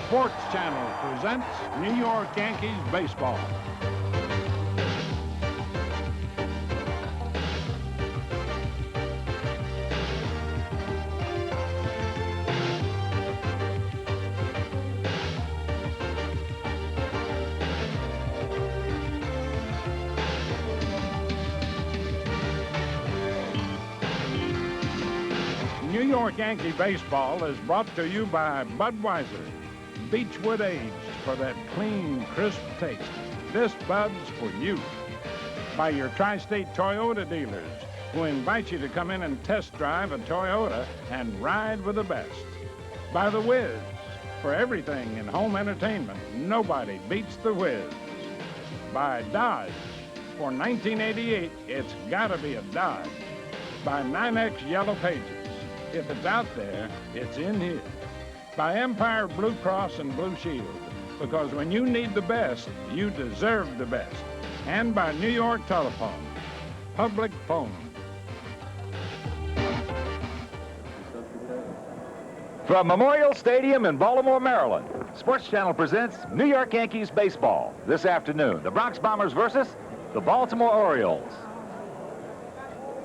Sports Channel presents New York Yankees baseball. New York Yankee baseball is brought to you by Budweiser, Beechwood aged for that clean, crisp taste. This Bud's for you. By your Tri-State Toyota dealers, who invite you to come in and test drive a Toyota and ride with the best. By the Whiz, for everything in home entertainment, nobody beats the Whiz. By Dodge, for 1988, it's gotta be a Dodge. By 9X Yellow Pages, if it's out there, it's in here. By Empire Blue Cross and Blue Shield, because when you need the best, you deserve the best. And by New York Telephone, public phone. From Memorial Stadium in Baltimore, Maryland, Sports Channel presents New York Yankees baseball. This afternoon, the Bronx Bombers versus the Baltimore Orioles.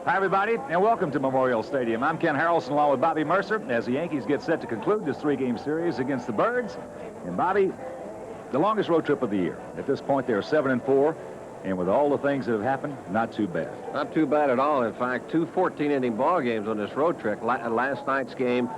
Hi, everybody, and welcome to Memorial Stadium. I'm Ken Harrelson, along with Bobby Murcer, as the Yankees get set to conclude this three-game series against the Birds. And, Bobby, the longest road trip of the year. At this point, they're 7-4, and with all the things that have happened, not too bad. Not too bad at all. In fact, two 14-inning ball games on this road trip. Last night's game,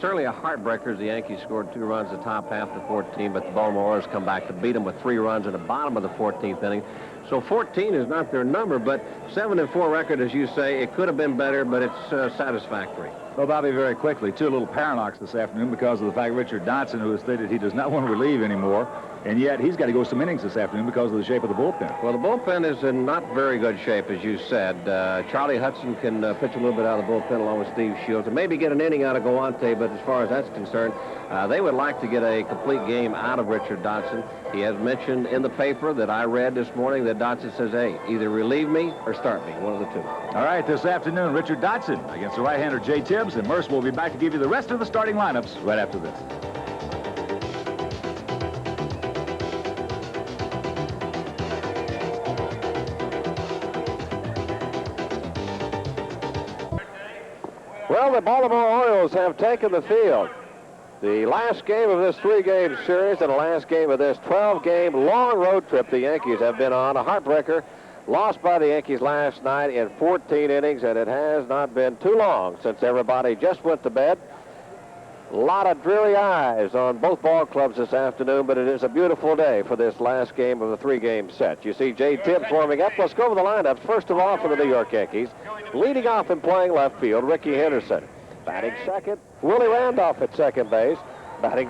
certainly a heartbreaker as the Yankees scored 2 runs the top half of the 14, but the Baltimore Orioles come back to beat them with 3 runs in the bottom of the 14th inning. So 14 is not their number, but 7-4 record, as you say, it could have been better, but it's satisfactory. Well, Bobby, very quickly, 2 little paradox this afternoon because of the fact Richard Dotson, who has stated he does not want to relieve anymore, and yet he's got to go some innings this afternoon because of the shape of the bullpen. Well, the bullpen is in not very good shape, as you said. Charlie Hudson can pitch a little bit out of the bullpen along with Steve Shields and maybe get an inning out of Galante, but as far as that's concerned, they would like to get a complete game out of Richard Dotson. He has mentioned in the paper that I read this morning that Dotson says, hey, either relieve me or start me, one of the two. All right, this afternoon, Richard Dotson against the right-hander Jay Tibbs, and Murcer will be back to give you the rest of the starting lineups right after this. Well, the Baltimore Orioles have taken the field. The last game of this 3-game series and the last game of this 12-game long road trip the Yankees have been on. A heartbreaker lost by the Yankees last night in 14 innings, and it has not been too long since everybody just went to bed. A lot of dreary eyes on both ball clubs this afternoon, but it is a beautiful day for this last game of the 3-game set. You see Jay Tibbs warming up. Let's go over the lineups. First of all, for the New York Yankees, leading off and playing left field, Ricky Henderson. Batting second, Willie Randolph at second base. Batting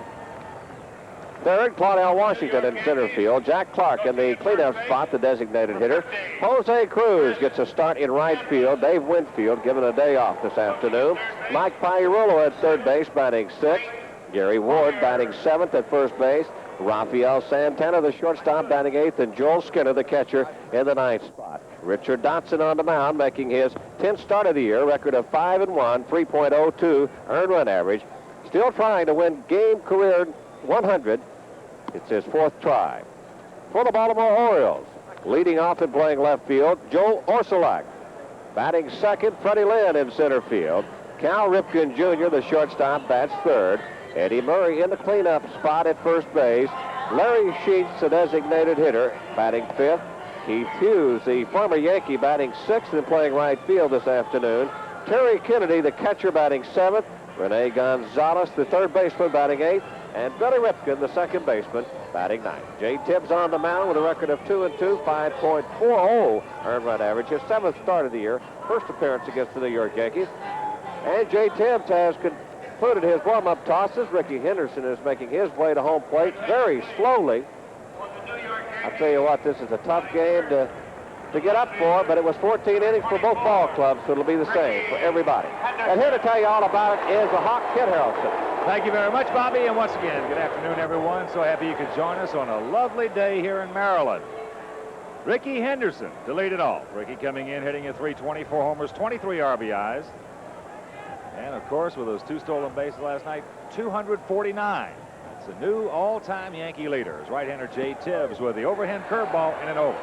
third, Claudell Washington in center field. Jack Clark in the cleanup spot, the designated hitter. Jose Cruz gets a start in right field. Dave Winfield given a day off this afternoon. Mike Pagliarulo at third base, batting sixth. Gary Ward batting seventh at first base. Rafael Santana, the shortstop, batting eighth, and Joel Skinner, the catcher, in the ninth spot. Richard Dotson on the mound, making his 10th start of the year, record of 5-1, 3.02 earned run average. Still trying to win game career 100. It's his 4th try. For the Baltimore Orioles, leading off and playing left field, Joe Orsulak. Batting second, Freddie Lynn in center field. Cal Ripken Jr., the shortstop, bats third. Eddie Murray in the cleanup spot at first base. Larry Sheets, the designated hitter, batting fifth. Keith Hughes, the former Yankee, batting sixth and playing right field this afternoon. Terry Kennedy, the catcher, batting seventh. Rene Gonzalez, the third baseman, batting eighth. And Billy Ripken, the second baseman, batting ninth. Jay Tibbs on the mound with a record of 2-2, 5.40 earned run average. His 7th start of the year, first appearance against the New York Yankees. And Jay Tibbs has concluded his warm-up tosses. Ricky Henderson is making his way to home plate very slowly. I'll tell you what, this is a tough game to get up for, but it was 14 innings for both ball clubs, so it'll be the same for everybody. And here to tell you all about it is the Hawk, Kid Harrelson. Thank you very much, Bobby, and once again, good afternoon, everyone. So happy you could join us on a lovely day here in Maryland. Ricky Henderson to lead it off. Ricky coming in, hitting at .324 homers, 23 RBIs. And, of course, with those 2 stolen bases last night, 249. It's a new all-time Yankee leader. His right-hander Jay Tibbs with the overhand curveball in and over.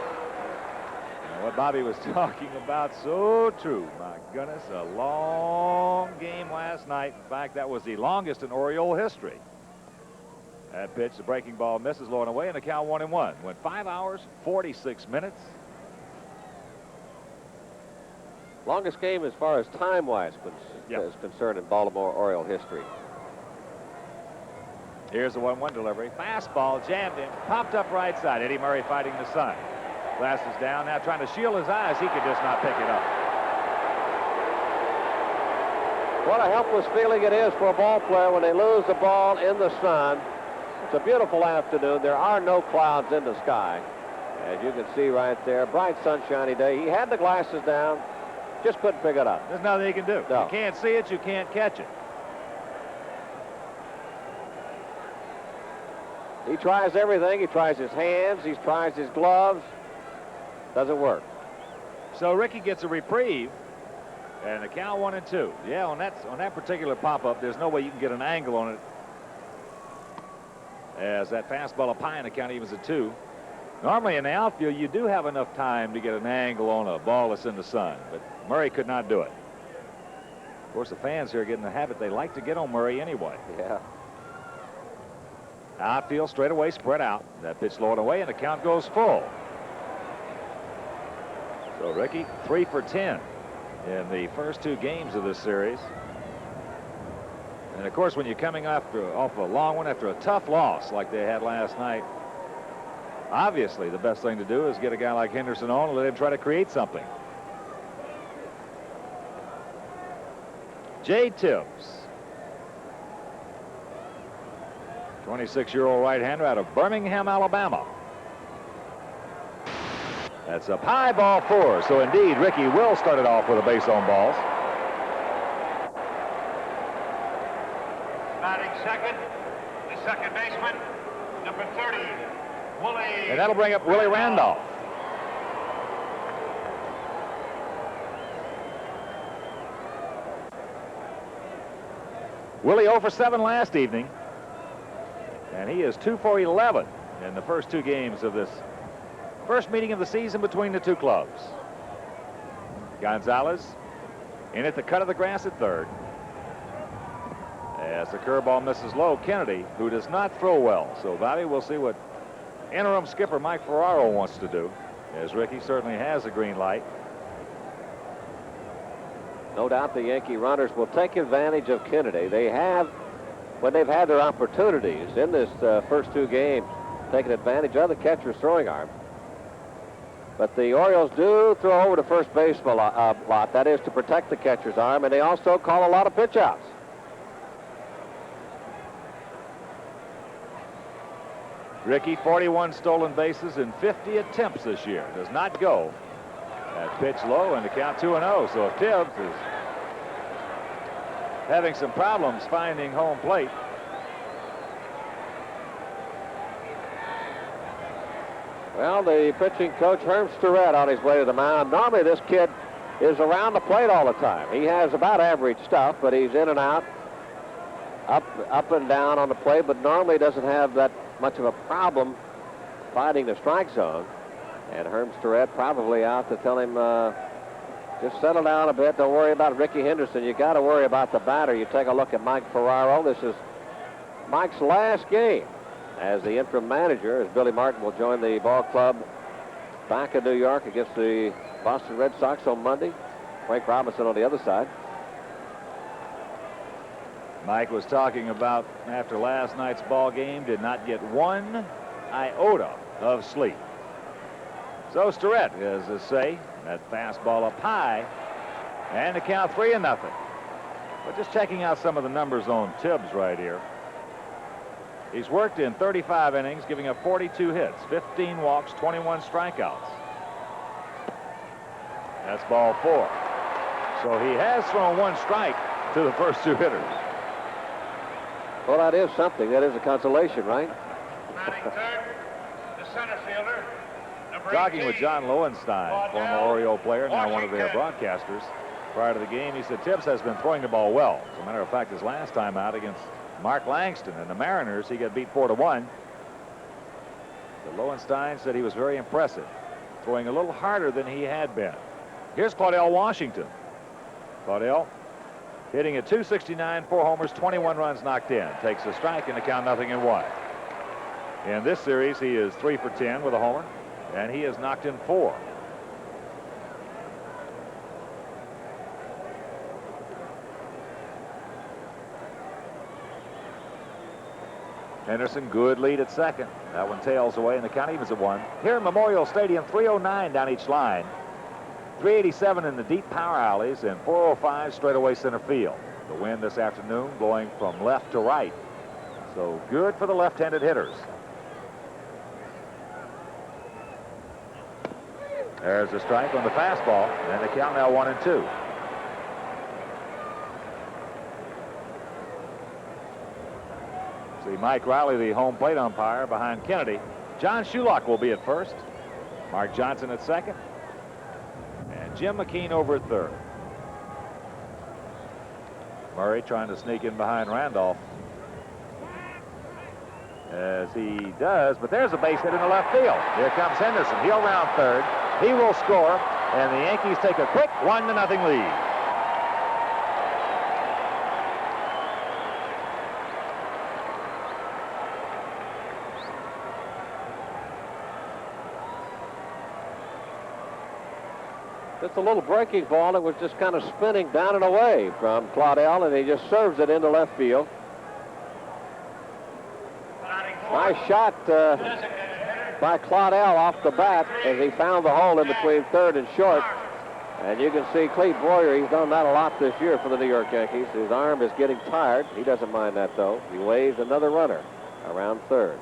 And what Bobby was talking about, so true. My goodness, a long game last night. In fact, that was the longest in Oriole history. That pitch, the breaking ball misses, low and away, and the count 1-1. Went 5 hours, 46 minutes. Longest game as far as time-wise is concerned in Baltimore Oriole history. Here's the 1-1 delivery. Fastball jammed him, popped up right side. Eddie Murray fighting the sun. Glasses down, now trying to shield his eyes. He could just not pick it up. What a helpless feeling it is for a ball player when they lose the ball in the sun. It's a beautiful afternoon. There are no clouds in the sky. As you can see right there, bright sunshiny day. He had the glasses down, just couldn't pick it up. There's nothing he can do. No. You can't see it, you can't catch it. He tries everything. He tries his hands. He tries his gloves. Doesn't work. So Ricky gets a reprieve, and the count 1-2. Yeah, on that particular pop-up, there's no way you can get an angle on it. As that fastball up high in the count evens at 2. Normally in the outfield, you do have enough time to get an angle on a ball that's in the sun, but Murray could not do it. Of course, the fans here get in the habit. They like to get on Murray anyway. Yeah. Outfield straight away, spread out. That pitch low and away, and the count goes full. So Ricky, 3 for 10 in the first 2 games of this series. And of course, when you're coming off a long one after a tough loss like they had last night, obviously the best thing to do is get a guy like Henderson on and let him try to create something. Jay Tibbs, 26-year-old right-hander out of Birmingham, Alabama. That's up high, ball 4. So indeed, Ricky will start it off with a base on balls. Batting second, the second baseman, number 30, Willie. And that'll bring up Willie Randolph. Willie 0 for 7 last evening. And he is 2 for 11 in the first 2 games of this first meeting of the season between the 2 clubs. Gonzalez in at the cut of the grass at third. As the curveball misses low, Kennedy, who does not throw well. So Bobby, we'll see what interim skipper Mike Ferraro wants to do, as Ricky certainly has a green light. No doubt the Yankee runners will take advantage of Kennedy. They have, when they've had their opportunities in this first 2 games, taken advantage of the catcher's throwing arm. But the Orioles do throw over to first base a lot. That is to protect the catcher's arm, and they also call a lot of pitch outs. Ricky, 41 stolen bases in 50 attempts this year. Does not go. That pitch low, and the count 2-0. So if Tibbs is having some problems finding home plate, well, the pitching coach, Herm Starrett, on his way to the mound. Normally this kid is around the plate all the time. He has about average stuff, but he's in and out, up and down on the plate, but normally doesn't have that much of a problem finding the strike zone. And Herm Starrett probably out to tell him, just settle down a bit. Don't worry about Ricky Henderson. You got to worry about the batter. You take a look at Mike Ferraro. This is Mike's last game as the interim manager, as Billy Martin will join the ball club back in New York against the Boston Red Sox on Monday. Frank Robinson on the other side. Mike was talking about after last night's ball game, did not get 1 iota of sleep. So Starrett, as I say, that fastball up high, and the count 3-0. But just checking out some of the numbers on Tibbs right here. He's worked in 35 innings, giving up 42 hits, 15 walks, 21 strikeouts. That's ball 4. So he has thrown 1 strike to the first 2 hitters. Well, that is something. That is a consolation, right? Batting third, the center fielder, number Talking 18, with John Lowenstein, former Oriole player, now one of their broadcasters. Prior to the game, he said Tibbs has been throwing the ball well. As a matter of fact, his last time out against Mark Langston and the Mariners. He got beat 4-1. But Lowenstein said he was very impressive, throwing a little harder than he had been. Here's Claudell Washington. Claudell hitting at .269, 4 homers, 21 runs knocked in. Takes a strike and the count 0-1. In this series, he is 3 for 10 with a homer, and he has knocked in 4. Henderson, good lead at second. That one tails away, and the count evens at 1. Here in Memorial Stadium, 309 down each line. 387 in the deep power alleys, and 405 straightaway center field. The wind this afternoon blowing from left to right. So good for the left-handed hitters. There's a strike on the fastball, and the count now 1-2. See Mike Riley, the home plate umpire, behind Kennedy. John Shulock will be at first. Mark Johnson at second. And Jim McKean over at third. Murray trying to sneak in behind Randolph, as he does, but there's a base hit in the left field. Here comes Henderson. He'll round third. He will score, and the Yankees take a quick 1-0 lead. Just a little breaking ball that was just kind of spinning down and away from Claudell, and he just serves it into left field. Nice shot by Claudell off the bat as he found the hole in between third and short. And you can see Clete Boyer, he's done that a lot this year for the New York Yankees. His arm is getting tired. He doesn't mind that, though. He waves another runner around third.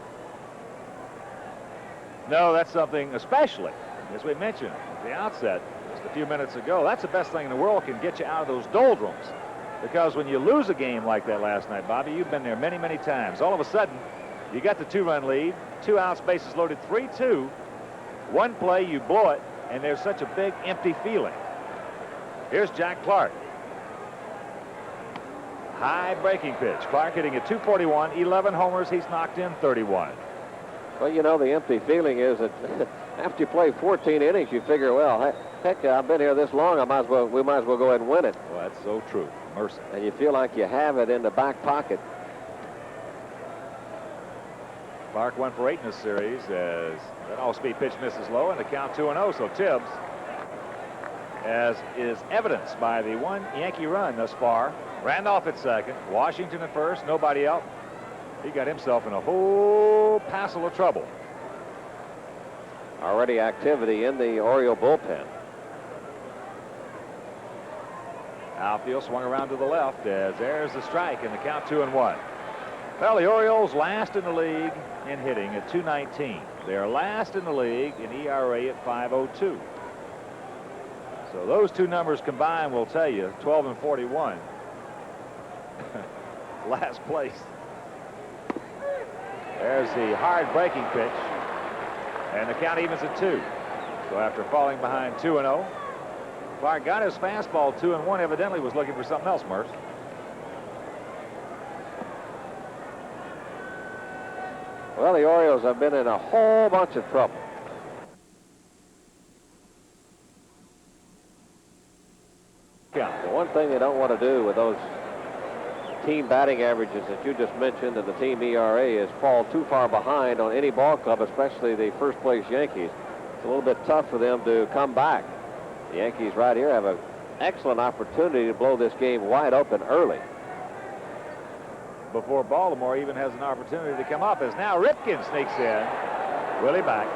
No, that's something especially, as we mentioned at the outset just a few minutes ago, that's the best thing in the world, can get you out of those doldrums. Because when you lose a game like that last night, Bobby, you've been there many, many times. All of a sudden, you got the 2-run lead, 2 outs, bases loaded, 3-2. One play, you blow it, and there's such a big, empty feeling. Here's Jack Clark. High breaking pitch. Clark hitting at .241, 11 homers. He's knocked in 31. Well, you know, the empty feeling is that after you play 14 innings, you figure, well, heck, I've been here this long. We might as well go ahead and win it. Well, that's so true. Murcer. And you feel like you have it in the back pocket. Clark 1 for 8 in this series as that off-speed pitch misses low, and the count 2-0. So Tibbs, as is evidenced by the 1 Yankee run thus far. Randolph at second, Washington at first, nobody out. He got himself in a whole passel of trouble. Already activity in the Oriole bullpen. Outfield swung around to the left as there's the strike, and the count 2-1. Well, the Orioles last in the league in hitting at .219. They are last in the league in ERA at .502. So those two numbers combined will tell you 12 and 41. Last place. There's the hard breaking pitch, and the count evens at 2. So after falling behind 2-0, Clark got his fastball 2-1. Evidently was looking for something else, Murce. Well, the Orioles have been in a whole bunch of trouble. Yeah. The one thing they don't want to do with those team batting averages that you just mentioned and the team ERA is fall too far behind on any ball club, especially the first place Yankees. It's a little bit tough for them to come back. The Yankees right here have an excellent opportunity to blow this game wide open early. Before Baltimore even has an opportunity to come up, as now Ripken sneaks in. Willie back.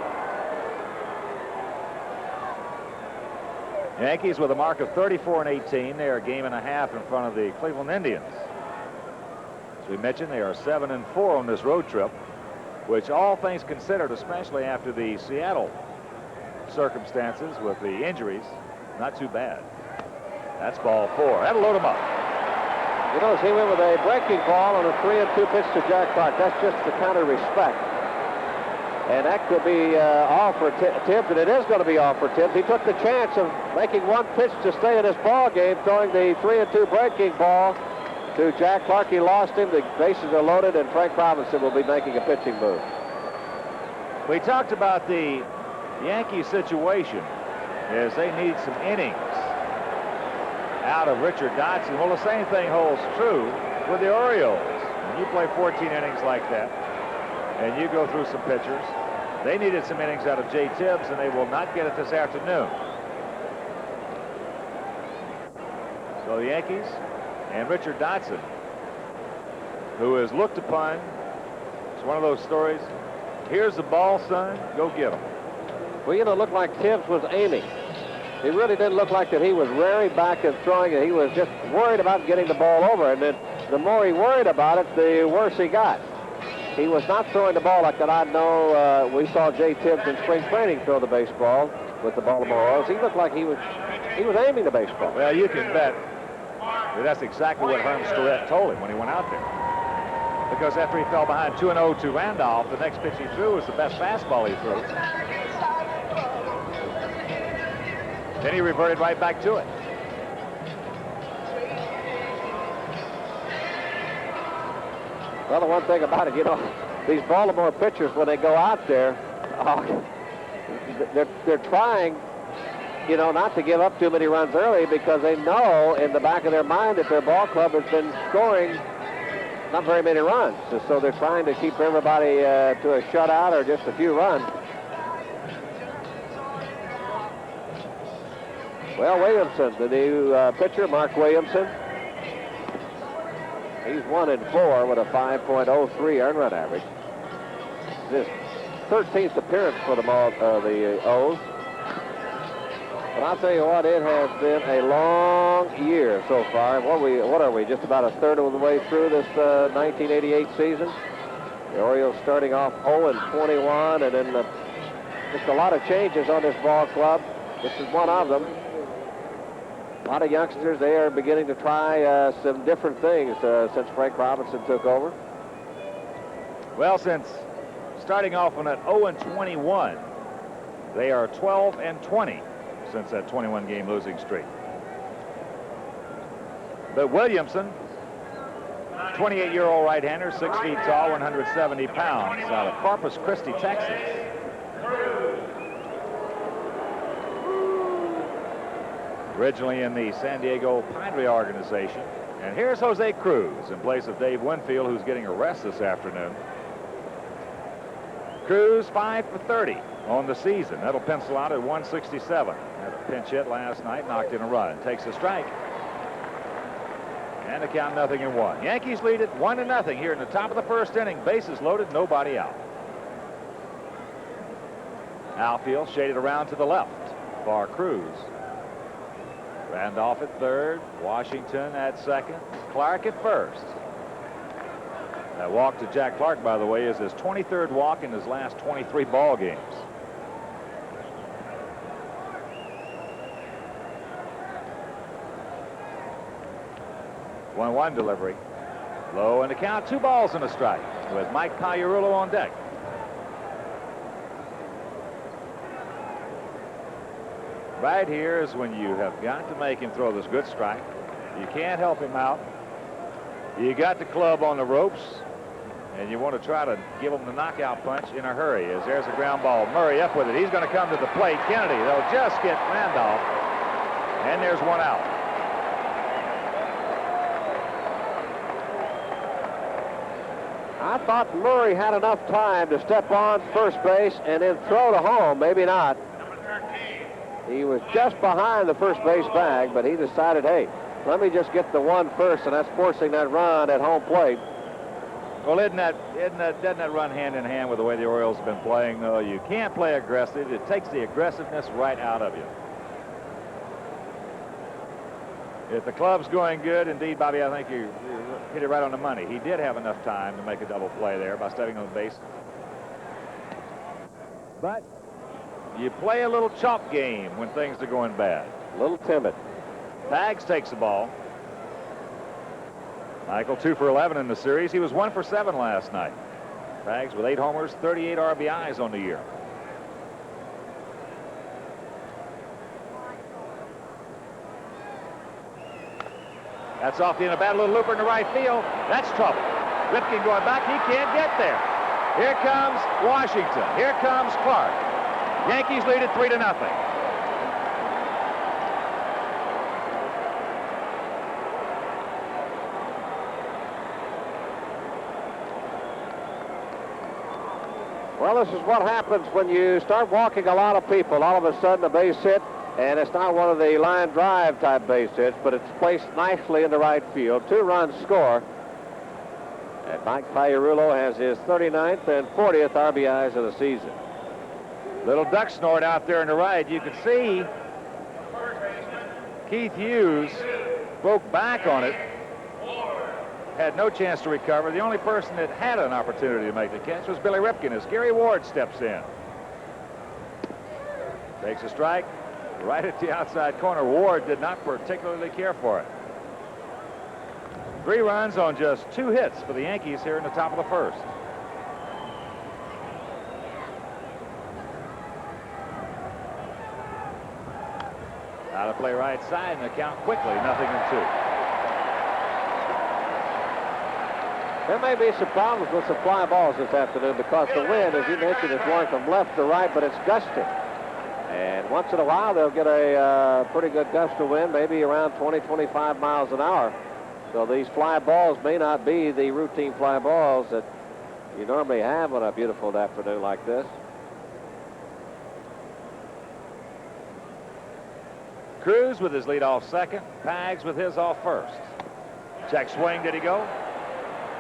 Yankees with a mark of 34-18. They are a game and a half in front of the Cleveland Indians. As we mentioned, they are 7-4 on this road trip, which all things considered, especially after the Seattle circumstances with the injuries, not too bad. That's ball 4. That'll load him up. You notice he went with a breaking ball on a 3-2 pitch to Jack Clark. That's just the kind of respect. And that could be all for Tibbs, and it is going to be all for Tibbs. He took the chance of making one pitch to stay in this ball game, throwing the 3-2 breaking ball to Jack Clark. He lost him. The bases are loaded, and Frank Robinson will be making a pitching move. We talked about the Yankee situation as they need some innings out of Richard Dotson. Well, the same thing holds true with the Orioles. When you play 14 innings like that and you go through some pitchers, they needed some innings out of Jay Tibbs, and they will not get it this afternoon. So the Yankees and Richard Dotson, who is looked upon, it's one of those stories, here's the ball, son, go get him. Well, you know, it looked like Tibbs was aiming. It really didn't look like that he was rearing back and throwing it. He was just worried about getting the ball over, and then the more he worried about it, the worse he got. He was not throwing the ball like that. I know we saw Jay Tibbs in spring training throw the baseball with the Baltimore Orioles. He looked like he was aiming the baseball. Well, you can bet that's exactly what Herm Storette told him when he went out there. Because after he fell behind 2-0 to Randolph, the next pitch he threw was the best fastball he threw. Then he reverted right back to it. Well, the one thing about it, you know, these Baltimore pitchers, when they go out there, they're trying, you know, not to give up too many runs early because they know in the back of their mind that their ball club has been scoring not very many runs. So they're trying to keep everybody to a shutout or just a few runs. Well, Williamson, the new pitcher, Mark Williamson. He's 1-4 with a 5.03 earned run average. This 13th appearance for the O's. But I'll tell you what, it has been a long year so far. What are we, just about a third of the way through this 1988 season? The Orioles starting off 0-21, and then just a lot of changes on this ball club. This is one of them. A lot of youngsters, they are beginning to try some different things since Frank Robinson took over. Well, since starting off on that 0-21, they are 12-20 since that 21-game losing streak. But Williamson, 28-year-old right-hander, 6 feet tall, 170 pounds, out of Corpus Christi, Texas. Originally in the San Diego Padre organization. And here's Jose Cruz in place of Dave Winfield, who's getting a rest this afternoon. Cruz 5 for 30 on the season. That'll pencil out at 167. Had a pinch hit last night, knocked in a run. Takes a strike. And the count 0-1. Yankees lead it 1-0 here in the top of the first inning. Bases loaded, nobody out. Outfield shaded around to the left for Cruz. Randolph at third, Washington at second, Clark at first. That walk to Jack Clark, by the way, is his 23rd walk in his last 23 ball games. One delivery. Low and the count, 2 balls and a strike with Mike Pagliarulo on deck. Right here is when you have got to make him throw this good strike. You can't help him out. You got the club on the ropes, and you want to try to give him the knockout punch in a hurry. As there's a ground ball. Murray up with it. He's going to come to the plate. Kennedy, they'll just get Randolph, and there's one out. I thought Murray had enough time to step on first base and then throw to home. Maybe not. He was just behind the first base bag, but he decided, hey, let me just get the one first, and that's forcing that run at home plate. Well, doesn't that run hand in hand with the way the Orioles have been playing, though? You can't play aggressive. It takes the aggressiveness right out of you. If the club's going good, indeed, Bobby, I think you hit it right on the money. He did have enough time to make a double play there by stepping on the base. But you play a little chalk game when things are going bad. A little timid. Baggs takes the ball. Michael 2 for 11 in the series. He was 1 for 7 last night. Baggs with 8 homers, 38 RBIs on the year. That's off the end of bat. A little looper in the right field. That's trouble. Ripken going back. He can't get there. Here comes Washington. Here comes Clark. Yankees lead it 3-0. Well, this is what happens when you start walking a lot of people. All of a sudden, a base hit, and it's not one of the line drive type base hits, but it's placed nicely in the right field. 2-run score. And Mike Pagliarulo has his 39th and 40th RBIs of the season. Little duck snort out there in the right. You can see Keith Hughes broke back on it. Had no chance to recover. The only person that had an opportunity to make the catch was Billy Ripken as Gary Ward steps in. Takes a strike right at the outside corner. Ward did not particularly care for it. 3 runs on just 2 hits for the Yankees here in the top of the first. Out of play right side, and the count quickly 0-2. There may be some problems with some fly balls this afternoon because the wind, as you mentioned, is blowing from left to right, but it's gusting. And once in a while, they'll get a pretty good gust of wind, maybe around 20-25 miles an hour. So these fly balls may not be the routine fly balls that you normally have on a beautiful afternoon like this. Cruz with his leadoff second. Pags with his off first. Check swing. Did he go?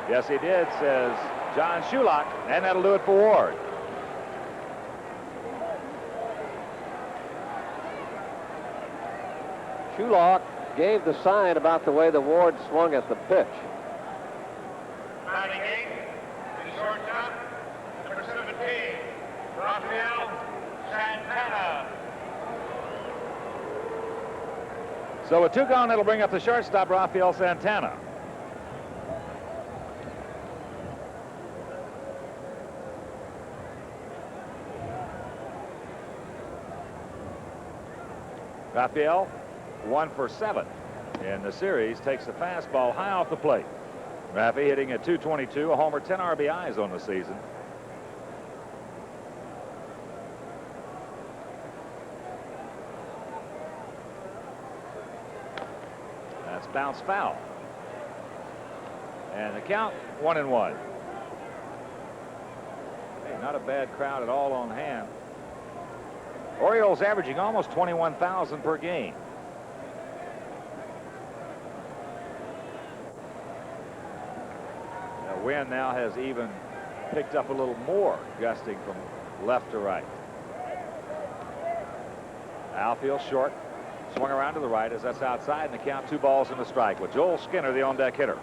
Yes, he did, says John Shulock, and that'll do it for Ward. Shulock gave the sign about the way the Ward swung at the pitch. Batting eighth, the shortstop, number 17, Rafael Santana. So a 2 gone, it'll bring up the shortstop, Rafael Santana. Rafael, 1 for 7 in the series, takes the fastball high off the plate. Rafi hitting at .222, a homer, 10 RBIs on the season. That's bounced foul. And the count 1-1. Hey, not a bad crowd at all on hand. Orioles averaging almost 21,000 per game. The wind now has even picked up a little more, gusting from left to right. Outfield short, swung around to the right as that's outside, and the count 2 balls and a strike with Joel Skinner, the on-deck hitter.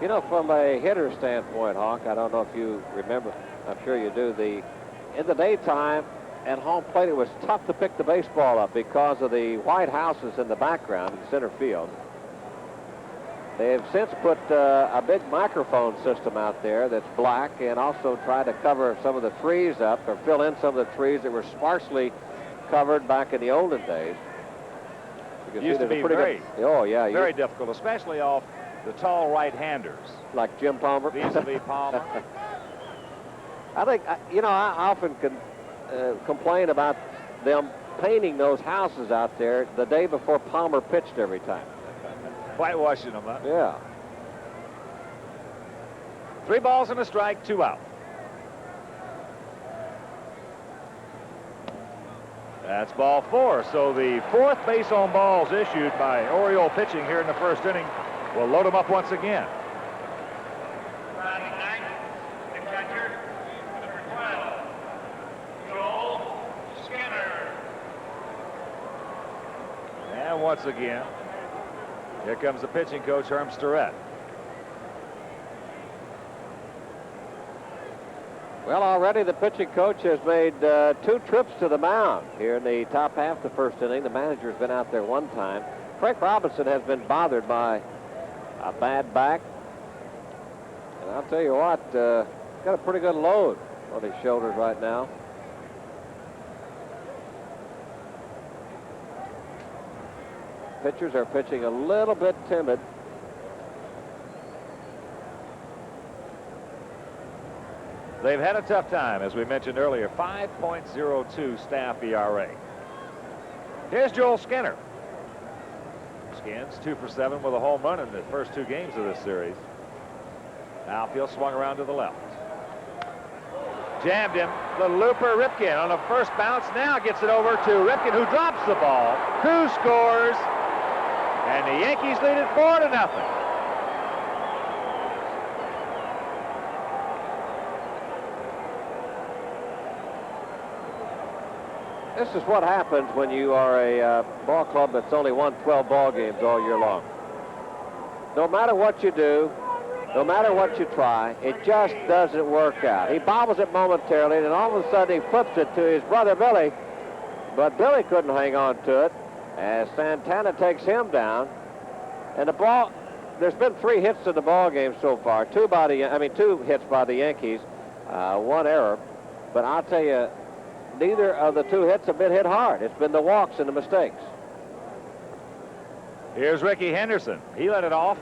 You know, from a hitter standpoint, Hawk, I don't know if you remember, I'm sure you do, in the daytime at home plate, it was tough to pick the baseball up because of the white houses in the background in center field. They have since put a big microphone system out there that's black, and also tried to cover some of the trees up, or fill in some of the trees that were sparsely covered back in the olden days. It used to be very, very difficult, especially off the tall right-handers. Like Jim Palmer. Vis-a-vis Palmer. I think, you know, I often complain about them painting those houses out there the day before Palmer pitched every time. Whitewashing them up. Yeah. 3 balls and a strike, 2 out. That's ball 4. So the 4th base on balls issued by Oriole pitching here in the first inning will load them up once again. Batting ninth, the catcher, number 12, Joel Skinner. And once again, here comes the pitching coach, Herm Starrett. Well, already the pitching coach has made 2 trips to the mound here in the top half of the first inning. The manager's been out there 1 time. Frank Robinson has been bothered by a bad back. And I'll tell you what, got a pretty good load on his shoulders right now. pitchers are pitching a little bit timid. They've had a tough time, as we mentioned earlier. 5.02 staff ERA. Here's Joel Skinner. Skins 2 for 7 with a home run in the first 2 games of this series. Outfield swung around to the left. Jammed him. The looper Ripken on the first bounce. Now gets it over to Ripken, who drops the ball. Cruz scores. And the Yankees lead it 4-0. This is what happens when you are a ball club that's only won 12 ball games all year long. No matter what you do, no matter what you try, it just doesn't work out. He bobbles it momentarily, and then all of a sudden he flips it to his brother Billy. But Billy couldn't hang on to it as Santana takes him down. And the ball, there's been 3 hits in the ball game so far. 2 hits by the Yankees, 1 error. But I'll tell you, neither of the 2 hits have been hit hard. It's been the walks and the mistakes. Here's Ricky Henderson. He let it off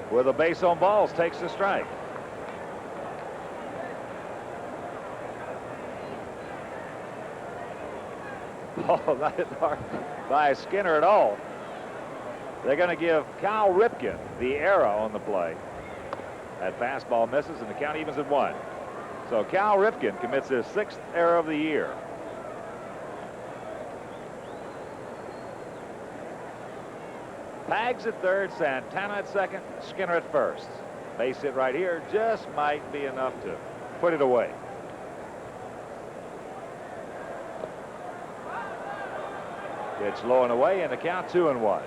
with a base on balls, takes the strike. Oh, not hit hard by Skinner at all. They're going to give Cal Ripken the error on the play. That fastball misses, and the count evens at 1. So Cal Ripken commits his 6th error of the year. Pags at third, Santana at second, Skinner at first. Base hit right here just might be enough to put it away. It's low and away, and the count 2-1.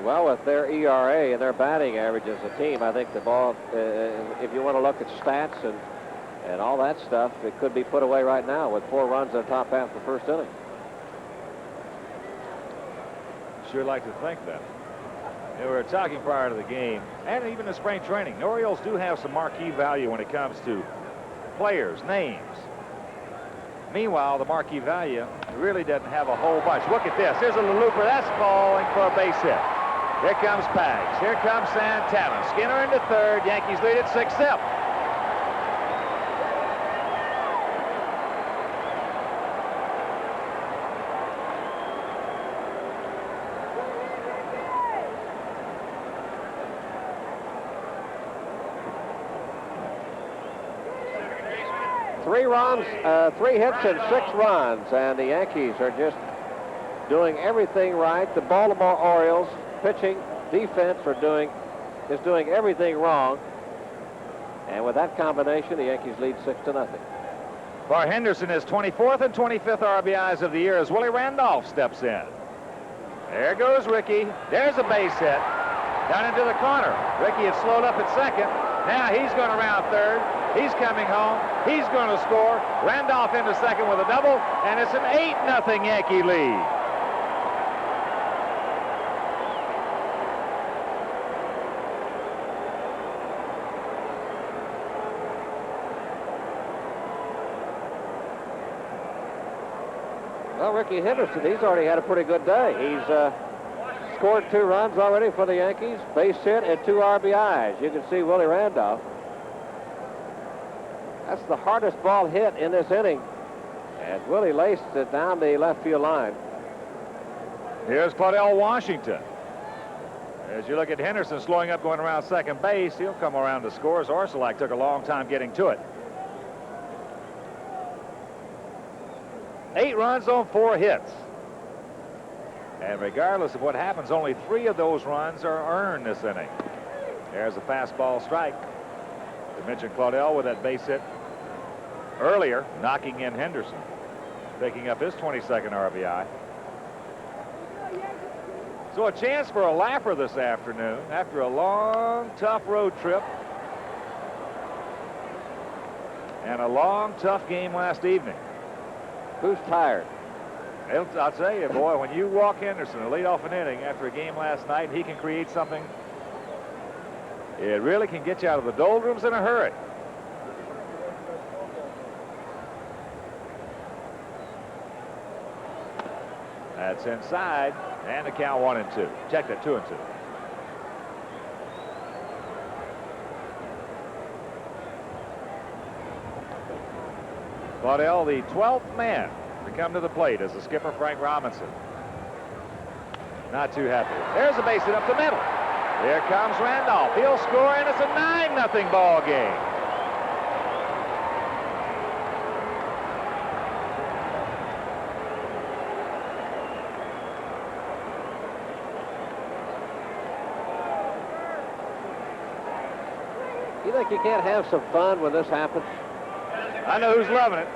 Well, with their ERA and their batting average as a team, I think the ball, if you want to look at stats and all that stuff, it could be put away right now with 4 runs in the top half of the first inning. Sure like to think that. We were talking prior to the game, and even in spring training, the Orioles do have some marquee value when it comes to players, names. Meanwhile, the marquee value really doesn't have a whole bunch. Look at this. Here's a looper. That's falling for a base hit. Here comes Pags. Here comes Santana. Skinner into third. Yankees lead it 6-0. Three hits and 6 runs, and the Yankees are just doing everything right. The Baltimore Orioles, pitching, defense, is doing everything wrong. And with that combination, the Yankees lead 6-0. For Henderson, his 24th and 25th RBIs of the year as Willie Randolph steps in. There goes Ricky. There's a base hit down into the corner. Ricky had slowed up at second. Now he's going around third. He's coming home. He's going to score. Randolph into second with a double, and it's an 8-0 Yankee lead. Well, Ricky Henderson, he's already had a pretty good day. He's scored 2 runs already for the Yankees, base hit, and 2 RBIs. You can see Willie Randolph. That's the hardest ball hit in this inning. And Willie laced it down the left field line. Here's Claudell Washington. As you look at Henderson slowing up going around second base, he'll come around to score. Orsolak took a long time getting to it. 8 runs on 4 hits. And regardless of what happens, only 3 of those runs are earned this inning. There's a fastball strike. We mentioned Claudell with that base hit earlier, knocking in Henderson, picking up his 22nd RBI. So a chance for a laugher this afternoon after a long, tough road trip and a long, tough game last evening. Who's tired? I'll tell you, boy, when you walk Henderson and lead off an inning after a game last night, he can create something. It really can get you out of the doldrums in a hurry. That's inside, and the count 1-2. Check that, 2-2. Claudel, the 12th man to come to the plate as the skipper, Frank Robinson. Not too happy. There's a base hit up the middle. Here comes Randolph. He'll score, and it's a 9-0 ball game. You think you can't have some fun when this happens? I know who's loving it.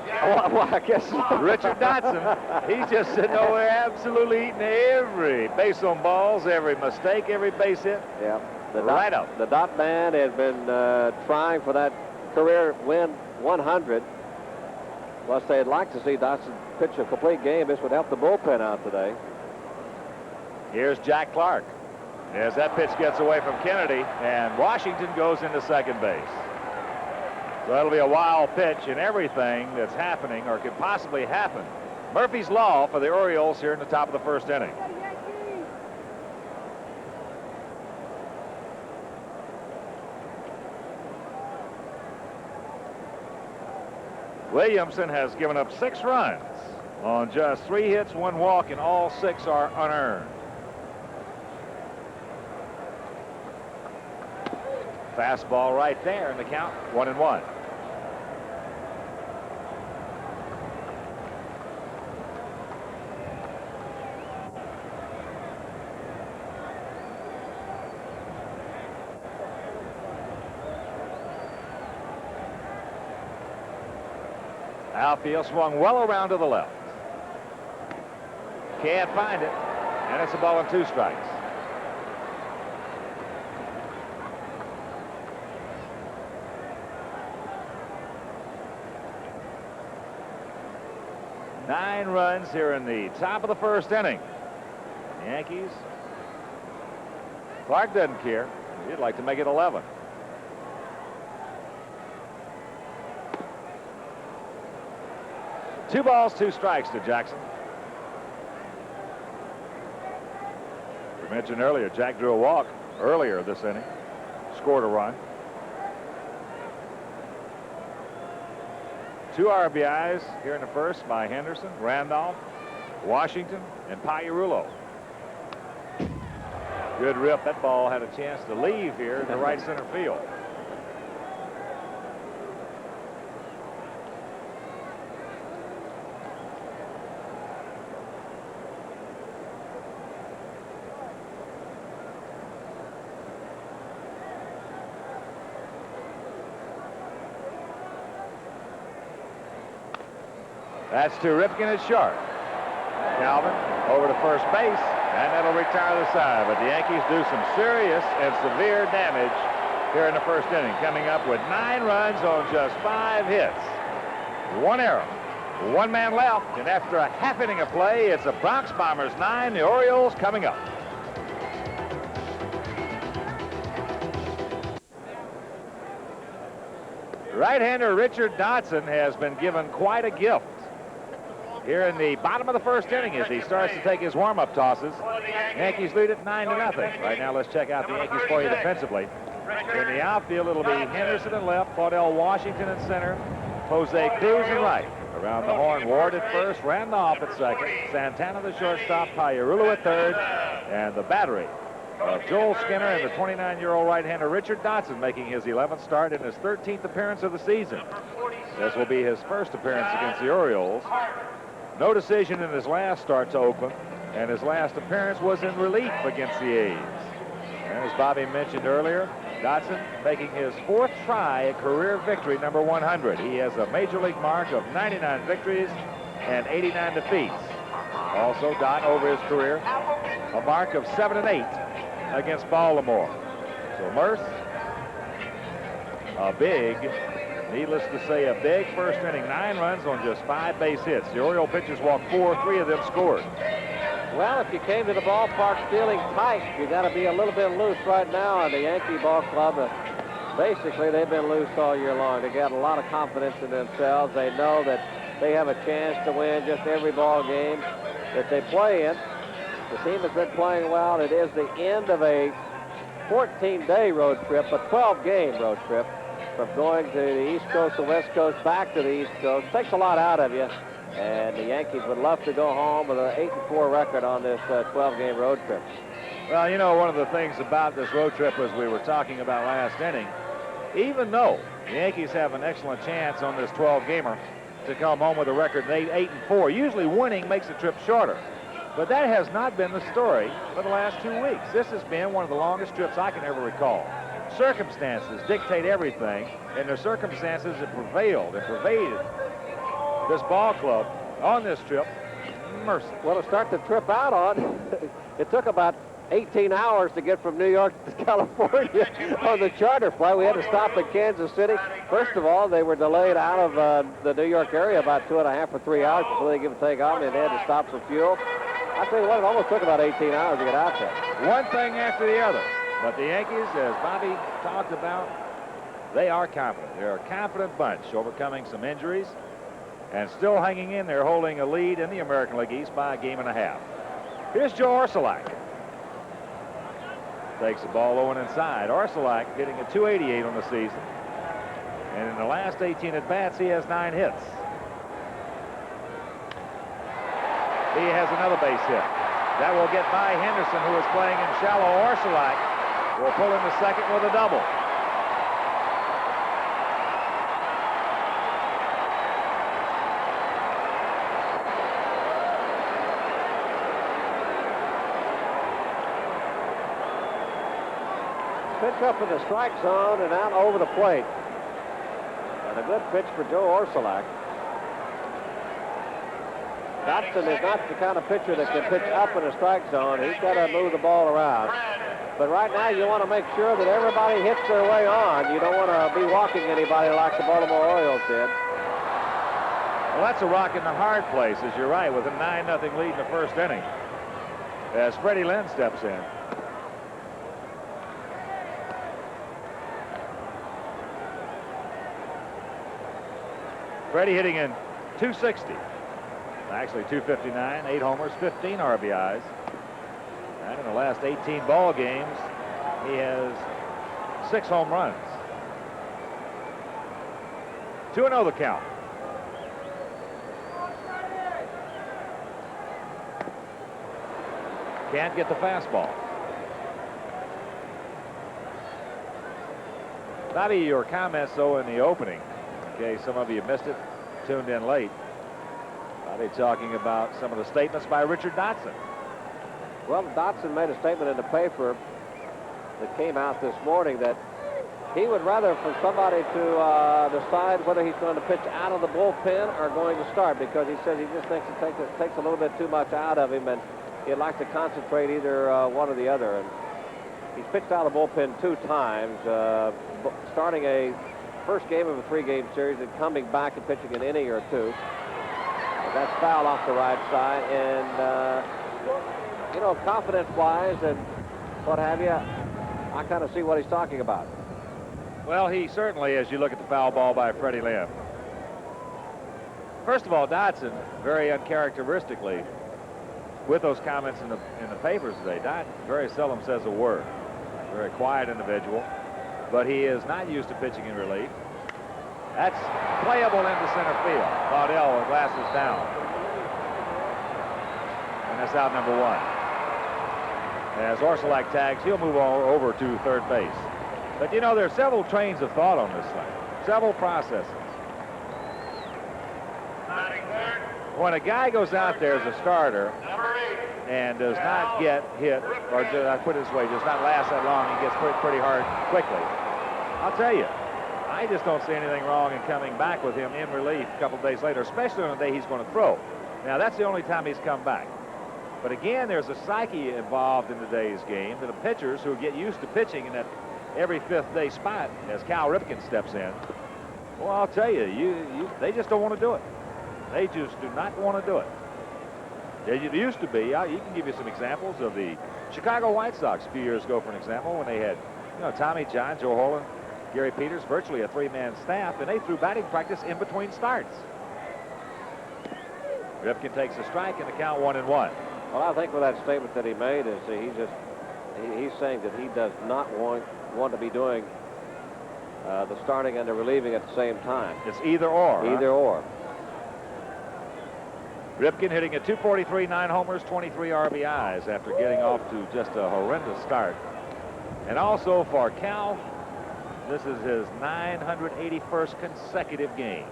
Well, I guess Richard Dotson. He's just sitting over there absolutely eating every base on balls, every mistake, every base hit. Yeah. Right up. The dot man has been trying for that career win 100. Plus, they'd like to see Dotson pitch a complete game. This would help the bullpen out today. Here's Jack Clark. As that pitch gets away from Kennedy, and Washington goes into second base. So that'll be a wild pitch, and everything that's happening or could possibly happen. Murphy's Law for the Orioles here in the top of the first inning. Williamson has given up 6 runs on just 3 hits, 1 walk, and all 6 are unearned. Fastball right there in the count, 1-1. Outfield swung well around to the left. Can't find it, and it's a ball and 2 strikes. Nine runs here in the top of the first inning. Yankees. Clark doesn't care. He'd like to make it 11. Two balls, 2 strikes to Jackson. We mentioned earlier, Jack drew a walk earlier this inning. Scored a run. 2 RBIs here in the first by Henderson, Randolph, Washington, and Pagliarulo. Good rip. That ball had a chance to leave here in the right center field. That's terrific, and it's short. Calvin over to first base, and that'll retire the side. But the Yankees do some serious and severe damage here in the first inning, coming up with 9 runs on just 5 hits. 1 error, 1 man left, and after a half inning of play, it's the Bronx Bombers 9, the Orioles coming up. Right-hander Richard Dotson has been given quite a gift here in the bottom of the first inning as he starts to take his warm-up tosses. Yankees lead it 9-0. Right now, let's check out the Yankees for you defensively. In the outfield, it'll be Henderson at left, Claudel Washington at center, Jose Cruz at right. Around the horn, Ward at first, Randolph at second, Santana the shortstop, Pagliarulo at third, and the battery of Joel Skinner and the 29-year-old right-hander Richard Dotson making his 11th start and his 13th appearance of the season. This will be his first appearance against the Orioles. No decision in his last start to Oakland, and his last appearance was in relief against the A's. And as Bobby mentioned earlier, Dotson making his 4th try at career victory number 100. He has a major league mark of 99 victories and 89 defeats. Also, Dot over his career, a mark of 7-8 against Baltimore. So Murcer, a big, needless to say, a big first inning. 9 runs on just 5 base hits. The Oriole pitchers walked 4, 3 of them scored. Well, if you came to the ballpark feeling tight, you got to be a little bit loose right now on the Yankee ball club. Basically, they've been loose all year long. They got a lot of confidence in themselves. They know that they have a chance to win just every ball game. that they play in. The team has been playing well. It is the end of a 14-day road trip, a 12-game road trip from going to the East Coast, the West Coast, back to the East Coast. Takes a lot out of you. And the Yankees would love to go home with an 8-4 record on this 12-game road trip. Well, you know, one of the things about this road trip, as we were talking about last inning, even though the Yankees have an excellent chance on this 12-gamer to come home with a record of 8-4, usually winning makes the trip shorter. But that has not been the story for the last 2 weeks. This has been one of the longest trips I can ever recall. Circumstances dictate everything, and the circumstances that prevailed and pervaded this ball club on this trip, Murcer. Well, to start the trip out on, it took about 18 hours to get from New York to California on the charter flight. We had to stop in Kansas City. First of all, they were delayed out of the New York area about 2.5 or 3 hours before they could take off, and they had to stop for fuel. I tell you what, it almost took about 18 hours to get out there. One thing after the other. But the Yankees, as Bobby talked about, they are confident. They're a confident bunch, overcoming some injuries and still hanging in there, holding a lead in the American League East by 1.5 games. Here's Joe Orsulak. Takes the ball low and inside. Orsulak hitting a .288 on the season. And in the last 18 at-bats, he has 9 hits. He has another base hit. That will get by Henderson, who is playing in shallow. Orsulak will pull in the second with a double. Pitch up in the strike zone and out over the plate. And a good pitch for Joe Orsulak. Dotson is not the kind of pitcher that can pitch up in the strike zone. He's got to move the ball around. But right now you want to make sure that everybody hits their way on. You don't want to be walking anybody like the Baltimore Orioles did. Well, that's a rock in the hard place, as you're right, with a 9-0 lead in the first inning, as Freddie Lynn steps in. Freddie hitting in .260. Actually, .259, 8 homers, 15 RBIs. And in the last 18 ball games, he has 6 home runs. 2-0 the count. Can't get the fastball. Bobby, your comments, though, in the opening. Okay, some of you missed it, tuned in late. Bobby talking about some of the statements by Richard Dotson. Well, Dotson made a statement in the paper that came out this morning that he would rather for somebody to decide whether he's going to pitch out of the bullpen or going to start, because he says he just thinks it takes a little bit too much out of him, and he'd like to concentrate either one or the other. And he's pitched out of the bullpen 2 times, starting a first game of a 3-game series and coming back and pitching an inning or 2. But that's foul off the right side, and you know, confidence-wise and what have you, I kind of see what he's talking about. Well, he certainly, as you look at the foul ball by Freddie Lim. First of all, Dotson, very uncharacteristically, with those comments in the papers today, Dot very seldom says a word. Very quiet individual, but he is not used to pitching in relief. That's playable into center field. Baudel with glasses down. And that's out number 1. As Orsulak tags, he'll move over to third base. But, you know, there are several trains of thought on this thing, several processes. When a guy goes out there as a starter and does not get hit, or I put it this way, does not last that long, he gets pretty hard quickly. I'll tell you, I just don't see anything wrong in coming back with him in relief a couple days later, especially on the day he's going to throw. Now, that's the only time he's come back. But again, there's a psyche involved in today's game that the pitchers who get used to pitching in that every 5th day spot, as Cal Ripken steps in, well, I'll tell you, they just don't want to do it. They just do not want to do it. It used to be, you can give you some examples of the Chicago White Sox a few years ago, for an example, when they had, you know, Tommy John, Joe Holland, Gary Peters, virtually a 3-man staff, and they threw batting practice in between starts. Ripken takes a strike and the count 1-1. Well, I think with that statement that he made is he's saying that he does not want to be doing the starting and the relieving at the same time. It's either or. Either or. Ripken hitting at .243, 9 homers, 23 RBIs after getting off to just a horrendous start. And also for Cal, this is his 981st consecutive game.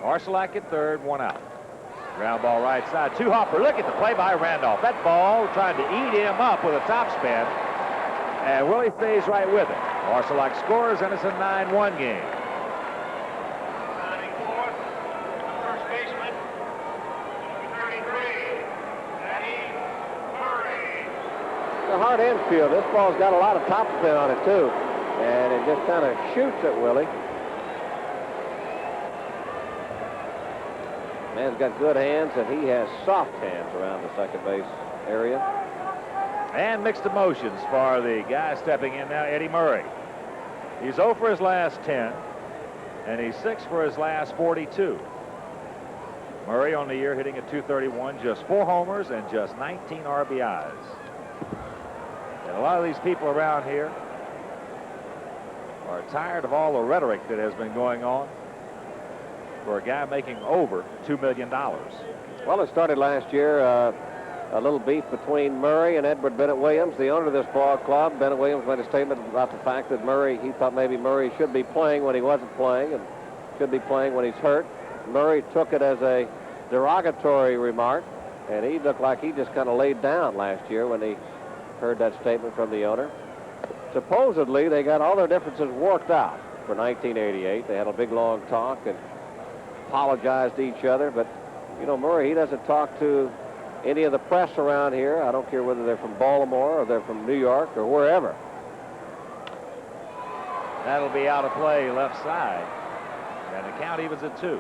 Arcelak at third, 1 out. Ground ball right side, 2-hopper. Look at the play by Randolph. That ball trying to eat him up with a topspin. And Willie stays right with it. Arcelak scores, and it's a 9-1 game. Batting fourth, first baseman, number 33, Eddie Murray. The hard infield. This ball's got a lot of topspin on it, too. And it just kind of shoots at Willie. Man's got good hands, and he has soft hands around the second base area. And mixed emotions for the guy stepping in now, Eddie Murray. He's 0 for his last 10, and he's 6 for his last 42. Murray on the year hitting at .231, just 4 homers and just 19 RBIs. And a lot of these people around here are tired of all the rhetoric that has been going on for a guy making over $2 million. Well, it started last year, a little beef between Murray and Edward Bennett Williams, the owner of this ball club. Bennett Williams made a statement about the fact that he thought maybe Murray should be playing when he wasn't playing and should be playing when he's hurt. Murray took it as a derogatory remark, and he looked like he just kind of laid down last year when he heard that statement from the owner. Supposedly, they got all their differences worked out for 1988. They had a big, long talk and apologized to each other, but you know, Murray, he doesn't talk to any of the press around here. I don't care whether they're from Baltimore or they're from New York or wherever. That'll be out of play left side, and the count evens at 2.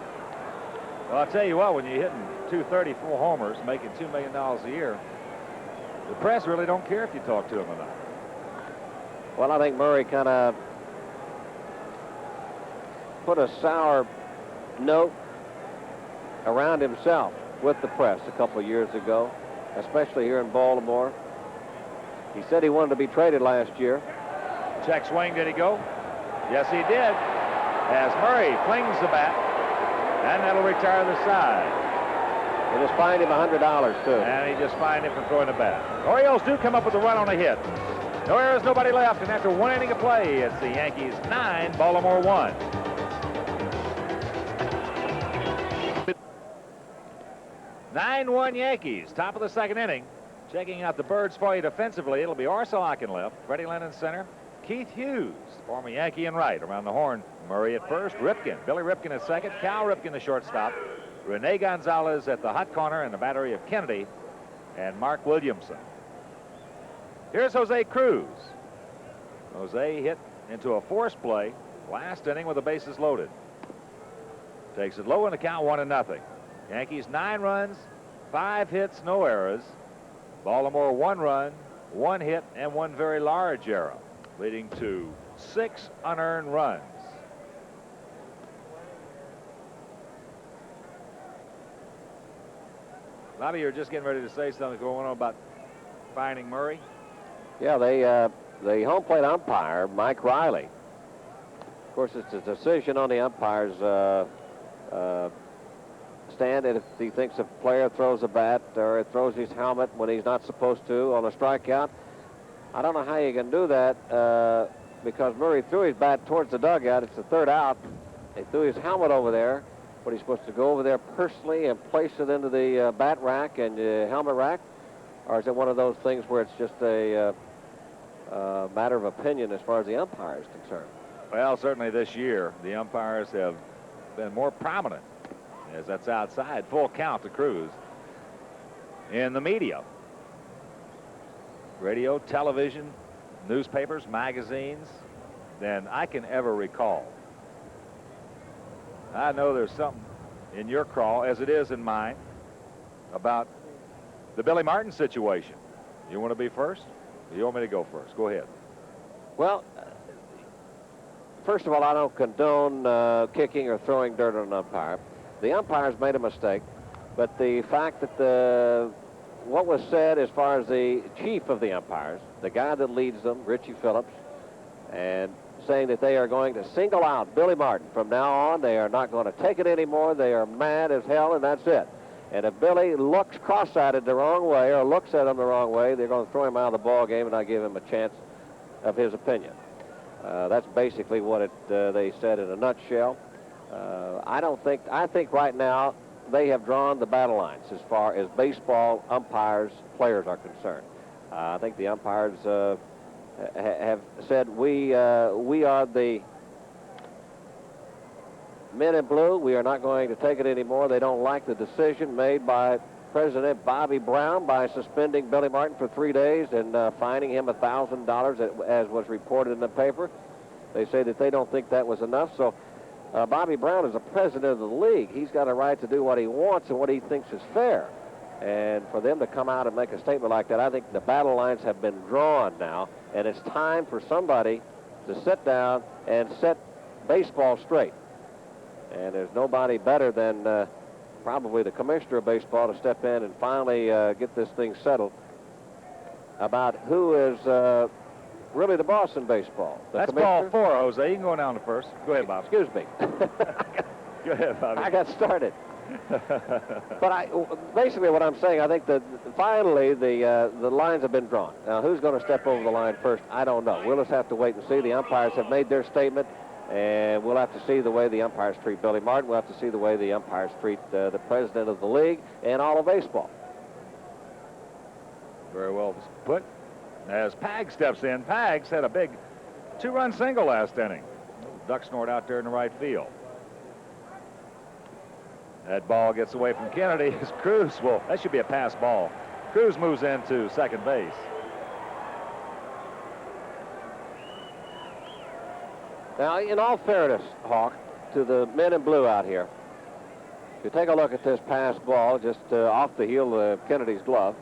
Well, I'll tell you what, when you're hitting 234 homers, making $2 million a year, the press really don't care if you talk to them or not. Well, I think Murray kind of put a sour note around himself with the press a couple of years ago, especially here in Baltimore. He said he wanted to be traded last year. Check swing, did he go? Yes, he did. As Murray flings the bat, and that'll retire the side. They just fined him $100, too. And he just fined him for throwing the bat. Orioles do come up with a run on a hit. No errors, nobody left, and after 1 inning of play, it's the Yankees 9, Baltimore 1. 9-1 Yankees, top of the second inning. Checking out the birds for you defensively, it'll be Arcelak in left, Freddie Lennon center, Keith Hughes, former Yankee in right. Around the horn, Murray at first, Ripken, Billy Ripken at second, Cal Ripken the shortstop, Rene Gonzalez at the hot corner, and the battery of Kennedy and Mark Williamson. Here's Jose Cruz. Jose hit into a force play last inning with the bases loaded. Takes it low in the count, 1-0. Yankees 9 runs, 5 hits, no errors. Baltimore 1 run, 1 hit, and 1 very large error, leading to 6 unearned runs. A lot of you are just getting ready to say something going on about fining Murray. Yeah, the home plate umpire, Mike Riley. Of course, it's a decision on the umpire's stand, and if he thinks a player throws a bat or throws his helmet when he's not supposed to on a strikeout, I don't know how you can do that because Murray threw his bat towards the dugout. It's the 3rd out. He threw his helmet over there. What, he's supposed to go over there personally and place it into the bat rack and helmet rack? Or is it one of those things where it's just a matter of opinion as far as the umpire is concerned? Well, certainly this year, the umpires have been more prominent, as that's outside. Full count to Cruz. In the media, radio, television, newspapers, magazines, than I can ever recall. I know there's something in your crawl, as it is in mine, about the Billy Martin situation. You want to be first? Or you want me to go first? Go ahead. Well, first of all, I don't condone kicking or throwing dirt on an umpire. The umpires made a mistake, but the fact that what was said as far as the chief of the umpires, the guy that leads them, Richie Phillips, and saying that they are going to single out Billy Martin from now on. They are not going to take it anymore. They are mad as hell, and that's it. And if Billy looks cross-eyed the wrong way or looks at him the wrong way, they're going to throw him out of the ball game and not give him a chance of his opinion. That's basically what they said in a nutshell. I think right now they have drawn the battle lines as far as baseball umpires, players are concerned. I think the umpires have said we are the men in blue. We are not going to take it anymore. They don't like the decision made by President Bobby Brown by suspending Billy Martin for 3 days and fining him $1,000, as was reported in the paper. They say that they don't think that was enough. So Bobby Brown is the president of the league. He's got a right to do what he wants and what he thinks is fair. And for them to come out and make a statement like that, I think the battle lines have been drawn now, and it's time for somebody to sit down and set baseball straight. And there's nobody better than probably the commissioner of baseball to step in and finally get this thing settled about who is really the boss in baseball. That's ball 4, Jose. You can go down to first. Go ahead, Bob. Excuse me. Go ahead, Bobby. I got started. But basically what I'm saying, I think that finally the lines have been drawn. Now, who's going to step over the line first? I don't know. We'll just have to wait and see. The umpires have made their statement, and we'll have to see the way the umpires treat Billy Martin. We'll have to see the way the umpires treat the president of the league and all of baseball. Very well put. As Pag steps in, Pags had a big 2-run single last inning. Duck snort out there in the right field. That ball gets away from Kennedy. As Cruz, well, that should be a pass ball. Cruz moves into second base. Now, in all fairness, Hawk, to the men in blue out here, if you take a look at this pass ball just off the heel of Kennedy's glove,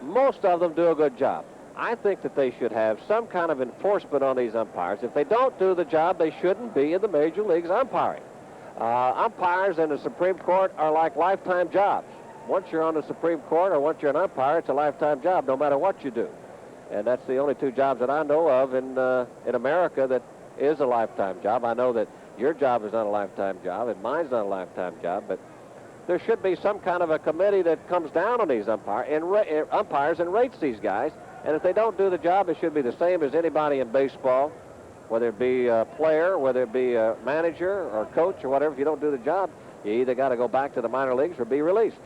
most of them do a good job. I think that they should have some kind of enforcement on these umpires. If they don't do the job, they shouldn't be in the major leagues umpiring. Umpires in the Supreme Court are like lifetime jobs. Once you're on the Supreme Court or once you're an umpire, it's a lifetime job, no matter what you do. And that's the only 2 jobs that I know of in America that is a lifetime job. I know that your job is not a lifetime job, and mine's not a lifetime job, but there should be some kind of a committee that comes down on these umpires and rates these guys. And if they don't do the job, it should be the same as anybody in baseball, whether it be a player, whether it be a manager or coach or whatever. If you don't do the job, you either got to go back to the minor leagues or be released.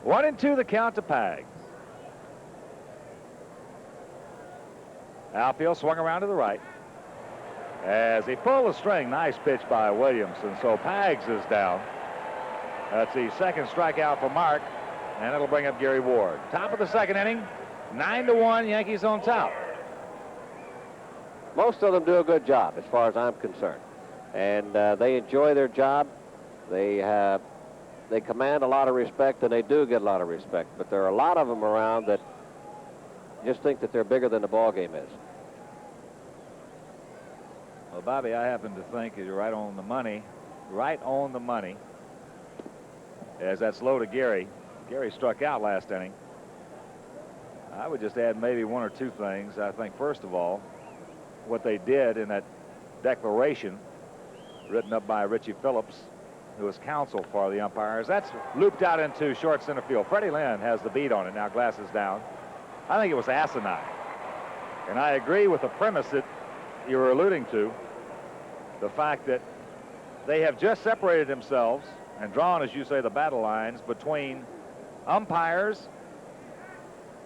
One and 2 the count to Pags. Outfield swung around to the right. As he pulled the string, nice pitch by Williamson. So Pags is down. That's the second strikeout for Mark, and it'll bring up Gary Ward. Top of the second inning, 9-1, Yankees on top. Most of them do a good job, as far as I'm concerned, and they enjoy their job. They command a lot of respect, and they do get a lot of respect. But there are a lot of them around that just think that they're bigger than the ball game is. Well, Bobby, I happen to think you're right on the money. Right on the money. As that's low to Gary. Gary struck out last inning. I would just add maybe 1 or 2 things. I think, first of all, what they did in that declaration written up by Richie Phillips, who is counsel for the umpires, that's looped out into short center field. Freddie Lynn has the beat on it now, glasses down. I think it was asinine. And I agree with the premise that you were alluding to, the fact that they have just separated themselves and drawn, as you say, the battle lines between umpires,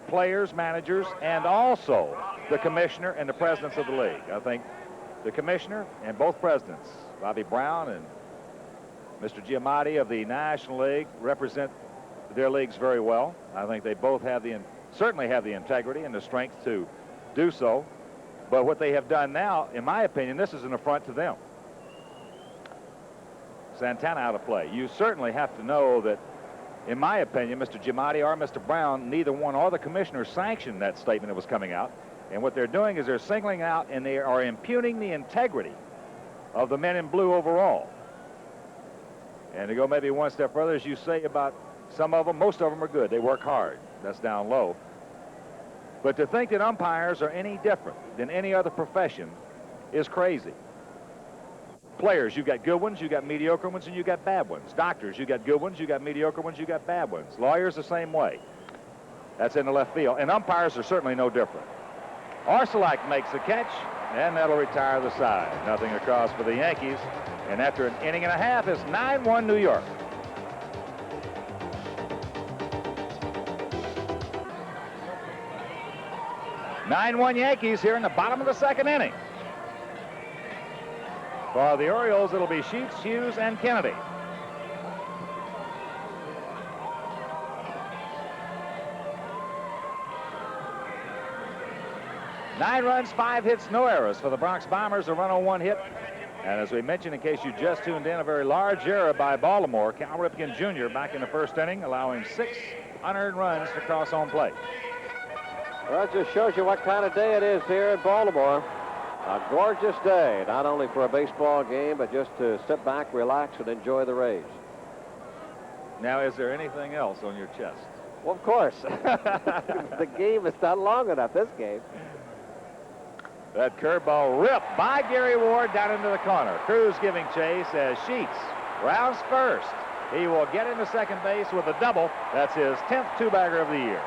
players, managers, and also the commissioner and the presidents of the league. I think the commissioner and both presidents, Bobby Brown and Mr. Giamatti of the National League, represent their leagues very well. I think they both have certainly have the integrity and the strength to do so. But what they have done now, in my opinion, this is an affront to them. Santana out of play. You certainly have to know that in my opinion, Mr. Giamatti or Mr. Brown, neither one or the commissioner sanctioned that statement that was coming out. And what they're doing is they're singling out and they are impugning the integrity of the men in blue overall. And to go maybe one step further, as you say about some of them, most of them are good. They work hard. That's down low. But to think that umpires are any different than any other profession is crazy. Players, you got good ones, you got mediocre ones, and you got bad ones. Doctors, you got good ones, you got mediocre ones, you got bad ones. Lawyers, the same way. That's in the left field. And umpires are certainly no different. Arcelak makes the catch, and that'll retire the side. Nothing across for the Yankees. And after an inning and a half, it's 9-1 New York. (9-1) Yankees here in the bottom of the second inning. For the Orioles, it'll be Sheets, Hughes, and Kennedy. Nine runs, 5 hits, no errors for the Bronx Bombers, a run on 1 hit. And as we mentioned, in case you just tuned in, a very large error by Baltimore. Cal Ripken Jr. back in the first inning, allowing 6 unearned runs to cross home plate. Well, it just shows you what kind of day it is here in Baltimore. A gorgeous day, not only for a baseball game, but just to sit back, relax, and enjoy the Rays. Now, is there anything else on your chest? Well, of course. The game is not long enough, this game. That curveball ripped by Gary Ward down into the corner. Cruz giving chase as Sheets rounds first. He will get into second base with a double. That's his 10th two-bagger of the year.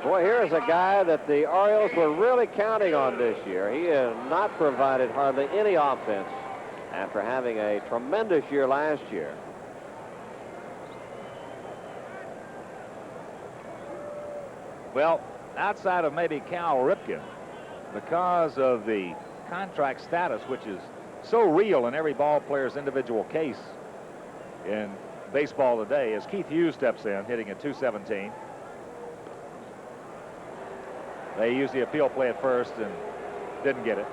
Boy, here's a guy that the Orioles were really counting on this year. He has not provided hardly any offense after having a tremendous year last year. Well, outside of maybe Cal Ripken, because of the contract status, which is so real in every ball player's individual case in baseball today, as Keith Hughes steps in, hitting at .217. They used the appeal play at first and didn't get it.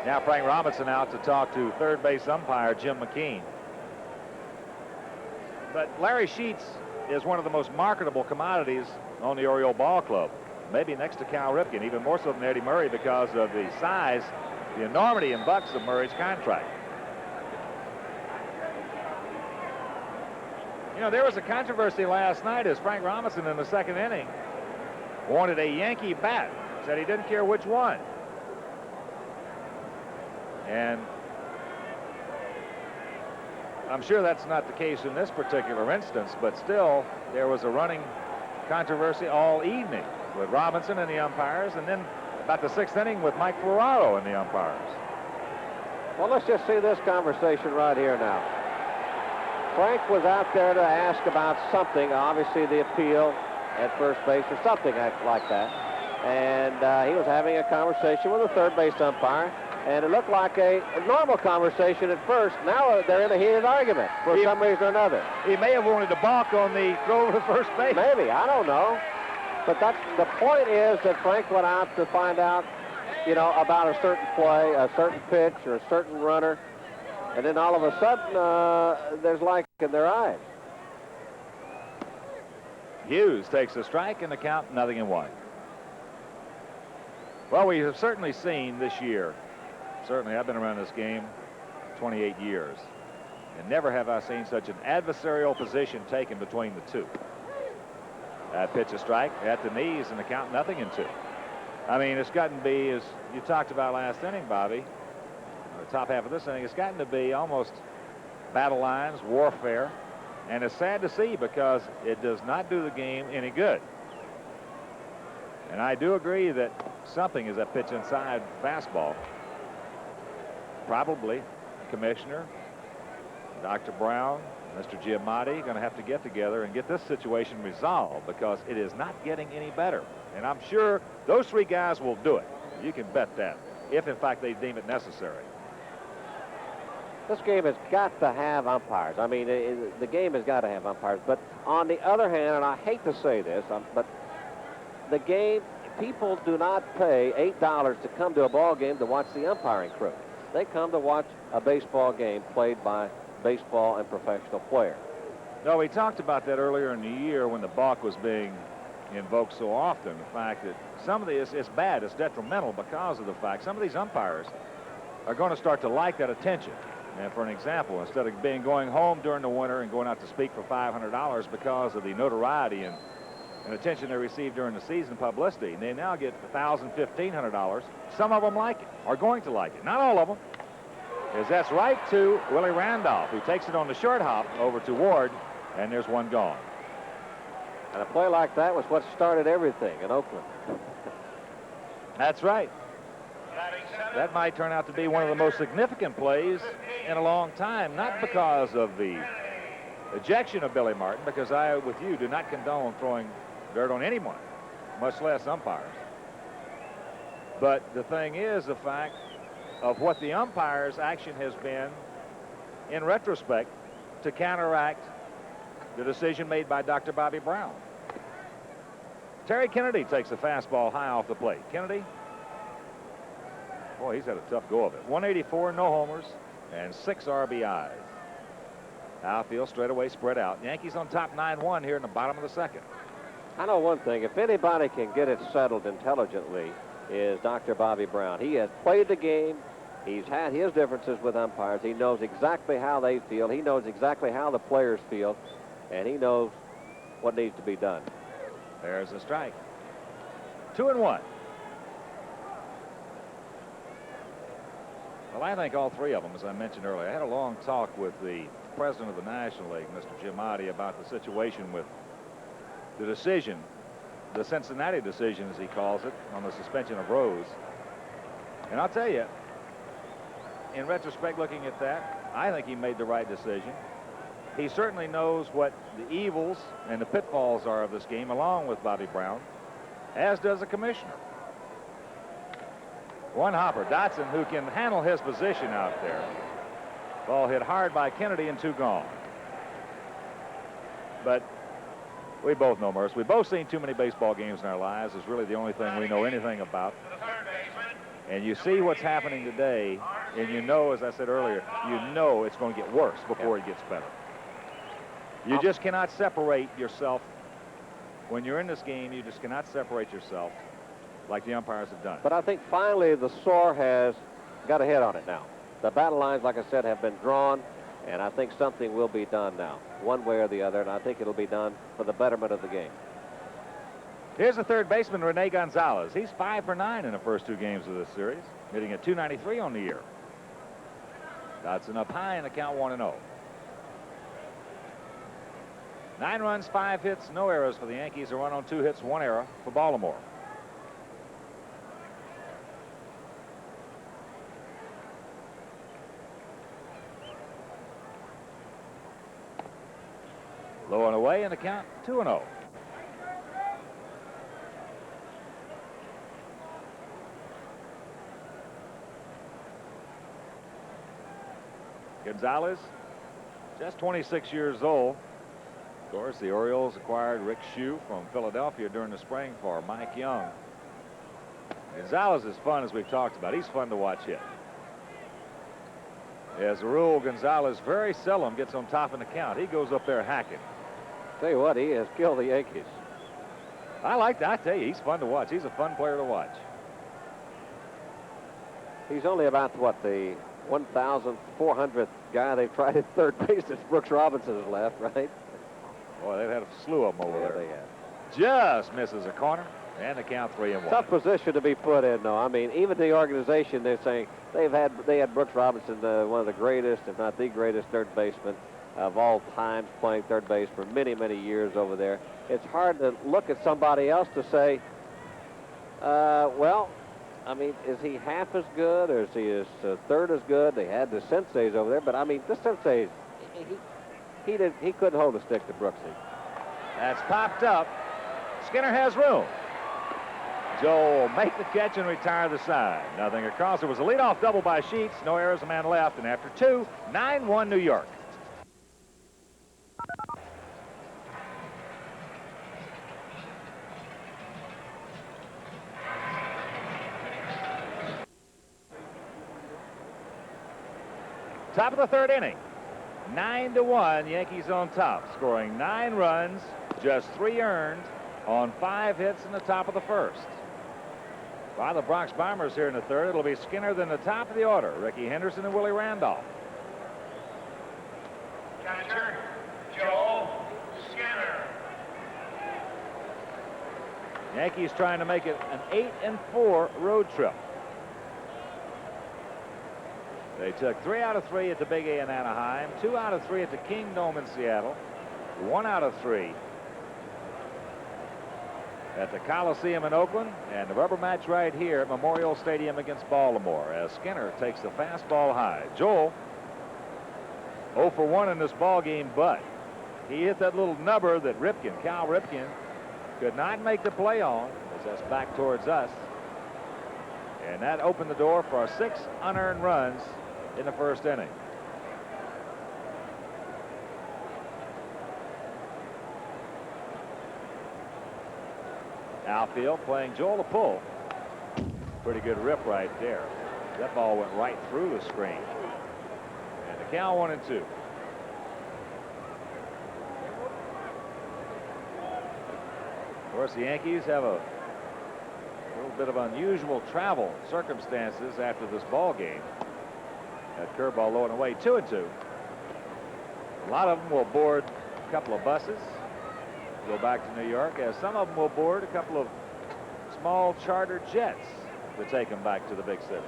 Now Frank Robinson out to talk to third base umpire Jim McKean. But Larry Sheets is one of the most marketable commodities on the Oriole ball club. Maybe next to Cal Ripken, even more so than Eddie Murray because of the size, the enormity in bucks of Murray's contract. You know, there was a controversy last night as Frank Robinson in the second inning wanted a Yankee bat. Said he didn't care which one. And I'm sure that's not the case in this particular instance, but still, there was a running controversy all evening with Robinson and the umpires, and then about the 6th inning with Mike Ferraro and the umpires. Well, let's just see this conversation right here now. Frank was out there to ask about something, obviously the appeal at first base or something like that. And he was having a conversation with the third base umpire, and it looked like a normal conversation at first. Now they're in a heated argument for some reason or another. He may have wanted to balk on the throw to first base. Maybe, I don't know. But that's the point is that Frank went out to find out, you know, about a certain play, a certain pitch, or a certain runner, and then all of a sudden there's light in their eyes. Hughes takes a strike and the count 0-1. Well, we have certainly seen this year, certainly I've been around this game 28 years, and never have I seen such an adversarial position taken between the two. That pitch a strike at the knees and the count 0-2. I mean, it's gotten to be, as you talked about last inning, Bobby, the top half of this inning, it's gotten to be almost battle lines, warfare. And it's sad to see because it does not do the game any good. And I do agree that something is that pitch inside fastball. Probably Commissioner, Dr. Brown, Mr. Giamatti going to have to get together and get this situation resolved because it is not getting any better. And I'm sure those 3 guys will do it. You can bet that, if in fact they deem it necessary. This game has got to have umpires. I mean, the game has got to have umpires. But on the other hand, and I hate to say this, but the game, people do not pay $8 to come to a ball game to watch the umpiring crew. They come to watch a baseball game played by baseball and professional players. No, we talked about that earlier in the year when the balk was being invoked so often. The fact that some of these, it's bad, it's detrimental because of the fact some of these umpires are going to start to like that attention. And for an example, instead of going home during the winter and going out to speak for $500 because of the notoriety and attention they receive during the season publicity, they now get $1,000, $1,500. Some of them like it, are going to like it. Not all of them. As that's right to Willie Randolph, who takes it on the short hop over to Ward, and there's one gone. And a play like that was what started everything in Oakland. That's right. That might turn out to be one of the most significant plays in a long time, not because of the ejection of Billy Martin, because I, with you, do not condone throwing dirt on anyone, much less umpires. But the thing is the fact of what the umpire's action has been in retrospect to counteract the decision made by Dr. Bobby Brown. Terry Kennedy takes a fastball high off the plate. Kennedy, boy, he's had a tough go of it. 184, no homers, and 6 RBIs. Outfield straightaway spread out. Yankees on top 9-1 here in the bottom of the second. I know one thing. If anybody can get it settled intelligently, is Dr. Bobby Brown. He has played the game. He's had his differences with umpires. He knows exactly how they feel. He knows exactly how the players feel. And he knows what needs to be done. There's a strike. 2-1. Well, I think all three of them, as I mentioned earlier. I had a long talk with the president of the National League, Mr. Jim Oddie, about the situation with the decision, the Cincinnati decision, as he calls it, on the suspension of Rose. And I'll tell you, in retrospect, looking at that, I think he made the right decision. He certainly knows what the evils and the pitfalls are of this game, along with Bobby Brown, as does the commissioner. One hopper, Dotson, who can handle his position out there. Ball hit hard by Kennedy and 2 gone. But we both know, Murcer, we've both seen too many baseball games in our lives. It's really the only thing we know anything about. And you see what's happening today, and you know, as I said earlier, you know it's going to get worse before it gets better. You just cannot separate yourself. When you're in this game, you just cannot separate yourself like the umpires have done. But I think finally the SOAR has got a head on it now. The battle lines, like I said, have been drawn, and I think something will be done now, one way or the other, and I think it'll be done for the betterment of the game. Here's the third baseman, Rene Gonzalez. He's 5 for 9 in the first 2 games of this series, hitting at .293 on the year. Dotson up high in the count, 1-0. 9 runs, 5 hits, no errors for the Yankees. A run on 2 hits, 1 error for Baltimore. Low and away in the count, 2-0. Gonzalez, just 26 years old. Of course, the Orioles acquired Rick Shue from Philadelphia during the spring for Mike Young. Gonzalez is fun, as we've talked about. He's fun to watch hit. As a rule, Gonzalez very seldom gets on top in the count. He goes up there hacking. Tell you what, he has killed the Yankees. I like that. I tell you, he's fun to watch. He's a fun player to watch. He's only about, what, the 1,400th guy they've tried at third base since Brooks Robinson has left, right? Boy, they've had a slew of them over there. They have. Just misses a corner, and the count 3-1. Tough position to be put in, though. I mean, even the organization, they're saying they had Brooks Robinson, one of the greatest, if not the greatest, third baseman of all times, playing third base for many, many years over there. It's hard to look at somebody else to say, well, I mean, is he half as good, or is he a third as good? They had the senseis over there, but I mean, this sensei, he couldn't hold a stick to Brooksy. That's popped up. Skinner has room. Joe will make the catch and retire the side. Nothing across. It was a leadoff double by Sheets. No errors, a man left, and after 2, 9-1 New York. Top of the third inning. 9-1, Yankees on top, scoring 9 runs, just 3 earned on 5 hits in the top of the first. By the Bronx Bombers here in the third, it'll be Skinner, then the top of the order, Ricky Henderson and Willie Randolph. Catcher, Joe Skinner. Yankees trying to make it an 8-4 road trip. They took 3 out of 3 at the Big A in Anaheim, 2 out of 3 at the Kingdome in Seattle, 1 out of 3 at the Coliseum in Oakland, and the rubber match right here at Memorial Stadium against Baltimore as Skinner takes the fastball high. Joel 0 for 1 in this ball game, but he hit that little nubber that Cal Ripken, could not make the play on as that's back towards us. And that opened the door for 6 unearned runs in the first inning. Outfield playing Joel to pull. Pretty good rip right there. That ball went right through the screen. And the count 1-2. Of course, the Yankees have a little bit of unusual travel circumstances after this ball game. That curveball low and away, 2-2. A lot of them will board a couple of buses, go back to New York, as some of them will board a couple of small charter jets to take them back to the big city.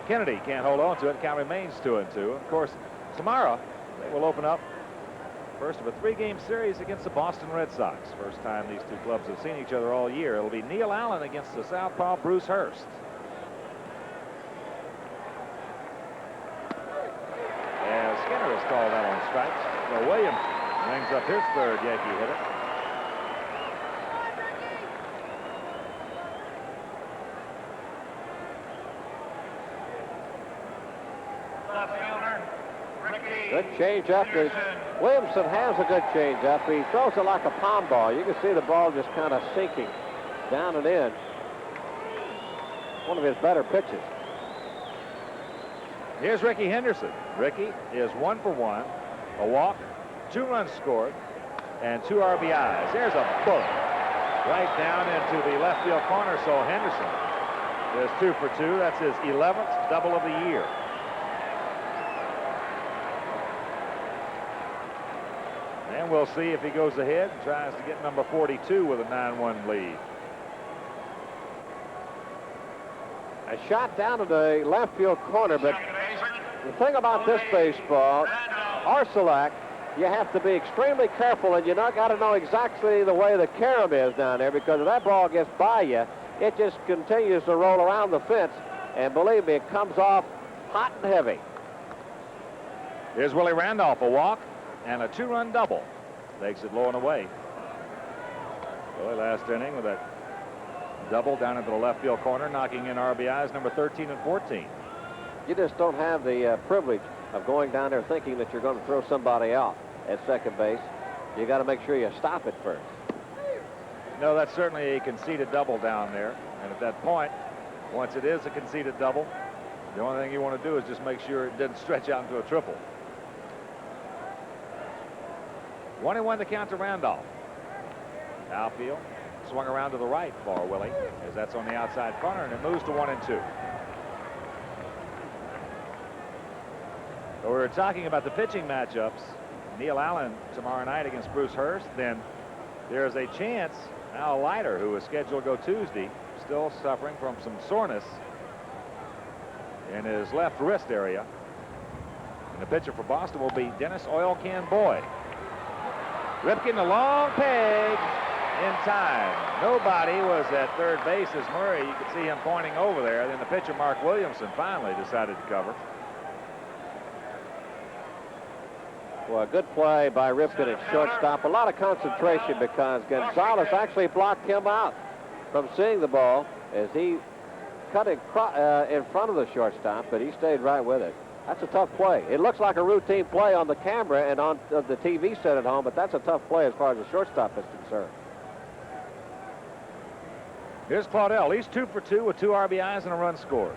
Kennedy can't hold on to it. Count remains 2-2. Of course, tomorrow they will open up first of a 3-game series against the Boston Red Sox. First time these two clubs have seen each other all year. It'll be Neil Allen against the southpaw Bruce Hurst. And Skinner is called out on strikes. So Williams rings up his third Yankee hitter. Left fielder, Ricky Good change-up. Williamson has a good change-up. He throws it like a palm ball. You can see the ball just kind of sinking down and in. One of his better pitches. Here's Ricky Henderson. Ricky is 1 for 1, a walk, 2 runs scored, and 2 RBIs. There's a bullet right down into the left field corner. So Henderson is 2 for 2. That's his 11th double of the year. And we'll see if he goes ahead and tries to get number 42 with a 9-1 lead. A shot down to the left field corner, but the thing about this baseball, Arcelak, you have to be extremely careful, and you got to know exactly the way the carom is down there, because if that ball gets by you, it just continues to roll around the fence, and believe me, it comes off hot and heavy. Here's Willie Randolph, a walk and a 2-run double. Takes it low and away. Willie last inning with that double down into the left field corner, knocking in RBIs number 13 and 14. You just don't have the privilege of going down there thinking that you're going to throw somebody out at second base. You got to make sure you stop it first. No, that's certainly a conceded double down there. And at that point, once it is a conceded double, the only thing you want to do is just make sure it didn't stretch out into a triple. 1-1 to count to Randolph. Outfield swung around to the right for Willie, as that's on the outside corner, and it moves to 1-2. So we were talking about the pitching matchups. Neil Allen tomorrow night against Bruce Hurst. Then there's a chance Al Leiter, who was scheduled to go Tuesday, still suffering from some soreness in his left wrist area. And the pitcher for Boston will be Dennis Oil Can Boyd. Ripken, a long peg in time. Nobody was at third base as Murray. You could see him pointing over there. Then the pitcher, Mark Williamson, finally decided to cover. Well, a good play by Ripken at shortstop. A lot of concentration because Gonzalez actually blocked him out from seeing the ball as he cut it in front of the shortstop, but he stayed right with it. That's a tough play. It looks like a routine play on the camera and on the TV set at home, but that's a tough play as far as the shortstop is concerned. Here's Claudel. He's 2 for 2 with 2 RBIs and a run scored.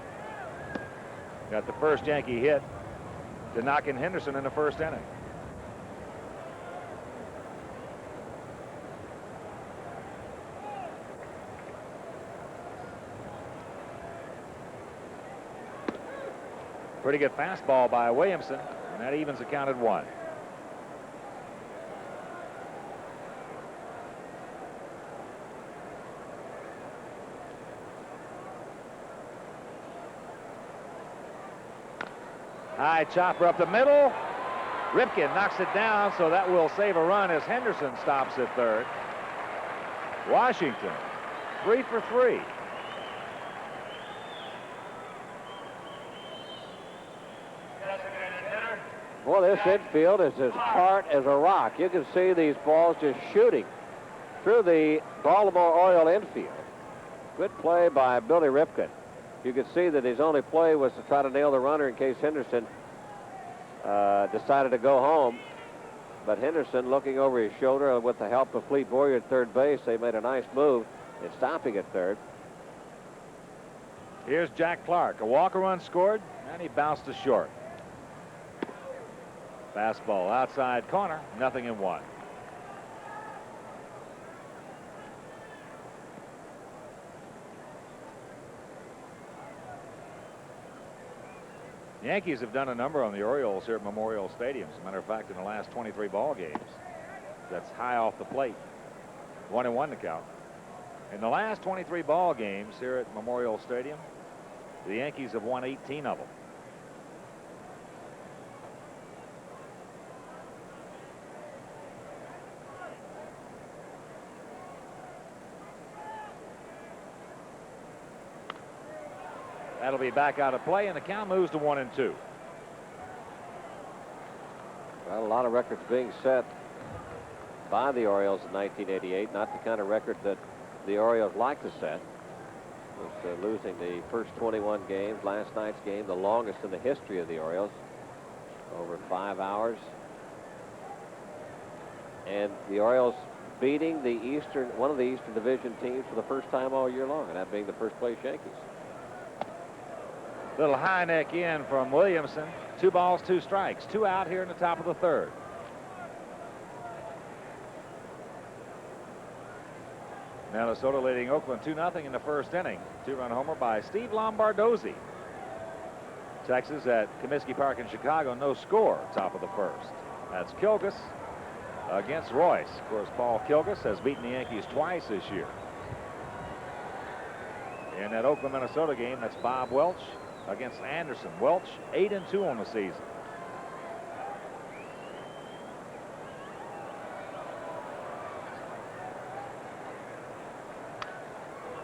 Got the first Yankee hit to knock in Henderson in the first inning. Pretty good fastball by Williamson, and that evens the count at 1. High chopper up the middle. Ripken knocks it down, so that will save a run as Henderson stops at third. Washington, 3 for 3. Well, this infield is as hard as a rock. You can see these balls just shooting through the Baltimore Oriole infield. Good play by Billy Ripken. You could see that his only play was to try to nail the runner in case Henderson decided to go home. But Henderson, looking over his shoulder with the help of Fleet Boyer at third base, they made a nice move in stopping at third. Here's Jack Clark. A walk run scored, and he bounced to short. Fastball outside corner, nothing in 1. The Yankees have done a number on the Orioles here at Memorial Stadium. As a matter of fact, in the last 23 ball games, that's high off the plate. 1-1 to count. In the last 23 ball games here at Memorial Stadium, the Yankees have won 18 of them. That'll be back out of play, and the count moves to 1-2. Well, a lot of records being set by the Orioles in 1988. Not the kind of record that the Orioles like to set. Was losing the first 21 games. Last night's game, the longest in the history of the Orioles, over 5 hours. And the Orioles beating one of the Eastern Division teams for the first time all year long, and that being the first place Yankees. Little high neck in from Williamson. 2 balls, 2 strikes. 2 out here in the top of the third. Minnesota leading Oakland 2-0 in the first inning. 2-run homer by Steve Lombardozzi. Texas at Comiskey Park in Chicago, no score, top of the first. That's Kilgus against Royce. Of course, Paul Kilgus has beaten the Yankees twice this year. In that Oakland, Minnesota game, that's Bob Welch against Anderson. Welch 8-2 on the season.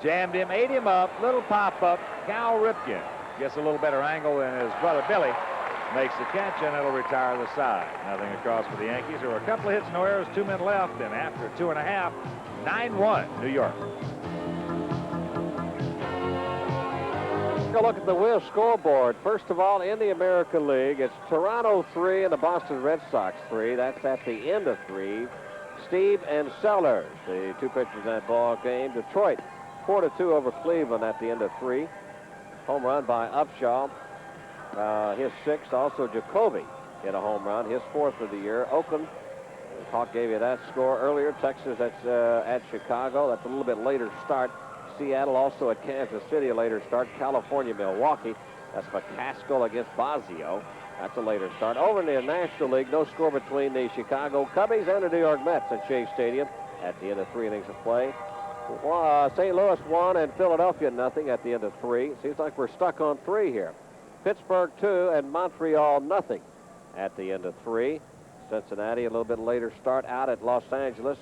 Jammed him, ate him up, little pop-up. Cal Ripken gets a little better angle than his brother Billy. Makes the catch, and it'll retire the side. Nothing across for the Yankees. There were a couple of hits, no errors, 2 men left, and after 2.5, 9-1 New York. Take a look at the Wiz scoreboard. First of all, in the American League, it's Toronto 3 and the Boston Red Sox 3. That's at the end of 3. Steve and Sellers, the 2 pitchers in that ball game. Detroit 4-2 over Cleveland at the end of 3. Home run by Upshaw, his 6th. Also Jacoby hit a home run, his 4th of the year. Oakland, Hawk gave you that score earlier. Texas, that's at Chicago. That's a little bit later start. Seattle also at Kansas City, a later start. California, Milwaukee. That's McCaskill against Bosio. That's a later start. Over in the National League, no score between the Chicago Cubbies and the New York Mets at Shea Stadium at the end of 3 innings of play. St. Louis 1 and Philadelphia nothing at the end of 3. Seems like we're stuck on 3 here. Pittsburgh 2 and Montreal nothing at the end of 3. Cincinnati, a little bit later start out at Los Angeles.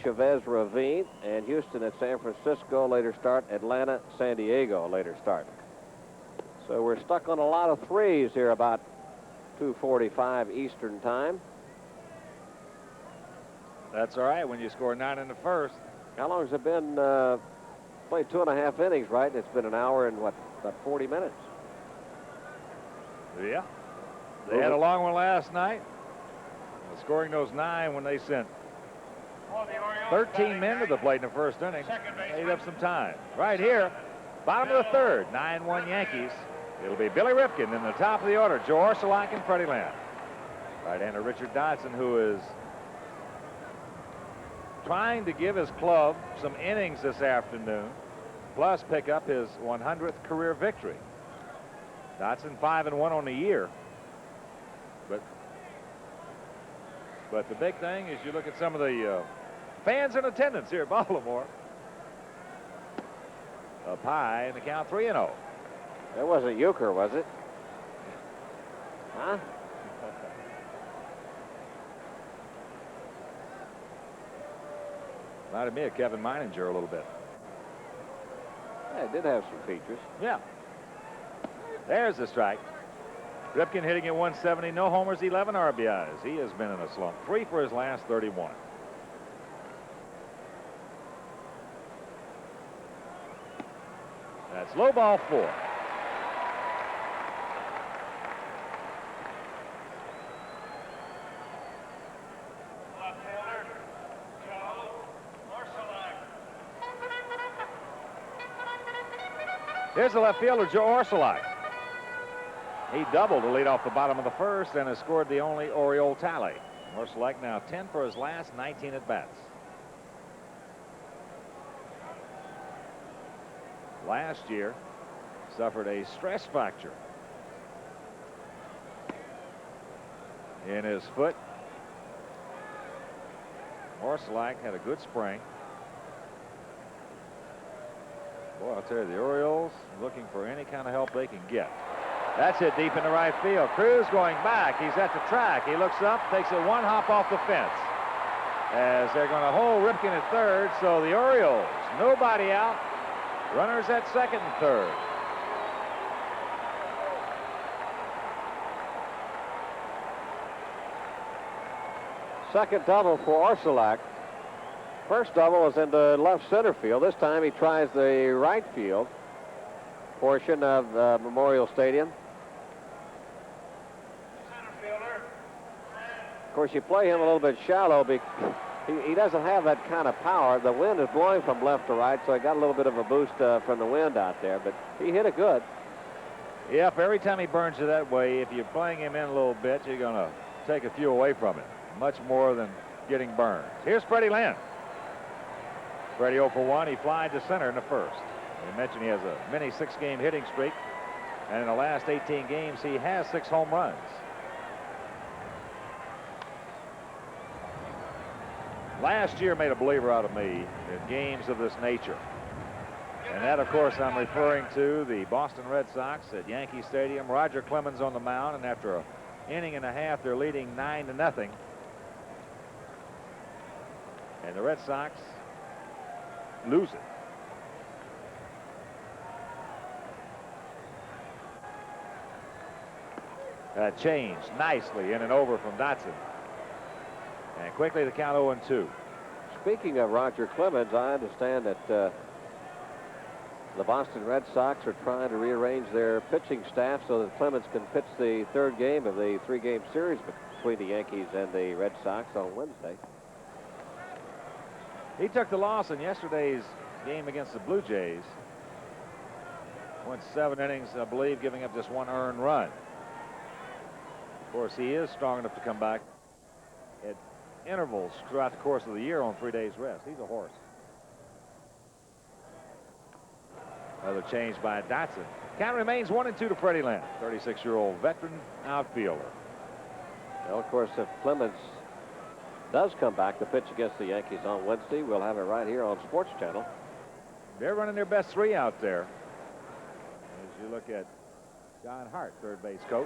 Chavez Ravine, and Houston at San Francisco, later start. Atlanta, San Diego, later start. So we're stuck on a lot of 3s here about 2:45 Eastern time. That's all right when you score 9 in the first. How long has it been? Played 2.5 innings, right? It's been an hour and what, about 40 minutes. Yeah. They had a long one last night. Scoring those 9 when they sent 13 men to the plate in the first inning. Made up some time. Right here, Bottom of the third, 9-1 Yankees. It'll be Billy Ripken in the top of the order. Joe Orsulak and Freddie Land. Right-hander Richard Dodson, who is trying to give his club some innings this afternoon, plus pick up his 100th career victory. Dodson 5-1 on the year. But the big thing is you look at some of the fans in attendance here at Baltimore. Up high in the count, 3-0. That wasn't Euchre, was it? Huh? Reminded me of Kevin Meininger a little bit. Yeah, it did have some features. Yeah. There's the strike. Ripken hitting at 170, no homers, 11 RBIs. He has been in a slump. 3 for his last 31. That's low ball 4. Left fielder, Joe Orsulak. Here's the left fielder, Joe Orsulak. He doubled to lead off the bottom of the first and has scored the only Oriole tally. Orsulak now 10 for his last 19 at-bats. Last year, suffered a stress fracture in his foot. Orsulak had a good spring. Boy, I'll tell you, the Orioles looking for any kind of help they can get. That's hit deep in the right field. Cruz going back. He's at the track. He looks up, takes it one hop off the fence. As they're going to hold Ripken at third, so the Orioles, nobody out. Runners at second and third. Second double for Orsulak. First double was in the left center field. This time he tries the right field portion of Memorial Stadium. Center fielder. Of course, you play him a little bit shallow because he doesn't have that kind of power. The wind is blowing from left to right, so he got a little bit of a boost from the wind out there, but he hit it good. Yep, every time he burns you that way, if you're playing him in a little bit, you're going to take a few away from it. Much more than getting burned. Here's Freddie Land. Freddie 0 for 1. He flied to center in the first. We mentioned he has a mini 6-game hitting streak, and in the last 18 games, he has 6 home runs. Last year made a believer out of me in games of this nature. And that, of course, I'm referring to the Boston Red Sox at Yankee Stadium. Roger Clemens on the mound, and after an inning and a half, they're leading 9-0. And the Red Sox lose it. Changed nicely in and over from Dodson. And quickly the count 0-2. Speaking of Roger Clemens, I understand that the Boston Red Sox are trying to rearrange their pitching staff so that Clemens can pitch the third game of the 3-game series between the Yankees and the Red Sox on Wednesday. He took the loss in yesterday's game against the Blue Jays. Went 7 innings, I believe, giving up just 1 earned run. Of course, he is strong enough to come back at intervals throughout the course of the year on 3 days rest. He's a horse. Another change by Dodson. Count remains 1-2 to Freddie Land, 36-year-old veteran outfielder. Well, of course, if Clemens does come back to pitch against the Yankees on Wednesday, we'll have it right here on Sports Channel. They're running their best 3 out there. As you look at John Hart, third base coach.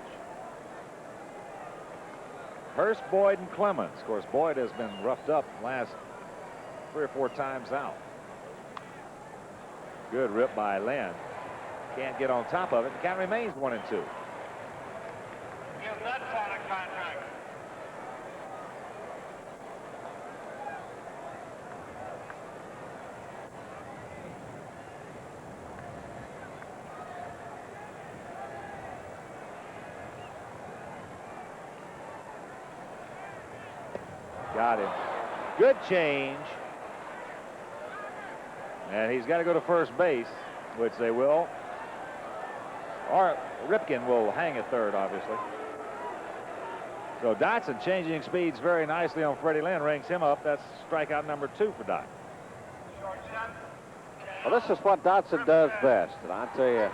Hurst, Boyd, and Clemens. Of course, Boyd has been roughed up the last 3 or 4 times out. Good rip by Land. Can't get on top of it. The count remains 1-2. Give that sign a contract. Got him. Good change. And he's got to go to first base. which they will. Or Ripken will hang at third, obviously. So Dotson changing speeds very nicely on Freddie Lynn, rings him up. That's strikeout number 2 for Dot. Well, this is what Dotson does best. And I tell you,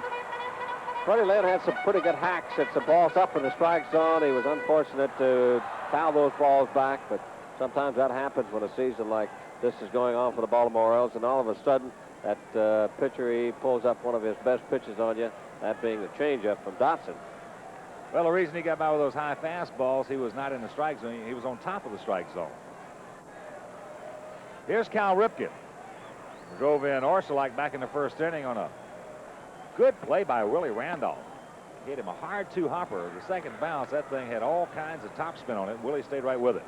Freddie Lynn had some pretty good hacks at some balls up in the strike zone. He was unfortunate to foul those balls back, but sometimes that happens when a season like this is going on for the Baltimore Orioles, and all of a sudden that pitcher, he pulls up one of his best pitches on you, that being the changeup from Dotson. Well, the reason he got by with those high fastballs, he was not in the strike zone. He was on top of the strike zone. Here's Cal Ripken. Drove in Orsolak back in the first inning on a good play by Willie Randolph. Hit him a hard 2-hopper. The second bounce, that thing had all kinds of topspin on it. Willie stayed right with it.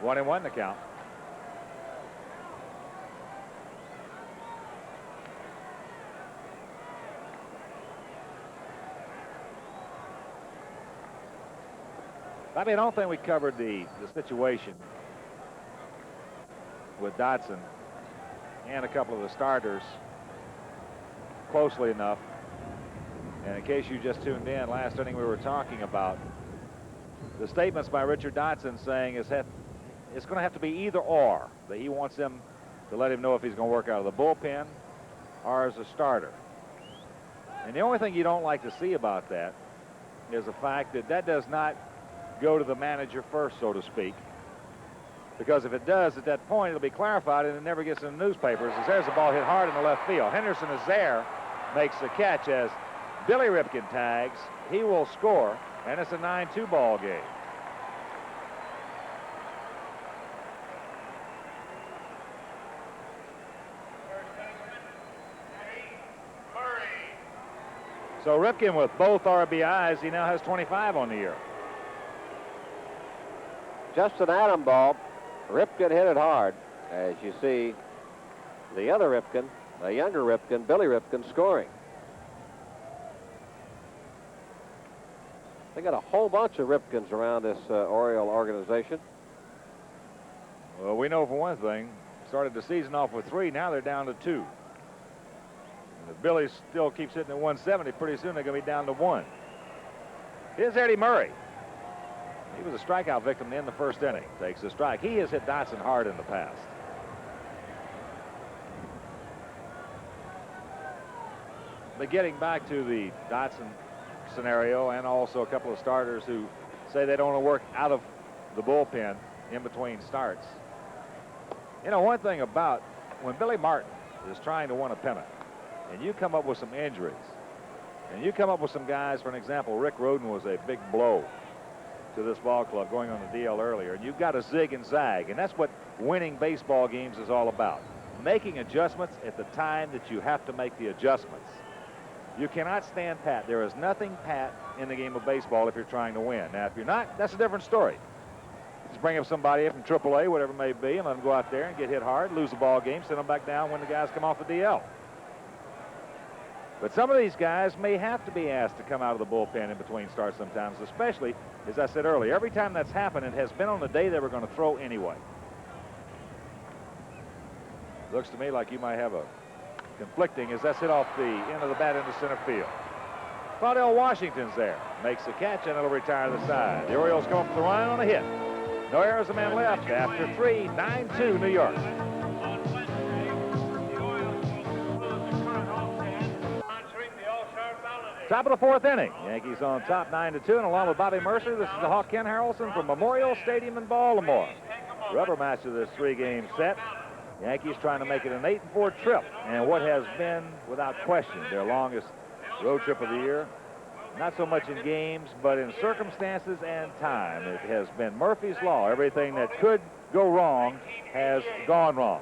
One and one to count. I mean, I don't think we covered the situation with Dotson and a couple of the starters closely enough. And in case you just tuned in, last inning we were talking about the statements by Richard Dotson saying it's going to have to be either or, that he wants them to let him know if he's going to work out of the bullpen or as a starter. And the only thing you don't like to see about that is the fact that that does not go to the manager first, so to speak, because if it does, at that point it'll be clarified and it never gets in the newspapers, as there's a ball hit hard in the left field. Henderson is there, makes the catch as Billy Ripken tags. He will score, and it's a 9-2 ball game. So Ripken with both RBIs, he now has 25 on the year. Just an atom ball. Ripken hit it hard. As you see, the other Ripken, the younger Ripken, Billy Ripken, scoring. They got a whole bunch of Ripkens around this Oriole organization. Well, we know for one thing, started the season off with 3. Now they're down to 2. And if Billy still keeps hitting at 170, pretty soon they're going to be down to 1. Here's Eddie Murray. He was a strikeout victim in the first inning. Takes a strike. He has hit Dotson hard in the past. But getting back to the Dotson scenario, and also a couple of starters who say they don't want to work out of the bullpen in between starts. You know, one thing about when Billy Martin is trying to win a pennant, and you come up with some injuries, and you come up with some guys, for an example, Rick Rhoden was a big blow to this ball club going on the DL earlier, and you've got to zig and zag, and that's what winning baseball games is all about. Making adjustments at the time that you have to make the adjustments. You cannot stand pat. There is nothing pat in the game of baseball if you're trying to win. Now, if you're not, that's a different story. Just bring up somebody from AAA, whatever it may be, and let them go out there and get hit hard, lose the ball game, send them back down when the guys come off the DL. But some of these guys may have to be asked to come out of the bullpen in between starts sometimes, especially, as I said earlier, every time that's happened, it has been on the day they were going to throw anyway. Looks to me like you might have a conflicting as that's hit off the end of the bat into center field. Claudell Washington's there. Makes the catch, and it'll retire the side. The Orioles come up with the line on a hit. No errors, a man left after 3, 9-2 New York. Top of the 4th inning. Yankees on top 9-2, and along with Bobby Murcer, this is the Hawk Ken Harrelson from Memorial Stadium in Baltimore. Rubber match of this 3-game set. Yankees trying to make it an 8-4 trip, and what has been, without question, their longest road trip of the year. Not so much in games, but in circumstances and time. It has been Murphy's Law. Everything that could go wrong has gone wrong.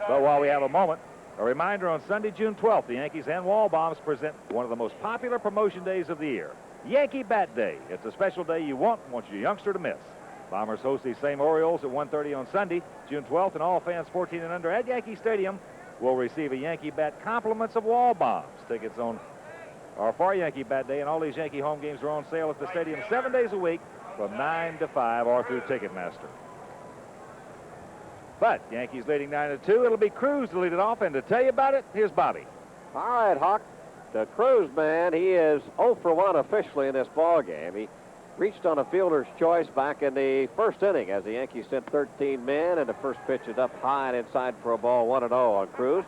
But while we have a moment, a reminder on Sunday, June 12th, the Yankees and Wall Bombs present one of the most popular promotion days of the year, Yankee Bat Day. It's a special day you won't want your youngster to miss. Bombers host these same Orioles at 1:30 on Sunday, June 12th, and all fans 14 and under at Yankee Stadium will receive a Yankee bat compliments of wall bombs. Tickets are for Yankee Bat Day, and all these Yankee home games are on sale at the stadium 7 days a week from 9 to 5 or through Ticketmaster. But Yankees leading 9-2. It'll be Cruz to lead it off, and to tell you about it, here's Bobby. All right, Hawk. The Cruz man, he is 0 for 1 officially in this ball game. He reached on a fielder's choice back in the first inning as the Yankees sent 13 men, and the first pitch is up high and inside for a ball, 1-0 on Cruz.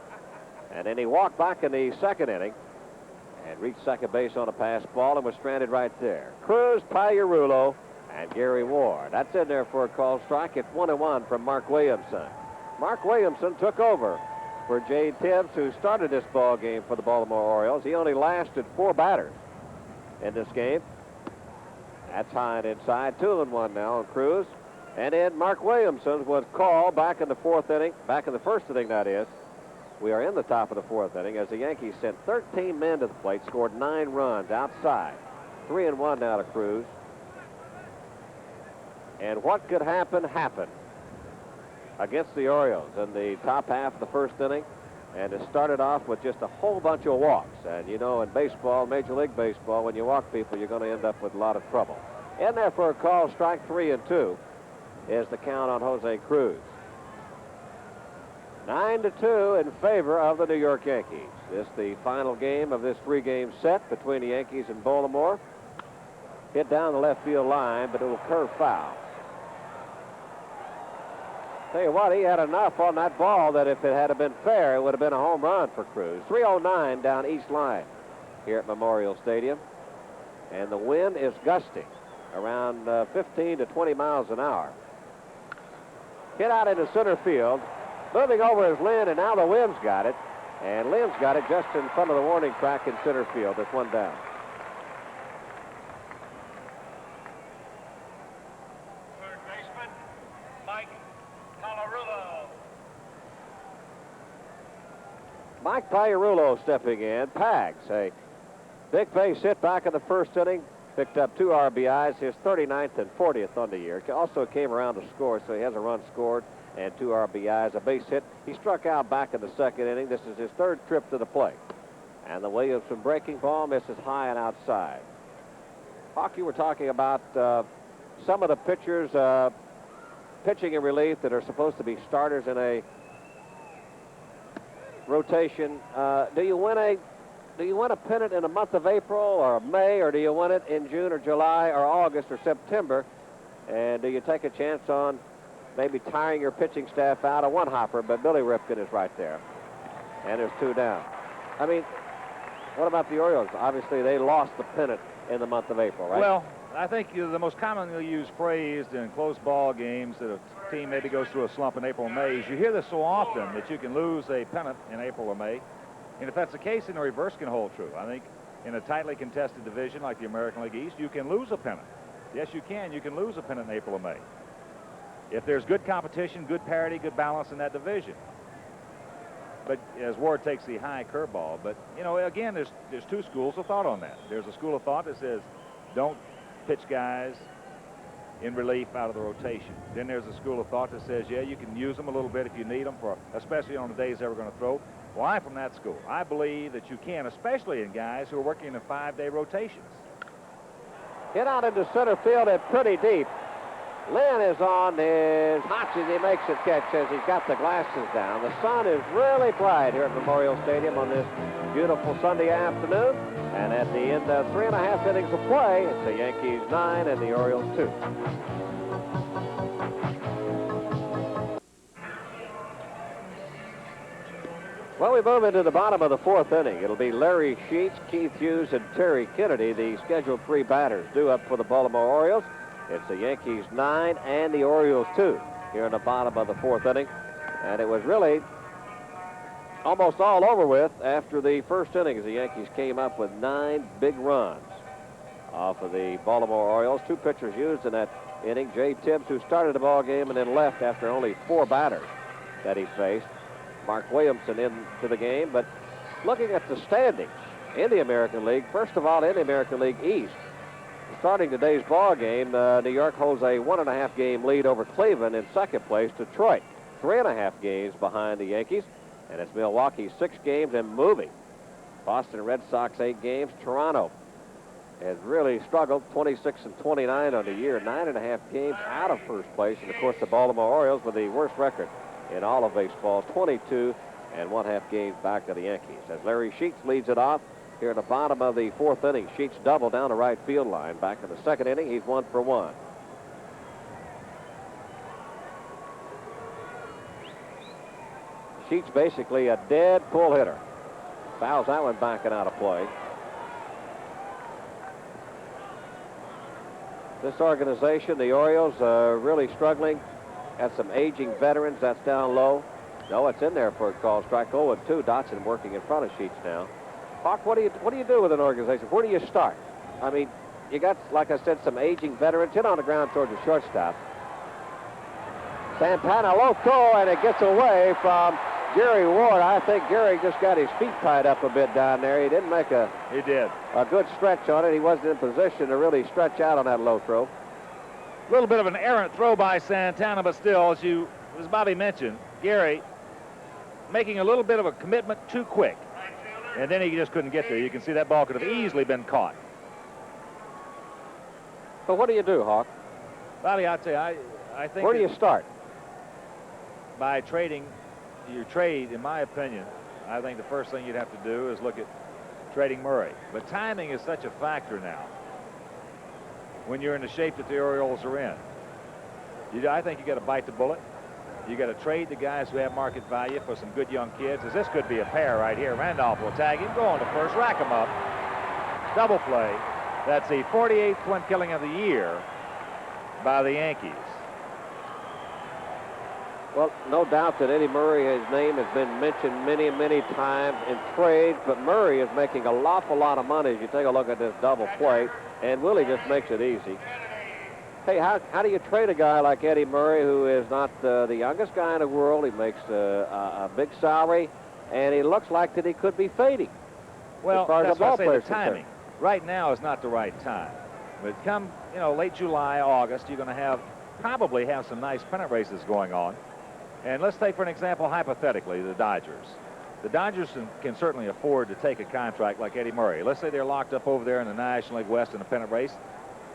And then he walked back in the second inning and reached second base on a pass ball and was stranded right there. Cruz, Pagliarulo, and Gary Ward. That's in there for a called strike. It's 1-1 from Mark Williamson. Mark Williamson took over for Jay Tibbs, who started this ball game for the Baltimore Orioles. He only lasted 4 batters in this game. That's high and inside. 2-1 now on Cruz. And then Mark Williamson was called back in the fourth inning, back in the first inning, that is. We are in the top of the fourth inning as the Yankees sent 13 men to the plate, scored 9 runs outside. 3-1 now to Cruz. And what could happen, happened against the Orioles in the top half of the first inning. And it started off with just a whole bunch of walks. And, you know, in baseball, Major League Baseball, when you walk people, you're going to end up with a lot of trouble. In there for a call, strike 3-2 is the count on Jose Cruz. 9-2 in favor of the New York Yankees. This is the final game of this 3-game set between the Yankees and Baltimore. Hit down the left field line, but it will curve foul. Tell you what, he had enough on that ball that if it had been fair, it would have been a home run for Cruz. 309 down east line here at Memorial Stadium. And the wind is gusting around 15 to 20 miles an hour. Hit out into center field. Moving over is Lynn, and now the wind's got it. And Lynn's got it just in front of the warning track in center field. That's one down. Third baseman, Mike Pagliarulo. Mike Pagliarulo stepping in. Pags, a big base hit back in the first inning. Picked up 2 RBIs, his 39th and 40th on the year. Also came around to score, so he has a run scored and 2 RBIs, a base hit. He struck out back in the second inning. This is his 3rd trip to the plate. And the Williamson breaking ball misses high and outside. Hawk, you were talking about some of the pitchers pitching in relief that are supposed to be starters in a rotation. Do you win a pennant in the month of April or May, or do you win it in June or July or August or September? And do you take a chance on maybe tiring your pitching staff out? A one-hopper, but Billy Ripken is right there. And there's 2 down. I mean, what about the Orioles? Obviously, they lost the pennant in the month of April, right? Well, I think the most commonly used phrase in close ball games that a team maybe goes through a slump in April and May is you hear this so often that you can lose a pennant in April or May. And if that's the case, then the reverse can hold true. I think in a tightly contested division like the American League East, you can lose a pennant. Yes, you can. You can lose a pennant in April or May. If there's good competition, good parity, good balance in that division. But as Ward takes the high curveball, but, you know, again, there's 2 schools of thought on that. There's a school of thought that says don't pitch guys in relief out of the rotation. Then there's a school of thought that says, yeah, you can use them a little bit if you need them, especially on the days they were going to throw. Well, I'm from that school. I believe that you can, especially in guys who are working in 5-day rotations. Hit out into center field and pretty deep. Lynn is on his hotches. He makes a catch as he's got the glasses down. The sun is really bright here at Memorial Stadium on this beautiful Sunday afternoon. And at the end of 3.5 innings of play, it's the Yankees 9 and the Orioles 2. Well, we move into the bottom of the 4th inning. It'll be Larry Sheets, Keith Hughes, and Terry Kennedy, the scheduled 3 batters due up for the Baltimore Orioles. It's the Yankees 9 and the Orioles 2 here in the bottom of the 4th inning. And it was really almost all over with after the first inning as the Yankees came up with 9 big runs off of the Baltimore Orioles. 2 pitchers used in that inning. Jay Tibbs, who started the ball game and then left after only 4 batters that he faced. Mark Williamson into the game. But looking at the standings in the American League, first of all, in the American League East, starting today's ball game, New York holds a 1.5 game lead over Cleveland. In second place, Detroit, 3.5 games behind the Yankees. And it's Milwaukee 6 games and moving. Boston Red Sox 8 games. Toronto has really struggled, 26 and 29 on the year, 9.5 games out of first place. And, of course, the Baltimore Orioles with the worst record in all of baseball, 22 and 1/2 games back of the Yankees. As Larry Sheets leads it off here in the bottom of the 4th inning. Sheets double down the right field line. Back in the 2nd inning, he's 1 for 1. Sheets basically a dead pull hitter. Fouls that one backing out of play. This organization, the Orioles, really struggling. Has some aging veterans. That's down low. No, it's in there for a call strike. 0-2. Dotson working in front of Sheets now. Hawk, what do you do with an organization? Where do you start? I mean, you got, like I said, some aging veterans. Hit on the ground towards the shortstop. Santana low throw, and it gets away from Gary Ward. I think Gary just got his feet tied up a bit down there. He didn't make a good stretch on it. He wasn't in position to really stretch out on that low throw. A little bit of an errant throw by Santana, but still, as Bobby mentioned, Gary making a little bit of a commitment too quick. And then he just couldn't get there. You can see that ball could have easily been caught. But what do you do, Hawk? Bobby, I'd say I think... Where do you start? By trading your trade, in my opinion, I think the first thing you'd have to do is look at trading Murray. But timing is such a factor now when you're in the shape that the Orioles are in. I think you got to bite the bullet. You got to trade the guys who have market value for some good young kids, as this could be a pair right here. Randolph will tag him, go on to first, rack him up. Double play. That's the 48th twin killing of the year by the Yankees. Well, no doubt that Eddie Murray, his name has been mentioned many, many times in trades, but Murray is making an awful lot of money as you take a look at this double play, and Willie just makes it easy. Hey, how do you trade a guy like Eddie Murray, who is not the youngest guy in the world? He makes a big salary, and he looks like that he could be fading. Well, that's why I say the timing. Right now is not the right time. But come, late July, August, you're going to probably have some nice pennant races going on. And let's take, for an example, hypothetically, the Dodgers. The Dodgers can certainly afford to take a contract like Eddie Murray. Let's say they're locked up over there in the National League West in a pennant race.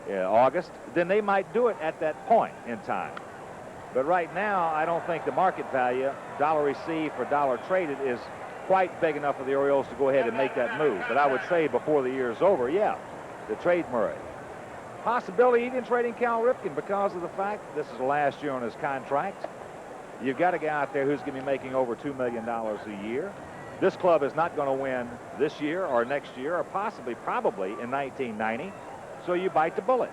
August, then they might do it at that point in time. But right now, I don't think the market value, dollar received for dollar traded, is quite big enough for the Orioles to go ahead and make that move. But I would say before the year is over, yeah, to trade Murray. Possibility even trading Cal Ripken because of the fact this is the last year on his contract. You've got a guy out there who's going to be making over $2 million a year. This club is not going to win this year or next year or probably in 1990. So you bite the bullet.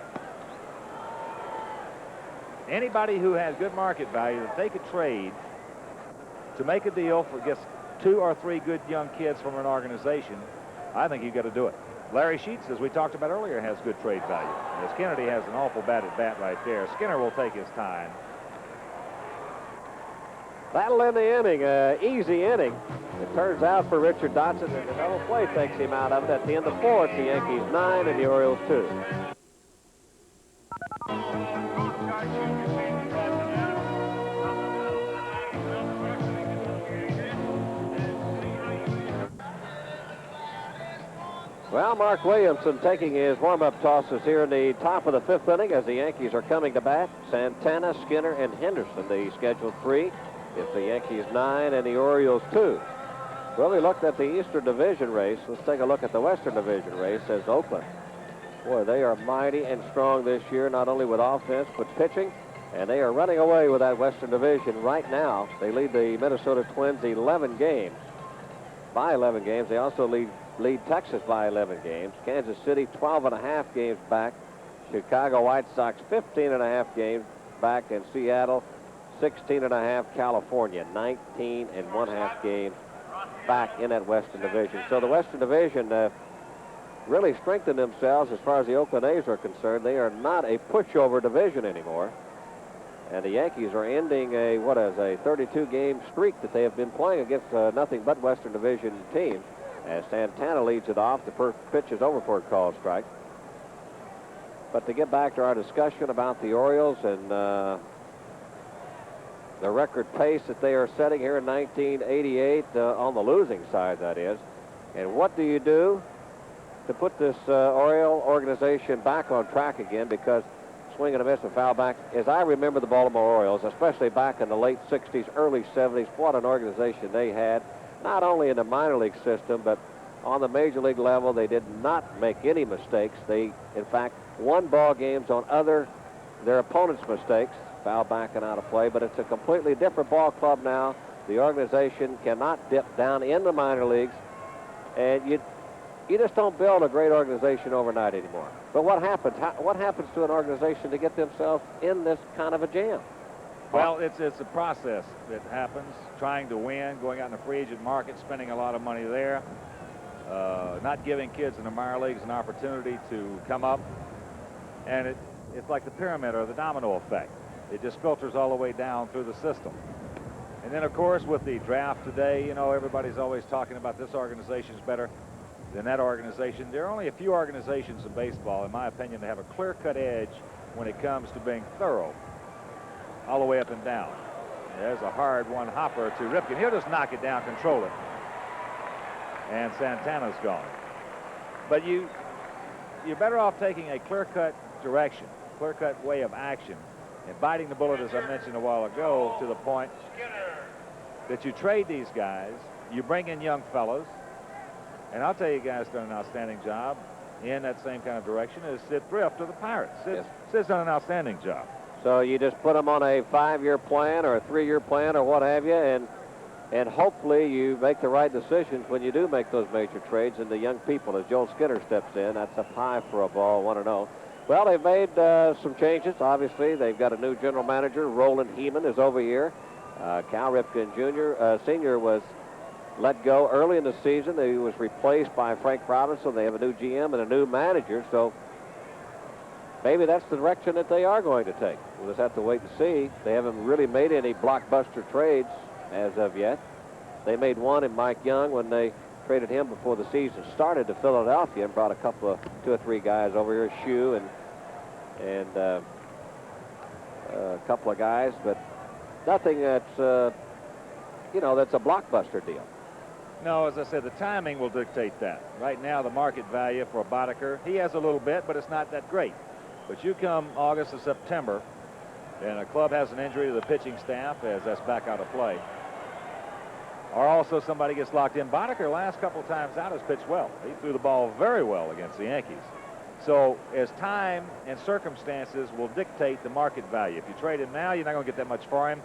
Anybody who has good market value that they could trade to make a deal for just 2 or 3 good young kids from an organization, I think you've got to do it. Larry Sheets, as we talked about earlier, has good trade value. As Kennedy has an awful bad at bat right there. Skinner will take his time. That'll end the inning, easy inning. It turns out for Richard Dotson, and the double play takes him out of it. At the end of 4th, the Yankees 9 and the Orioles 2. Well, Mark Williamson taking his warm-up tosses here in the top of the 5th inning as the Yankees are coming to bat. Santana, Skinner, and Henderson, the scheduled 3. It's the Yankees 9 and the Orioles 2. Well, we looked at the Eastern Division race. Let's take a look at the Western Division race as Oakland. Boy, they are mighty and strong this year, not only with offense, but pitching. And they are running away with that Western Division right now. They lead the Minnesota Twins 11 games. By 11 games. They also lead Texas by 11 games. Kansas City 12.5 games back. Chicago White Sox 15.5 games back. And Seattle 16.5. California 19.5 games back in that Western Division. So the Western Division really strengthened themselves as far as the Oakland A's are concerned. They are not a pushover division anymore. And the Yankees are ending a 32-game streak that they have been playing against nothing but Western Division teams. As Santana leads it off, the first pitch is over for a called strike. But to get back to our discussion about the Orioles and the record pace that they are setting here in 1988 on the losing side, that is. And what do you do to put this Oriole organization back on track again? Because swing and a miss and foul back. As I remember the Baltimore Orioles, especially back in the late 60s, early 70s, what an organization they had, not only in the minor league system, but on the major league level. They did not make any mistakes. They, in fact, won ball games on their opponents' mistakes, foul back and out of play. But it's a completely different ball club now. The organization cannot dip down in the minor leagues, and you just don't build a great organization overnight anymore. But what happens? What happens to an organization to get themselves in this kind of a jam? Well, it's a process that happens, trying to win, going out in the free agent market, spending a lot of money there, not giving kids in the minor leagues an opportunity to come up. And it's like the pyramid or the domino effect. It just filters all the way down through the system. And then, of course, with the draft today, you know, everybody's always talking about this organization's better than that organization. There are only a few organizations in baseball, in my opinion, that have a clear-cut edge when it comes to being thorough all the way up and down. There's a hard one hopper to Ripken. He'll just knock it down, control it. And Santana's gone. But you're better off taking a clear-cut direction, clear-cut way of action, and biting the bullet, as I mentioned a while ago, to the point that you trade these guys, you bring in young fellows. And I'll tell you, guys done an outstanding job in that same kind of direction as Sid Thrift of the Pirates. Sid's done an outstanding job. So you just put them on a 5-year plan or a 3-year plan or what have you, and hopefully you make the right decisions when you do make those major trades. And the young people, as Joel Skinner steps in, that's a pie for a ball, 1-0. Well, they've made some changes. Obviously, they've got a new general manager. Roland Heeman is over here. Cal Ripken Sr. was let go early in the season. He was replaced by Frank Robinson. They have a new GM and a new manager, so maybe that's the direction that they are going to take. We'll just have to wait and see. They haven't really made any blockbuster trades as of yet. They made one in Mike Young when they traded him before the season started to Philadelphia and brought a couple of 2 or 3 guys over here, Shue and a couple of guys, but nothing that's that's a blockbuster deal. No, as I said, the timing will dictate that. Right now, the market value for Boddicker, he has a little bit, but it's not that great. But you come August or September, and a club has an injury to the pitching staff, as that's back out of play, or also somebody gets locked in. Boddicker, last couple of times out, has pitched well. He threw the ball very well against the Yankees. So as time and circumstances will dictate the market value. If you trade him now, you're not going to get that much for him.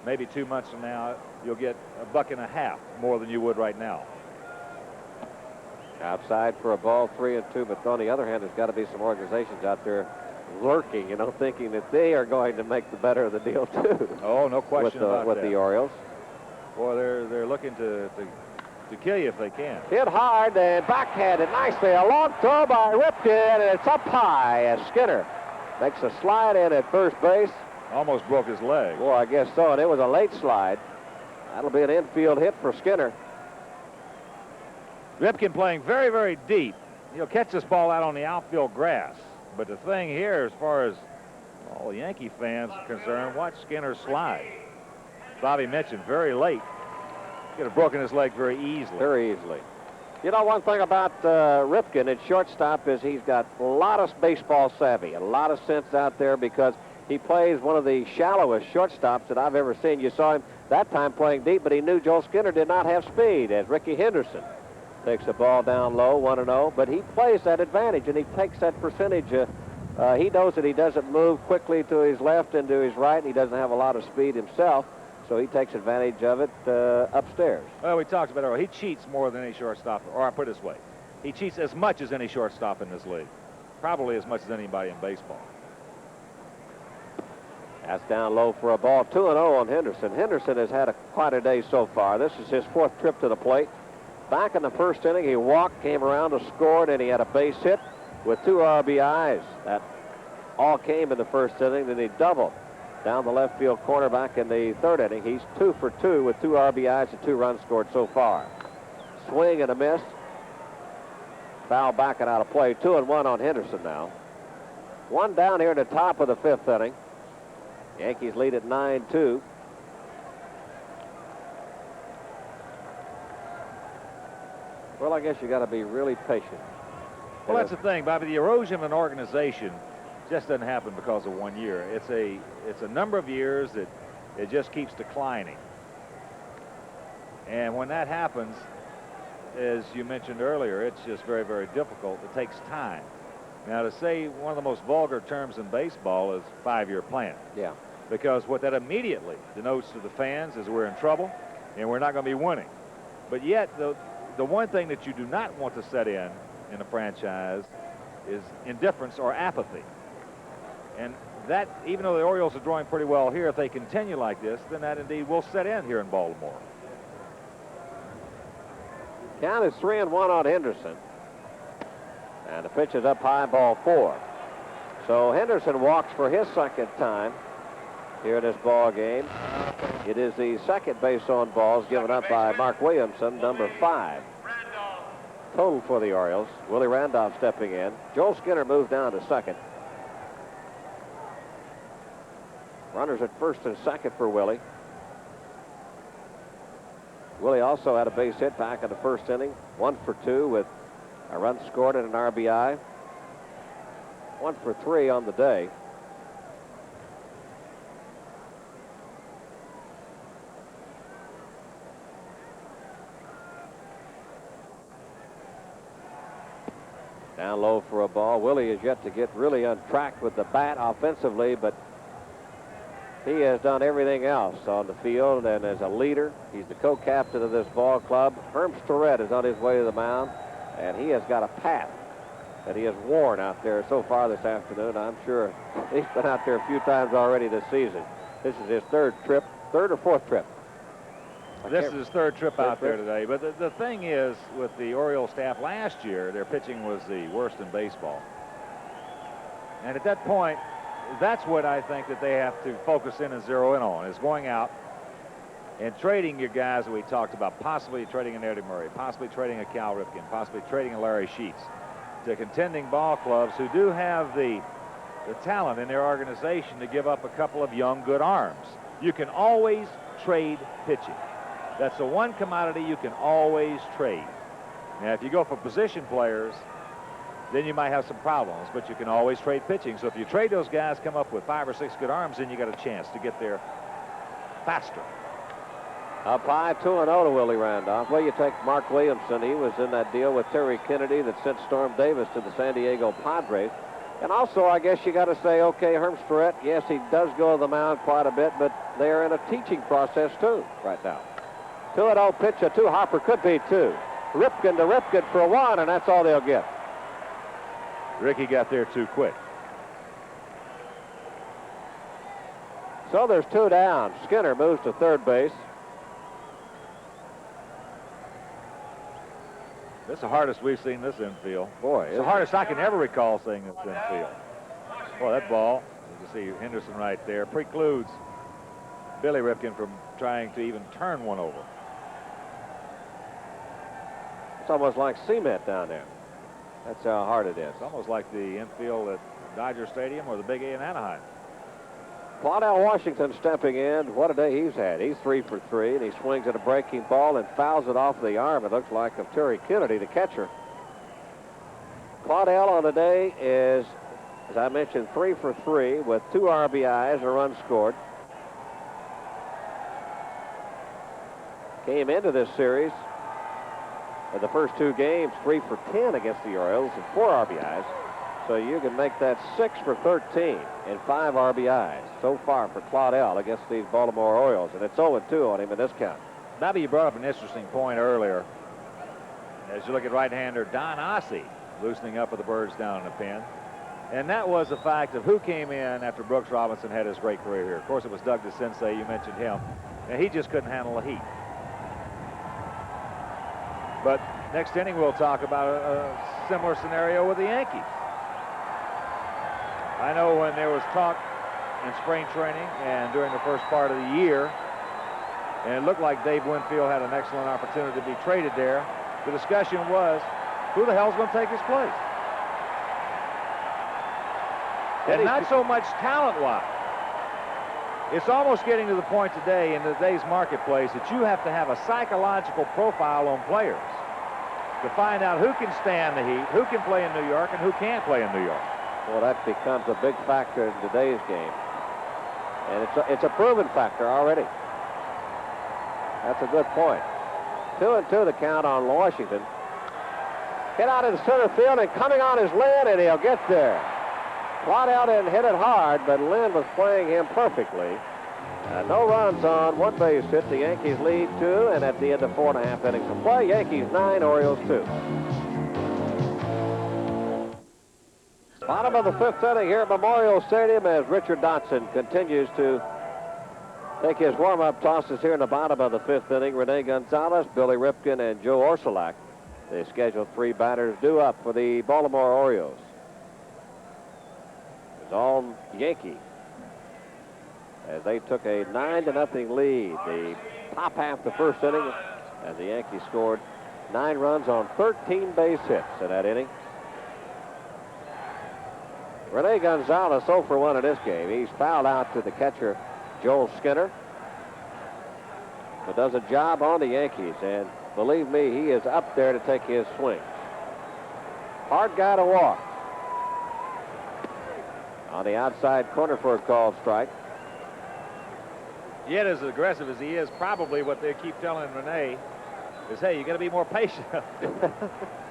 Maybe 2 months from now, you'll get $1.50 more than you would right now. Outside for a ball, 3-2. But on the other hand, there's got to be some organizations out there lurking, thinking that they are going to make the better of the deal too. Oh, no question about with that. The Orioles. Boy, they're looking to kill you if they can. Hit hard and backhanded nicely. A long throw by Ripken, and it's up high as Skinner makes a slide in at first base. Almost broke his leg. Well, I guess so, and it was a late slide. That'll be an infield hit for Skinner. Ripken playing very, very deep. He'll catch this ball out on the outfield grass. But the thing here, as far as all the Yankee fans are concerned, watch Skinner slide. Bobby mentioned very late. He could have broken his leg very easily. Very easily. You know, one thing about Ripken at shortstop is he's got a lot of baseball savvy, a lot of sense out there, because he plays one of the shallowest shortstops that I've ever seen. You saw him that time playing deep, but he knew Joel Skinner did not have speed, as Ricky Henderson takes the ball down low, 1-0. But he plays that advantage, and he takes that percentage. He knows that he doesn't move quickly to his left and to his right, and he doesn't have a lot of speed himself, so he takes advantage of it upstairs. Well, we talked about it earlier. He cheats more than any shortstop, or I put it this way. He cheats as much as any shortstop in this league, probably as much as anybody in baseball. That's down low for a ball. 2-0 on Henderson. Henderson has had quite a day so far. This is his 4th trip to the plate. Back in the first inning, he walked, came around to score, and he had a base hit with 2 RBIs. That all came in the first inning. Then he doubled down the left field corner back in the 3rd inning. He's 2 for 2 with 2 RBIs and 2 runs scored so far. Swing and a miss. Foul back and out of play. 2-1 on Henderson now. 1 down here in the top of the 5th inning. Yankees lead at 9-2. Well, I guess you got to be really patient. Well, that's the thing, Bobby. The erosion of an organization just doesn't happen because of 1 year. It's a number of years that it just keeps declining. And when that happens, as you mentioned earlier, it's just very, very difficult. It takes time. Now, to say one of the most vulgar terms in baseball is 5-year plan. Yeah. Because what that immediately denotes to the fans is we're in trouble and we're not going to be winning. But yet, the one thing that you do not want to set in a franchise is indifference or apathy. And that, even though the Orioles are drawing pretty well here, if they continue like this, then that indeed will set in here in Baltimore. Count is 3-1 on Henderson. And the pitch is up high, ball 4. So Henderson walks for his second time here in this ball game. It is the second base on balls given up by Mark Williamson, number 5. Total for the Orioles. Willie Randolph stepping in. Joel Skinner moves down to second. Runners at first and second for Willie. Willie also had a base hit back in the first inning. 1 for 2 with a run scored and an RBI. 1 for 3 on the day. Down low for a ball. Willie is yet to get really on track with the bat offensively, but he has done everything else on the field, and as a leader, he's the co-captain of this ball club. Herm Storett is on his way to the mound, and he has got a path that he has worn out there so far this afternoon. I'm sure he's been out there a few times already this season. This is his third or fourth trip. This is his third trip out there today. But the thing is, with the Orioles staff last year, their pitching was the worst in baseball. And at that point, that's what I think that they have to focus in and zero in on, is going out and trading your guys that we talked about, possibly trading an Eddie Murray, possibly trading a Cal Ripken, possibly trading a Larry Sheets, to contending ball clubs who do have the talent in their organization to give up a couple of young, good arms. You can always trade pitching. That's the one commodity you can always trade. Now, if you go for position players, then you might have some problems, but you can always trade pitching. So if you trade those guys, come up with 5 or 6 good arms, then you got a chance to get there faster. Up high, 2-0 to Willie Randolph. Well, you take Mark Williamson. He was in that deal with Terry Kennedy that sent Storm Davis to the San Diego Padres. And also, I guess you got to say, okay, Herm Storett, yes, he does go to the mound quite a bit, but they're in a teaching process, too, right now. 2-0 pitch, a 2. Harper could be 2. Ripken to Ripken for 1, and that's all they'll get. Ricky got there too quick. So there's 2 down. Skinner moves to third base. This is the hardest we've seen this infield. Boy, it's the hardest I can ever recall seeing this infield. Boy, that ball, you can see Henderson right there, precludes Billy Ripken from trying to even turn one over. It's almost like cement down there. That's how hard it is. It's almost like the infield at Dodger Stadium or the Big A in Anaheim. Claudell Washington stepping in. What a day he's had. He's 3 for 3, and he swings at a breaking ball and fouls it off the arm, it looks like, of Terry Kennedy, the catcher. Claudell on the day is, as I mentioned, 3 for 3 with 2 RBIs, a run scored. Came into this series in the first 2 games, 3 for 10 against the Orioles and 4 RBIs. So you can make that 6 for 13 and 5 RBIs so far for Claudell against these Baltimore Orioles. And it's 0-2 on him in this count. Bobby, you brought up an interesting point earlier. As you look at right-hander Don Ossie loosening up with the Birds down in the pen. And that was the fact of who came in after Brooks Robinson had his great career here. Of course, it was Doug DeCinces. You mentioned him. And he just couldn't handle the heat. But next inning, we'll talk about a similar scenario with the Yankees. I know when there was talk in spring training and during the first part of the year, and it looked like Dave Winfield had an excellent opportunity to be traded there, the discussion was, who the hell's going to take his place? And not so much talent-wise. It's almost getting to the point today in today's marketplace that you have to have a psychological profile on players. to find out who can stand the heat, who can play in New York, and who can't play in New York. Well, that becomes a big factor in today's game. And it's a proven factor already. That's a good point. 2-2 the count on Washington. Hit out into center field, and coming on is Lynn, and he'll get there. Waddell didn't hit it hard, but Lynn was playing him perfectly. No runs on, one base hit. The Yankees lead 2, and at the end of 4.5 innings of play, Yankees 9, Orioles 2. Bottom of the 5th inning here at Memorial Stadium as Richard Dotson continues to take his warm-up tosses here in the bottom of the 5th inning. Rene Gonzalez, Billy Ripken, and Joe Orsulak, the scheduled 3 batters due up for the Baltimore Orioles. It's all Yankee as they took a 9-0 lead. The top half of the 1st inning as the Yankees scored 9 runs on 13 base hits in that inning. Rene Gonzalez 0 for 1 in this game. He's fouled out to the catcher, Joel Skinner, but does a job on the Yankees, and believe me, he is up there to take his swing. Hard guy to walk. On the outside corner for a called strike. Yet as aggressive as he is, probably what they keep telling Rene is, hey, you got to be more patient.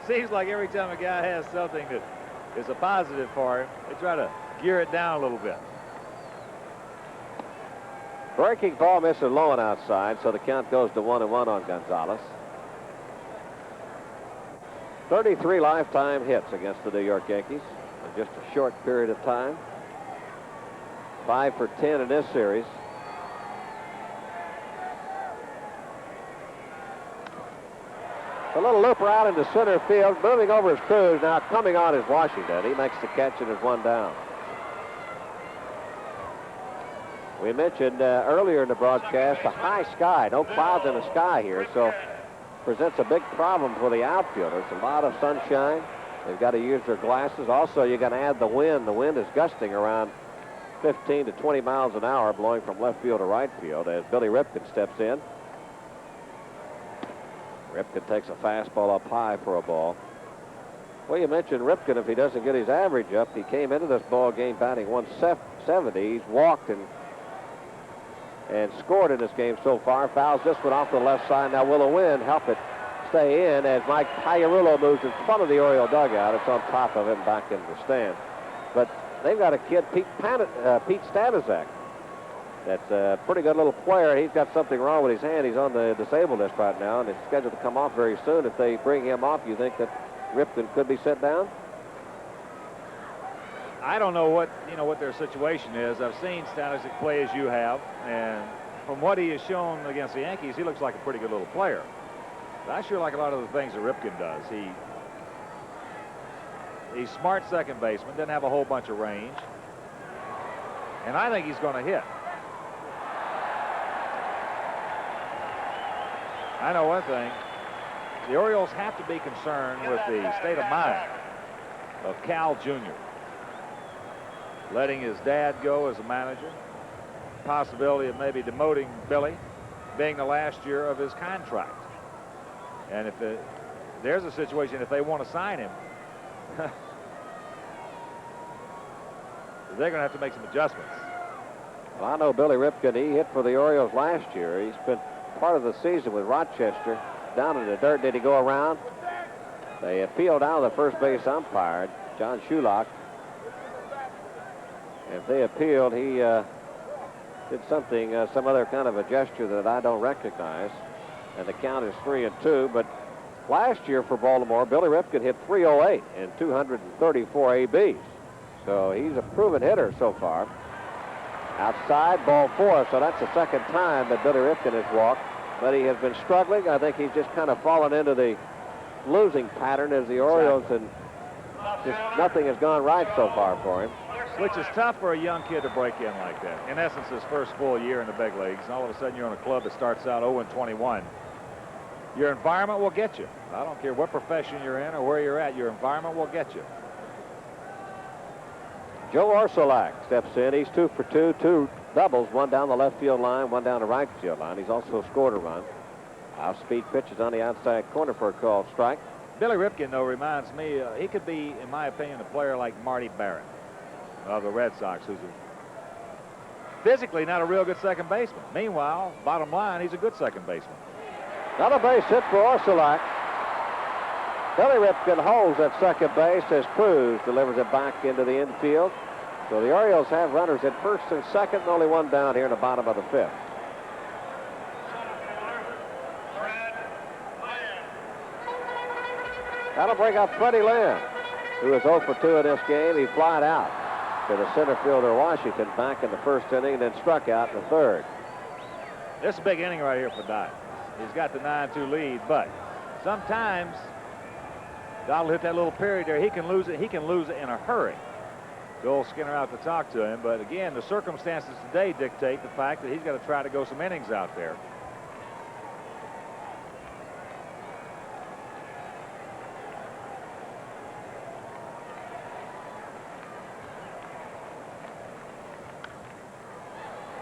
Seems like every time a guy has something that is a positive for him, they try to gear it down a little bit. Breaking ball misses low and outside, so the count goes to 1-1 on Gonzalez. 33 lifetime hits against the New York Yankees in just a short period of time. 5 for 10 in this series. A little looper out into center field, moving over his crews. Now coming on is Washington. He makes the catch and is 1 down. We mentioned earlier in the broadcast the high sky. No clouds in the sky here, so presents a big problem for the outfielders. A lot of sunshine. They've got to use their glasses. Also, you got to add the wind. The wind is gusting around 15 to 20 miles an hour, blowing from left field to right field as Billy Ripken steps in. Ripken takes a fastball up high for a ball. Well, you mentioned Ripken, if he doesn't get his average up, he came into this ball game batting 170. He's walked and scored in this game so far. Fouls this one off the left side. Now will the wind help it stay in as Mike Pagliarulo moves in front of the Oriole dugout. It's on top of him back into the stand. But they've got a kid, Pete Stanizak. That's a pretty good little player. He's got something wrong with his hand. He's on the disabled list right now, and it's scheduled to come off very soon. If they bring him off, you think that Ripken could be set down? I don't know what their situation is. I've seen Stanisic play as you have, and from what he has shown against the Yankees, he looks like a pretty good little player. But I sure like a lot of the things that Ripken does. He's smart second baseman, doesn't have a whole bunch of range, and I think he's going to hit. I know one thing. The Orioles have to be concerned with the state of mind of Cal Jr. letting his dad go as a manager, possibility of maybe demoting Billy, being the last year of his contract. And if there's a situation, if they want to sign him, they're going to have to make some adjustments. Well, I know Billy Ripken, he hit for the Orioles last year. He spent part of the season with Rochester down in the dirt. Did he go around? They appealed out of the first base umpire, John Shulock. If they appealed, he did something, some other kind of a gesture that I don't recognize. And the count is 3-2. But last year for Baltimore, Billy Ripken hit .308 in 234 ABs. So he's a proven hitter so far. Outside, ball 4, so that's the second time that Billy Ripken has walked. But he has been struggling. I think he's just kind of fallen into the losing pattern as the Orioles, and just nothing has gone right so far for him. Which is tough for a young kid to break in like that. In essence, his first full year in the big leagues, and all of a sudden you're on a club that starts out 0-21. Your environment will get you. I don't care what profession you're in or where you're at, your environment will get you. Joe Orsulak steps in. He's 2 for 2 doubles, 1 down the left field line, 1 down the right field line. He's also scored a run. Off-speed pitches on the outside corner for a called strike. Billy Ripken, though, reminds me, he could be, in my opinion, a player like Marty Barrett of the Red Sox, who's physically not a real good second baseman. Meanwhile, bottom line, he's a good second baseman. Another base hit for Orsulak. Billy Ripken holds at second base as Cruz delivers it back into the infield. So the Orioles have runners at first and second, and only one down here in the bottom of the fifth. That'll bring up Freddie Lynn, who is 0 for 2 in this game. He flied out to the center fielder Washington back in the first inning and then struck out in the third. This is a big inning right here for Dot. He's got the 9-2 lead, but sometimes Dot will hit that little period there. He can lose it. He can lose it in a hurry. Joel Skinner out to talk to him, but again, the circumstances today dictate the fact that he's got to try to go some innings out there.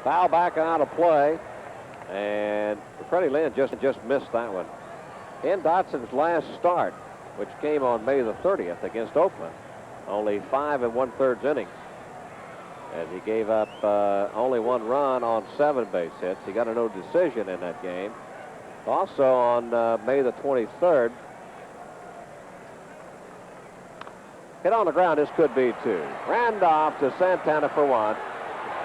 Foul back out of play, and Freddie Lynn just missed that one. In Dotson's last start, which came on May the 30th against Oakland, only 5 1/3 innings, and he gave up only 1 run on 7 base hits. He got a no decision in that game. Also on May the 23rd, hit on the ground. This could be 2. Randolph to Santana for 1.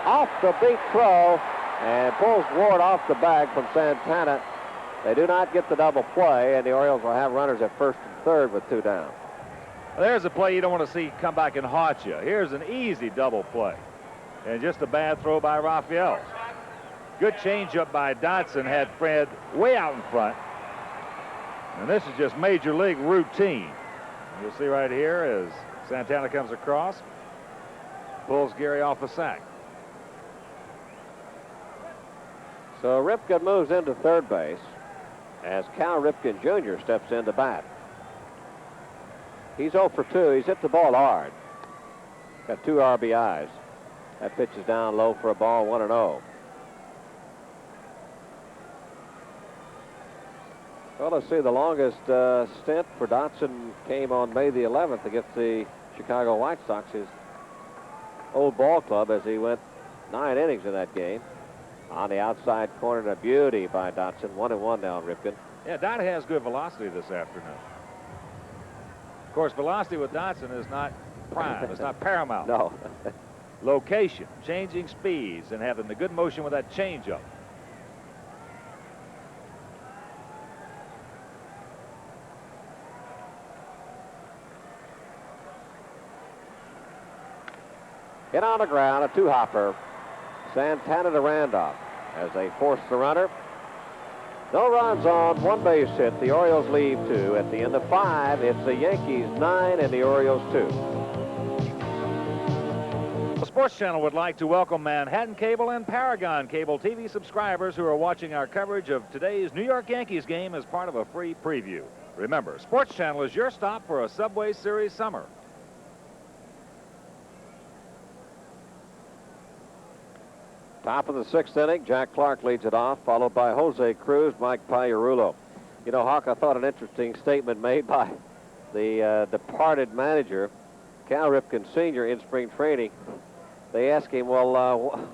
Off the beat throw and pulls Ward off the bag from Santana. They do not get the double play, and the Orioles will have runners at first and third with 2 down. There's a play you don't want to see come back and haunt you. Here's an easy double play, and just a bad throw by Raphael. Good changeup by Dotson had Fred way out in front, and this is just major league routine. You'll see right here as Santana comes across, pulls Gary off the sack. So Ripken moves into third base as Cal Ripken Jr. steps in to bat. He's 0 for 2. He's hit the ball hard. Got 2 RBIs. That pitch is down low for a ball, 1-0. Well, let's see. The longest stint for Dotson came on May the 11th against the Chicago White Sox, his old ball club, as he went 9 innings in that game. On the outside corner, a beauty by Dotson. 1-1 now, Ripken. Yeah, Dot has good velocity this afternoon. Of course, velocity with Dotson is not prime. It's not paramount. No. Location, changing speeds, and having the good motion with that changeup. Hit on the ground, a 2-hopper. Santana to Randolph as they force the runner. No runs on 1 base hit. The Orioles leave 2. At the end of 5, it's the Yankees 9 and the Orioles 2. The Sports Channel would like to welcome Manhattan Cable and Paragon Cable TV subscribers who are watching our coverage of today's New York Yankees game as part of a free preview. Remember, Sports Channel is your stop for a Subway Series summer. Top of the 6th inning, Jack Clark leads it off, followed by Jose Cruz, Mike Pagliarulo. You know, Hawk, I thought an interesting statement made by the departed manager, Cal Ripken Sr. in spring training. They asked him, well,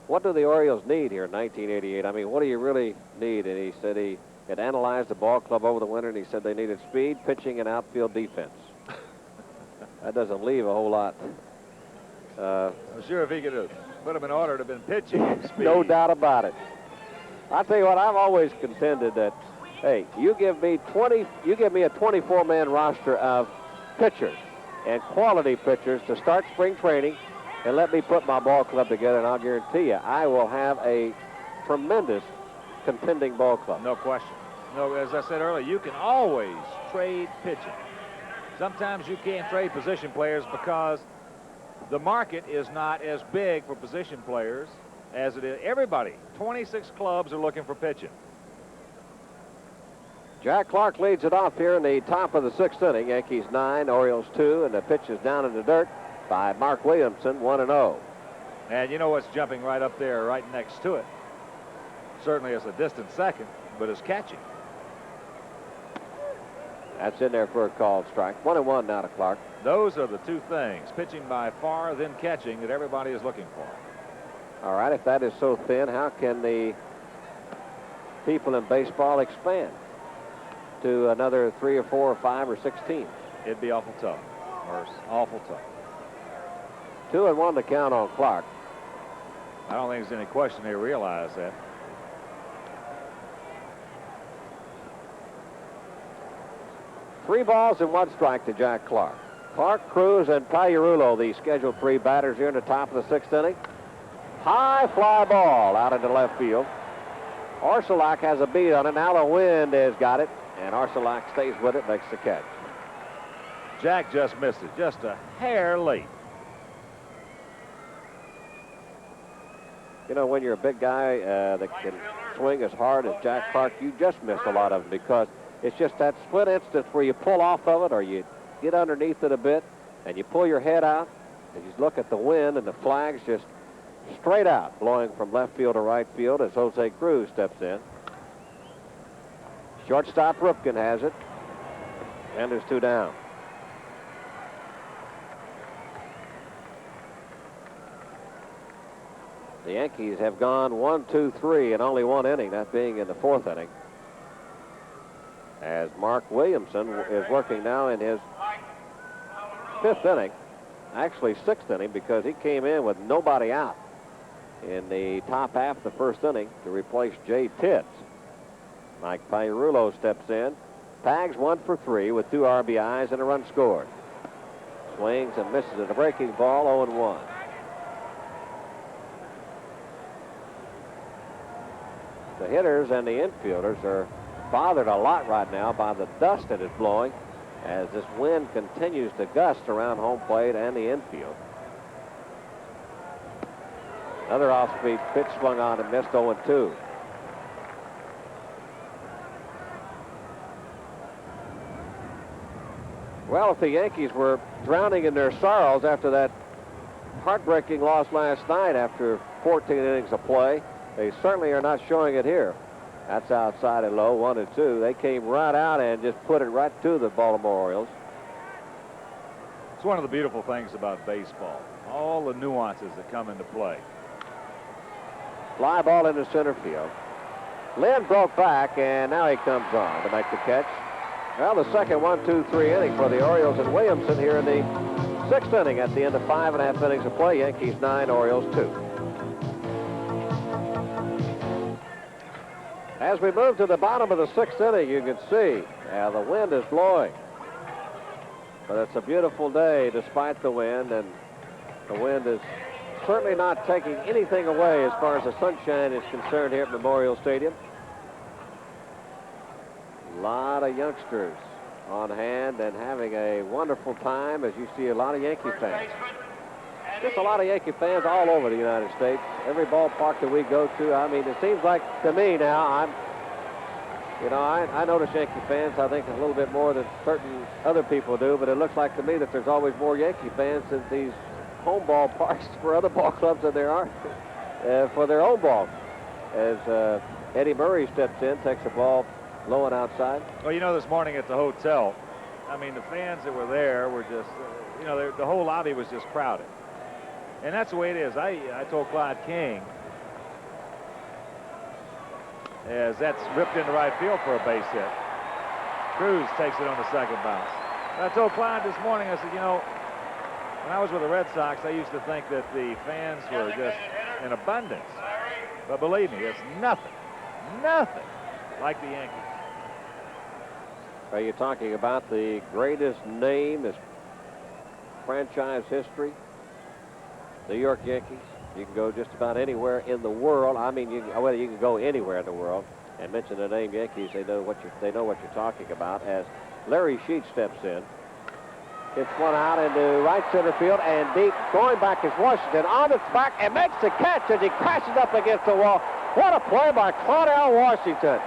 what do the Orioles need here in 1988? I mean, what do you really need? And he said he had analyzed the ball club over the winter, and he said they needed speed, pitching, and outfield defense. That doesn't leave a whole lot. I'm sure if he could have put him in order to have been pitching and speed. No doubt about it. I'll tell you what, I've always contended that, hey, you give me a 24-man roster of pitchers and quality pitchers to start spring training, and let me put my ball club together, and I'll guarantee you I will have a tremendous contending ball club. No question. No, as I said earlier, you can always trade pitching. Sometimes you can't trade position players because the market is not as big for position players as it is. Everybody, 26 clubs are looking for pitching. Jack Clark leads it off here in the top of the 6th inning. Yankees 9, Orioles 2, and the pitch is down in the dirt by Mark Williamson, 1-0. And you know what's jumping right up there, right next to it? Certainly as a distant second, but is catching. That's in there for a called strike. 1-1 now to Clark. Those are the two things, pitching by far, then catching, that everybody is looking for. All right, if that is so thin, how can the people in baseball expand to another 3 or 4 or 5 or 6 teams? It'd be awful tough, Murce. Awful tough. 2-1 to count on Clark. I don't think there's any question they realize that. Three balls and 1 strike to Jack Clark. Clark, Cruz, and Pagliarulo, the scheduled 3 batters here in the top of the 6th inning. High fly ball out into left field. Orsulak has a beat on it. Now the wind has got it, and Orsulak stays with it, makes the catch. Jack just missed it, just a hair late. You know, when you're a big guy that can swing as hard as Jack Clark, you just miss a lot of them because it's just that split instance where you pull off of it or you get underneath it a bit and you pull your head out and you look at the wind and the flags just straight out, blowing from left field to right field as Jose Cruz steps in. Shortstop Ripken has it, and there's 2 down. The Yankees have gone 1, 2, 3 in only 1 inning, that being in the 4th inning. As Mark Williamson is working now in his 5th inning, actually 6th inning, because he came in with nobody out in the top half of the 1st inning to replace Jay Pitts. Mike Pagliarulo steps in, tags 1 for 3 with 2 RBIs and a run scored. Swings and misses at a breaking ball, 0-1. The hitters and the infielders are bothered a lot right now by the dust that is blowing as this wind continues to gust around home plate and the infield. Another off-speed pitch swung on and missed, 0-2. Well, if the Yankees were drowning in their sorrows after that heartbreaking loss last night after 14 innings of play, they certainly are not showing it here. That's outside and low, 1-2. They came right out and just put it right to the Baltimore Orioles. It's one of the beautiful things about baseball, all the nuances that come into play. Fly ball into center field. Lynn broke back, and now he comes on to make the catch. Well, the second 1, 2, 3 inning for the Orioles and Williamson here in the 6th inning at the end of 5.5 innings of play. Yankees 9, Orioles 2. As we move to the bottom of the 6th inning, you can see the wind is blowing. But it's a beautiful day despite the wind, and the wind is certainly not taking anything away as far as the sunshine is concerned here at Memorial Stadium. A lot of youngsters on hand and having a wonderful time as you see a lot of Yankee fans. Just a lot of Yankee fans all over the United States. Every ballpark that we go to, I mean, it seems like to me now, I notice Yankee fans, I think, a little bit more than certain other people do, but it looks like to me that there's always more Yankee fans at these home ballparks for other ball clubs than there are for their own ball. As Eddie Murray steps in, takes the ball low and outside. Well, you know, this morning at the hotel, I mean, the fans that were there were just, the whole lobby was just crowded. And that's the way it is. I told Clyde King, as that's ripped into right field for a base hit. Cruz takes it on the second bounce. And I told Clyde this morning, I said, when I was with the Red Sox, I used to think that the fans were just in abundance. But believe me, it's nothing like the Yankees. Are you talking about the greatest name in franchise history? The York Yankees. You can go just about anywhere in the world. I mean, whether you can go anywhere in the world and mention the name Yankees, they know what you're talking about. As Larry Sheets steps in, gets one out into right center field and deep. Going back is Washington on its back and makes the catch as he crashes up against the wall. What a play by Claudell Washington!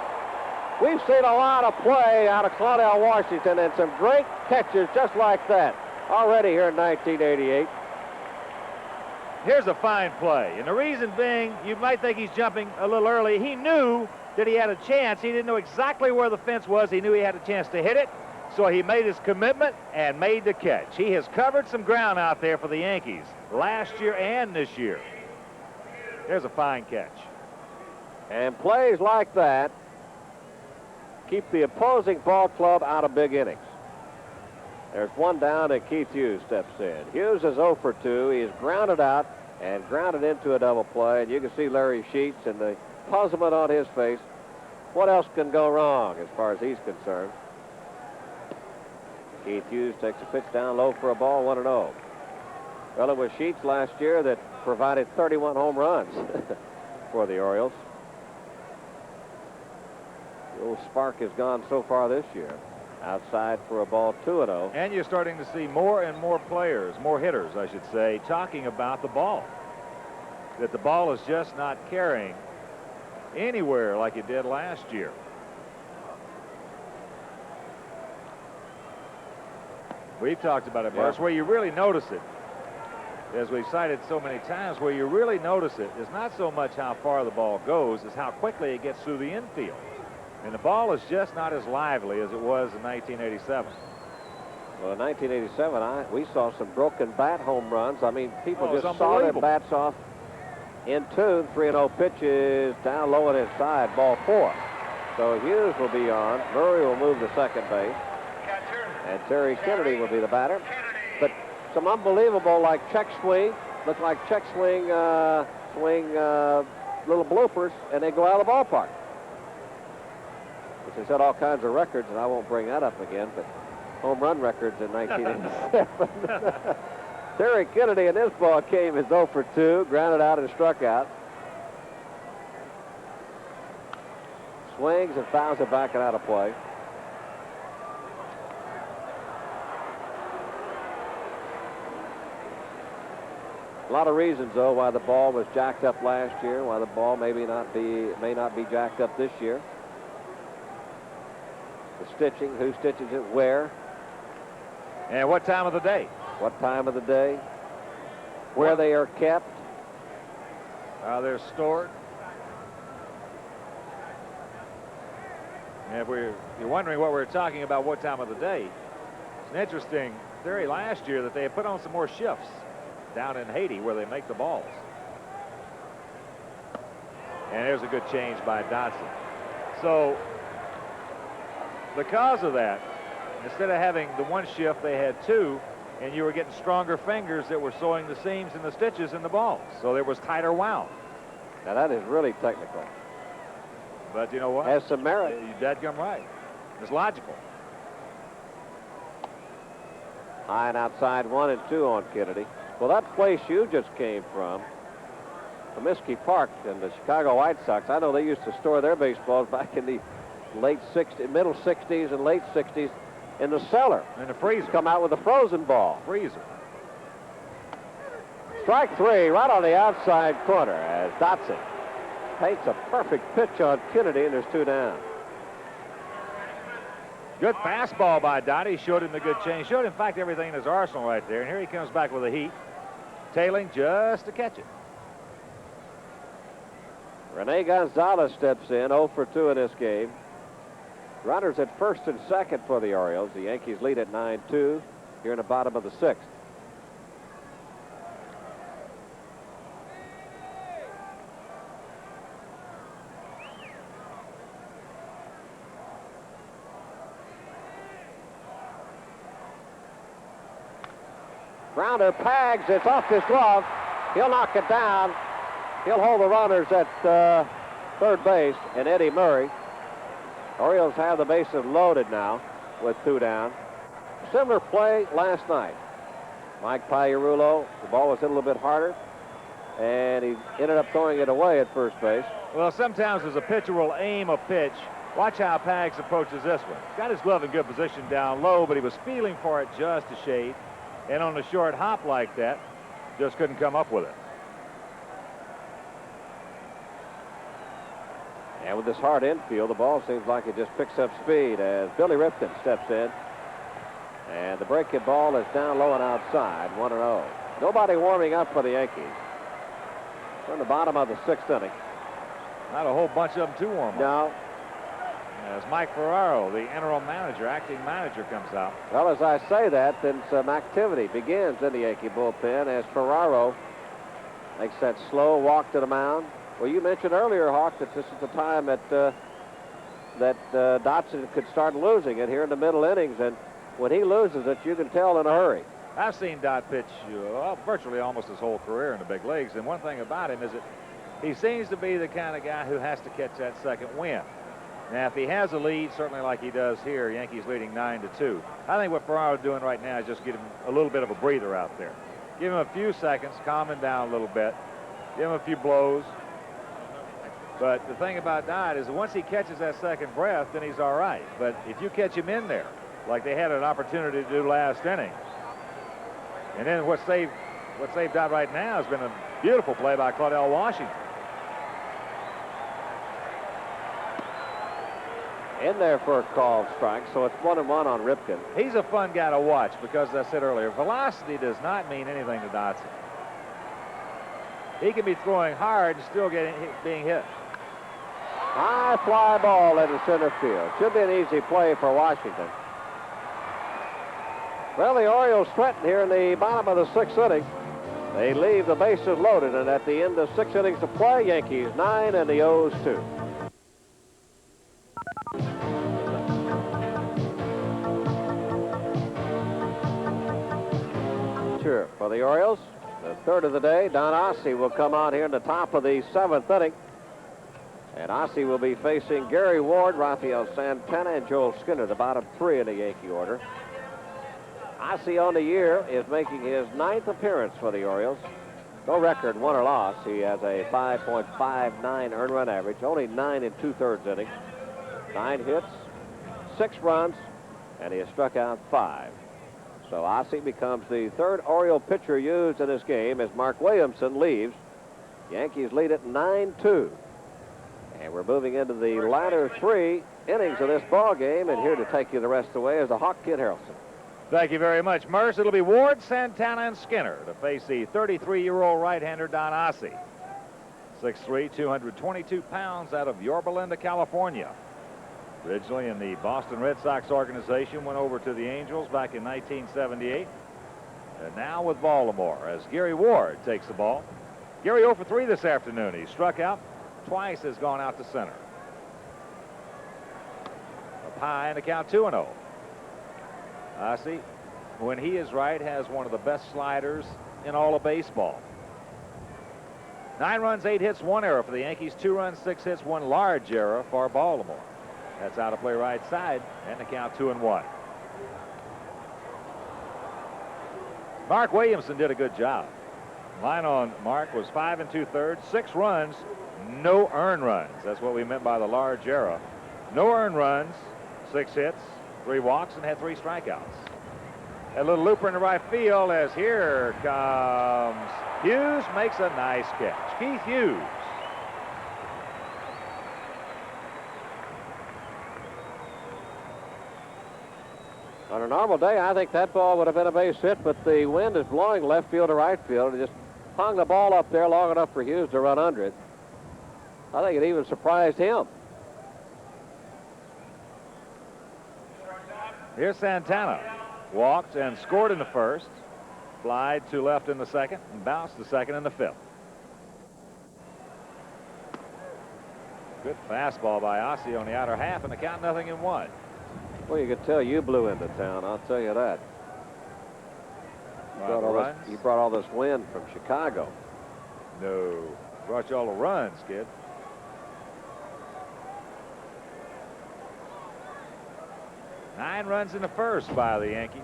We've seen a lot of play out of Claudell Washington and some great catches just like that already here in 1988. Here's a fine play, and the reason being, you might think he's jumping a little early. He knew that he had a chance. He didn't know exactly where the fence was. He knew he had a chance to hit it, So he made his commitment and made the catch. He has covered some ground out there for the Yankees last year and this year. There's a fine catch. And plays like that keep the opposing ball club out of big innings. There's one down, and Keith Hughes steps in. Hughes is 0 for 2. He's grounded out and grounded into a double play. And you can see Larry Sheets and the puzzlement on his face. What else can go wrong as far as he's concerned? Keith Hughes takes a pitch down low for a ball, 1-0. Well, it was Sheets last year that provided 31 home runs for the Orioles. The old spark has gone so far this year. Outside for a ball, 2-0. And you're starting to see more and more players, more hitters, I should say, talking about the ball. That the ball is just not carrying anywhere like it did last year. We've talked about it, Murcer, where you really notice it, as we've cited so many times, where you really notice it is not so much how far the ball goes, as how quickly it gets through the infield. And the ball is just not as lively as it was in 1987. Well, in 1987, we saw some broken bat home runs. I mean, people just saw their bats off in tune. 3-0 pitches down low and inside, ball 4. So Hughes will be on. Murray will move to second base. And Terry Kennedy will be the batter. But some unbelievable, like check swing, look like check swing, little bloopers, and they go out of the ballpark. Which has had all kinds of records, and I won't bring that up again, but home run records in 1987. Terry Kennedy in this ball game is 0 for 2, grounded out and struck out. Swings and fouls it back and out of play. A lot of reasons, though, why the ball was jacked up last year, why the ball may not be jacked up this year. The stitching, who stitches it, where. And what time of the day. What time of the day. Where they are kept. How they're stored. And if you're wondering what we're talking about, what time of the day, it's an interesting theory last year that they had put on some more shifts down in Haiti where they make the balls. And there's a good change by Dodson. So because of that, instead of having the one shift, they had 2, and you were getting stronger fingers that were sewing the seams and the stitches in the balls. So there was tighter wound. Now that is really technical. But you know what? Has some merit. You're dadgum right. It's logical. High and outside, 1-2 on Kennedy. Well, that place you just came from, Comiskey Park and the Chicago White Sox, I know they used to store their baseballs back in the middle 60s and late 60s in the cellar. In the freezer. Come out with a frozen ball. Freezer. Strike 3 right on the outside corner as Dotson paints a perfect pitch on Kennedy, and there's 2 down. Good fastball by Dottie. Showed him the good change. Showed, in fact, everything in his arsenal right there. And here he comes back with a heat. Tailing just to catch it. Rene Gonzalez steps in, 0 for 2 in this game. Runners at first and second for the Orioles. The Yankees lead at 9-2 here in the bottom of the 6th. Grounder, Pags, it's off his glove. He'll knock it down. He'll hold the runners at third base, and Eddie Murray. Orioles have the bases loaded now with 2 down. Similar play last night. Mike Pagliarulo, the ball was hit a little bit harder, and he ended up throwing it away at first base. Well, sometimes as a pitcher will aim a pitch. Watch how Pags approaches this one. Got his glove in good position down low, but he was feeling for it just a shade. And on a short hop like that, just couldn't come up with it. And with this hard infield, the ball seems like it just picks up speed as Billy Ripken steps in. And the breaking ball is down low and outside, 1-0. Nobody warming up for the Yankees. We're in the bottom of the 6th inning. Not a whole bunch of them to warm up. No. as Mike Ferraro, the interim manager, acting manager, comes out. Well, as I say that, then some activity begins in the Yankee bullpen as Ferraro makes that slow walk to the mound. Well, you mentioned earlier, Hawk, that this is the time that Dotson could start losing it here in the middle innings, and when he loses it, you can tell in a hurry. I've seen Dot pitch virtually almost his whole career in the big leagues, and one thing about him is that he seems to be the kind of guy who has to catch that second win. Now, if he has a lead, certainly like he does here, Yankees leading 9-2. I think what Ferraro's doing right now is just give him a little bit of a breather out there. Give him a few seconds, calm him down a little bit, give him a few blows. But the thing about Dot is that once he catches that second breath, then he's all right. But if you catch him in there, like they had an opportunity to do last inning, and then what saved Dot right now has been a beautiful play by Claudell Washington. In there for a called strike, so it's 1-1 on Ripken. He's a fun guy to watch because, as I said earlier, velocity does not mean anything to Dotson. He can be throwing hard and still being hit. High fly ball into center field. Should be an easy play for Washington. Well, the Orioles threaten here in the bottom of the 6th inning. They leave the bases loaded, and at the end of 6 innings of play, Yankees 9 and the O's 2. Sure, for the Orioles, the third of the day, Don Ossie will come on here in the top of the 7th inning. And Ossie will be facing Gary Ward, Rafael Santana, and Joel Skinner, the bottom 3 in the Yankee order. Ossie on the year is making his 9th appearance for the Orioles. No record, won or loss. He has a 5.59 earned run average, only 9 2/3 innings. 9 hits, 6 runs, and he has struck out 5. So Ossie becomes the third Oriole pitcher used in this game as Mark Williamson leaves. Yankees lead it 9-2. And we're moving into the latter 3 innings of this ball game, and here to take you the rest of the way is the Hawk Kid Harrelson. Thank you very much, Murcer. It'll be Ward, Santana, and Skinner to face the 33-year-old right-hander Don Ossie. 6'3", 222 pounds, out of Yorba Linda, California. Originally in the Boston Red Sox organization, went over to the Angels back in 1978. And now with Baltimore as Gary Ward takes the ball. Gary 0 for 3 this afternoon. He struck out twice, has gone out to center. Up high and the count 2-0. Ossie, when he is right, has one of the best sliders in all of baseball. 9 runs, 8 hits, 1 error for the Yankees. 2 runs, 6 hits, 1 large error for Baltimore. That's out to play right side, and the count 2-1. Mark Williamson did a good job. Line on Mark was 5 2/3, 6 runs, no earned runs. That's what we meant by the large error. No earned runs, 6 hits, 3 walks, and had 3 strikeouts. A little looper in the right field as here comes Hughes, makes a nice catch. Keith Hughes. On a normal day, I think that ball would have been a base hit, but the wind is blowing left field to right field. It just hung the ball up there long enough for Hughes to run under it. I think it even surprised him. Here's Santana. Walked and scored in the first. Flied to left in the second and bounced to second in the 5th. Good fastball by Ossie on the outer half, and the count 0-1. Well, you could tell you blew into town, I'll tell you that. You brought all this wind from Chicago. No. Brought you all the runs, kid. Nine runs in the first by the Yankees.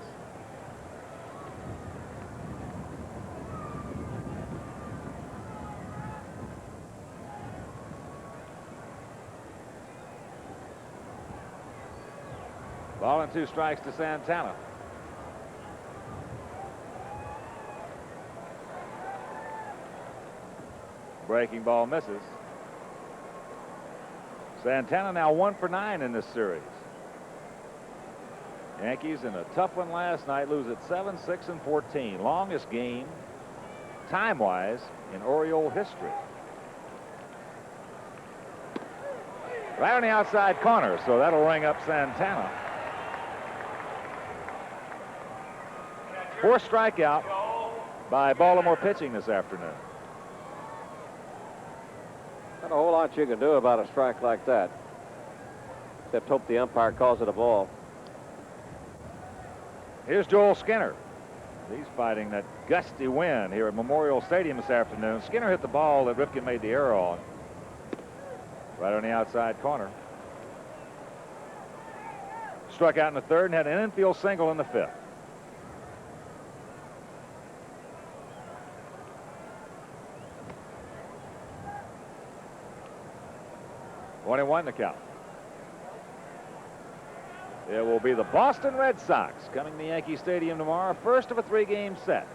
Ball and 2 strikes to Santana. Breaking ball misses. Santana now 1 for 9 in this series. Yankees in a tough one last night, lose at 7-6-14. Longest game, time-wise, in Oriole history. Right on the outside corner, so that'll ring up Santana. 4th strikeout by Baltimore pitching this afternoon. Not a whole lot you can do about a strike like that, except hope the umpire calls it a ball. Here's Joel Skinner. He's fighting that gusty wind here at Memorial Stadium this afternoon. Skinner hit the ball that Ripken made the error on. Right on the outside corner. Struck out in the 3rd and had an infield single in the 5th. One and one the count. It will be the Boston Red Sox coming to Yankee Stadium tomorrow, first of a 3-game set.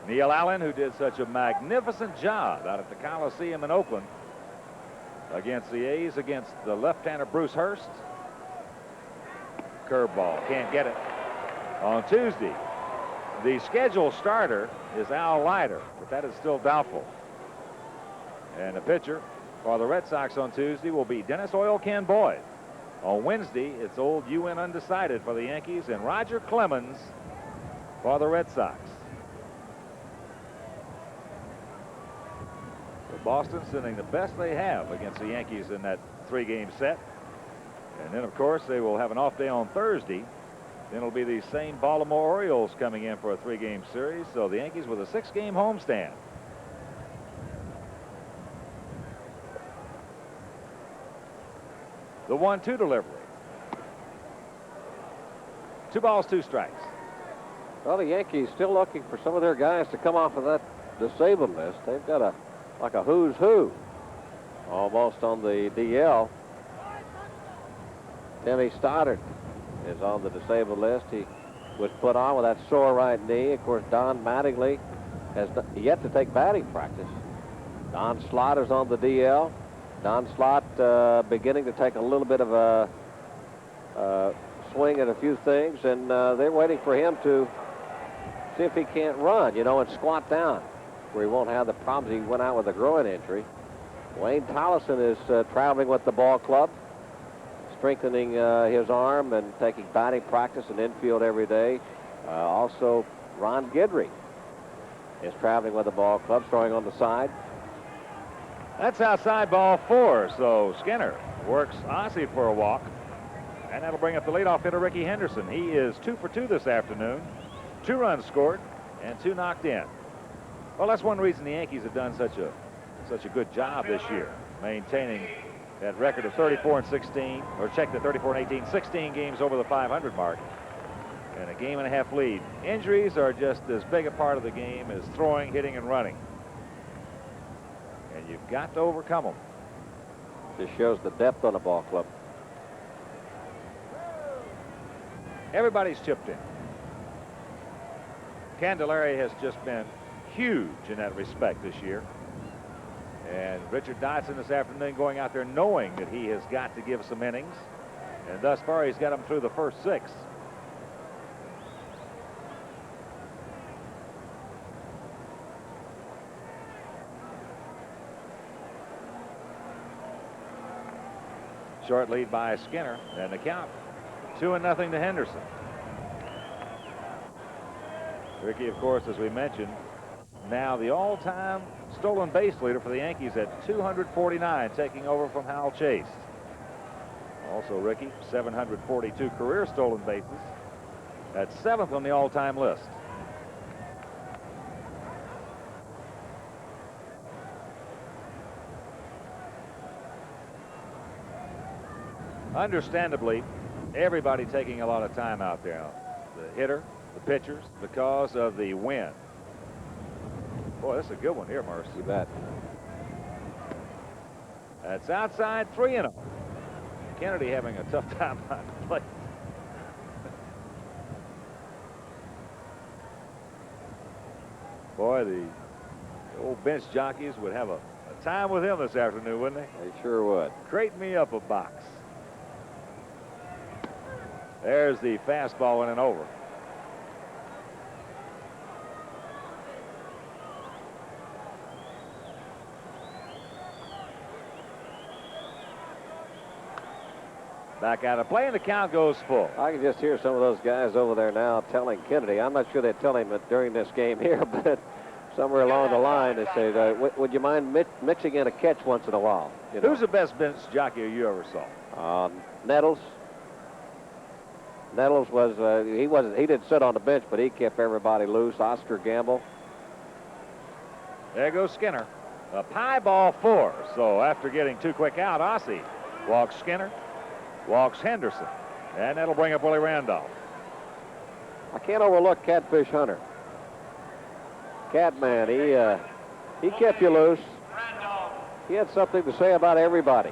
Neil Allen, who did such a magnificent job out at the Coliseum in Oakland against the A's, against the left-hander Bruce Hurst. Curveball, can't get it. On Tuesday, the scheduled starter is Al Leiter, but that is still doubtful. And the pitcher for the Red Sox on Tuesday will be Dennis Oil Can Boyd. On Wednesday, it's old UN undecided for the Yankees and Roger Clemens for the Red Sox. So Boston sending the best they have against the Yankees in that 3-game set. And then, of course, they will have an off day on Thursday. Then it'll be the same Baltimore Orioles coming in for a 3-game series. So the Yankees with a 6-game homestand. The 1-2 delivery. 2 balls, 2 strikes. Well, the Yankees still looking for some of their guys to come off of that disabled list. They've got like a who's who almost on the DL. Timmy Stoddard is on the disabled list. He was put on with that sore right knee. Of course, Don Mattingly has yet to take batting practice. Don Slott is on the DL. Don Slott beginning to take a little bit of a swing at a few things, and they're waiting for him to see if he can't run, and squat down, where he won't have the problems. He went out with a groin injury. Wayne Tollison is traveling with the ball club, strengthening his arm and taking batting practice and infield every day. Also, Ron Guidry is traveling with the ball club, throwing on the side. That's outside ball 4, so Skinner works Ozzie for a walk, and that'll bring up the leadoff hitter Ricky Henderson. He is 2 for 2 this afternoon, 2 runs scored and 2 knocked in. Well, that's one reason the Yankees have done such a good job this year, maintaining that record of 34-16, or check the 34-18, 16 games over the 500 mark, and a 1.5-game lead. Injuries are just as big a part of the game as throwing, hitting, and running. And you've got to overcome them. This shows the depth on the ball club. Everybody's chipped in. Candelaria has just been huge in that respect this year. And Richard Dodson this afternoon going out there knowing that he has got to give some innings. And thus far, he's got them through the first 6. Short lead by Skinner, and the count 2-0 to Henderson. Ricky, of course, as we mentioned, now the all-time stolen base leader for the Yankees at 249, taking over from Hal Chase. Also, Ricky, 742 career stolen bases. That's 7th on the all-time list. Understandably, everybody taking a lot of time out there. The hitter, the pitchers, because of the wind. Boy, that's a good one here, Murcer. You bet. That's outside 3-0. Kennedy having a tough time on the plate. Boy, the old bench jockeys would have a time with him this afternoon, wouldn't they? They sure would. Crate me up a box. There's the fastball in and over. Back out of play, and the count goes full. I can just hear some of those guys over there now telling Kennedy. I'm not sure they tell him it during this game here, but somewhere along the line they say, would you mind mixing in a catch once in a while? You know? Who's the best bench jockey you ever saw? Nettles. Nettles was, he didn't sit on the bench, but he kept everybody loose. Oscar Gamble. There goes Skinner. A pie ball 4. So after getting 2 quick out, Ossie walks Skinner, walks Henderson, and that'll bring up Willie Randolph. I can't overlook Catfish Hunter. Catman, he kept you loose. He had something to say about everybody.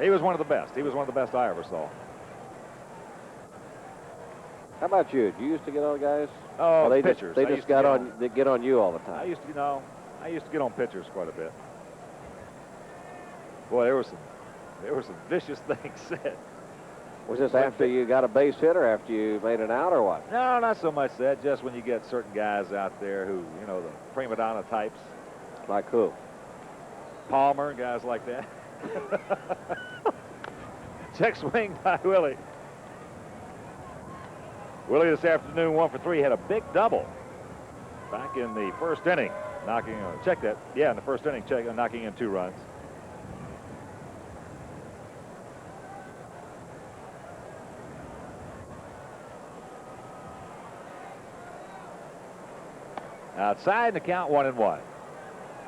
He was one of the best. He was one of the best I ever saw. How about you? Do you used to get on guys? Oh, they pitchers. They just they get on you all the time. I used to get on pitchers quite a bit. Boy, there were some vicious things said. Was this after you got a base hit or after you made an out or what? No, not so much that. Just when you get certain guys out there who, you know, the prima donna types. Like who? Palmer, guys like that. Check swing by Willie. Willie this afternoon 1 for 3, had a big double back in the first inning, knocking. Check that. Yeah, in the first inning, knocking in 2 runs. Outside, the count 1-1.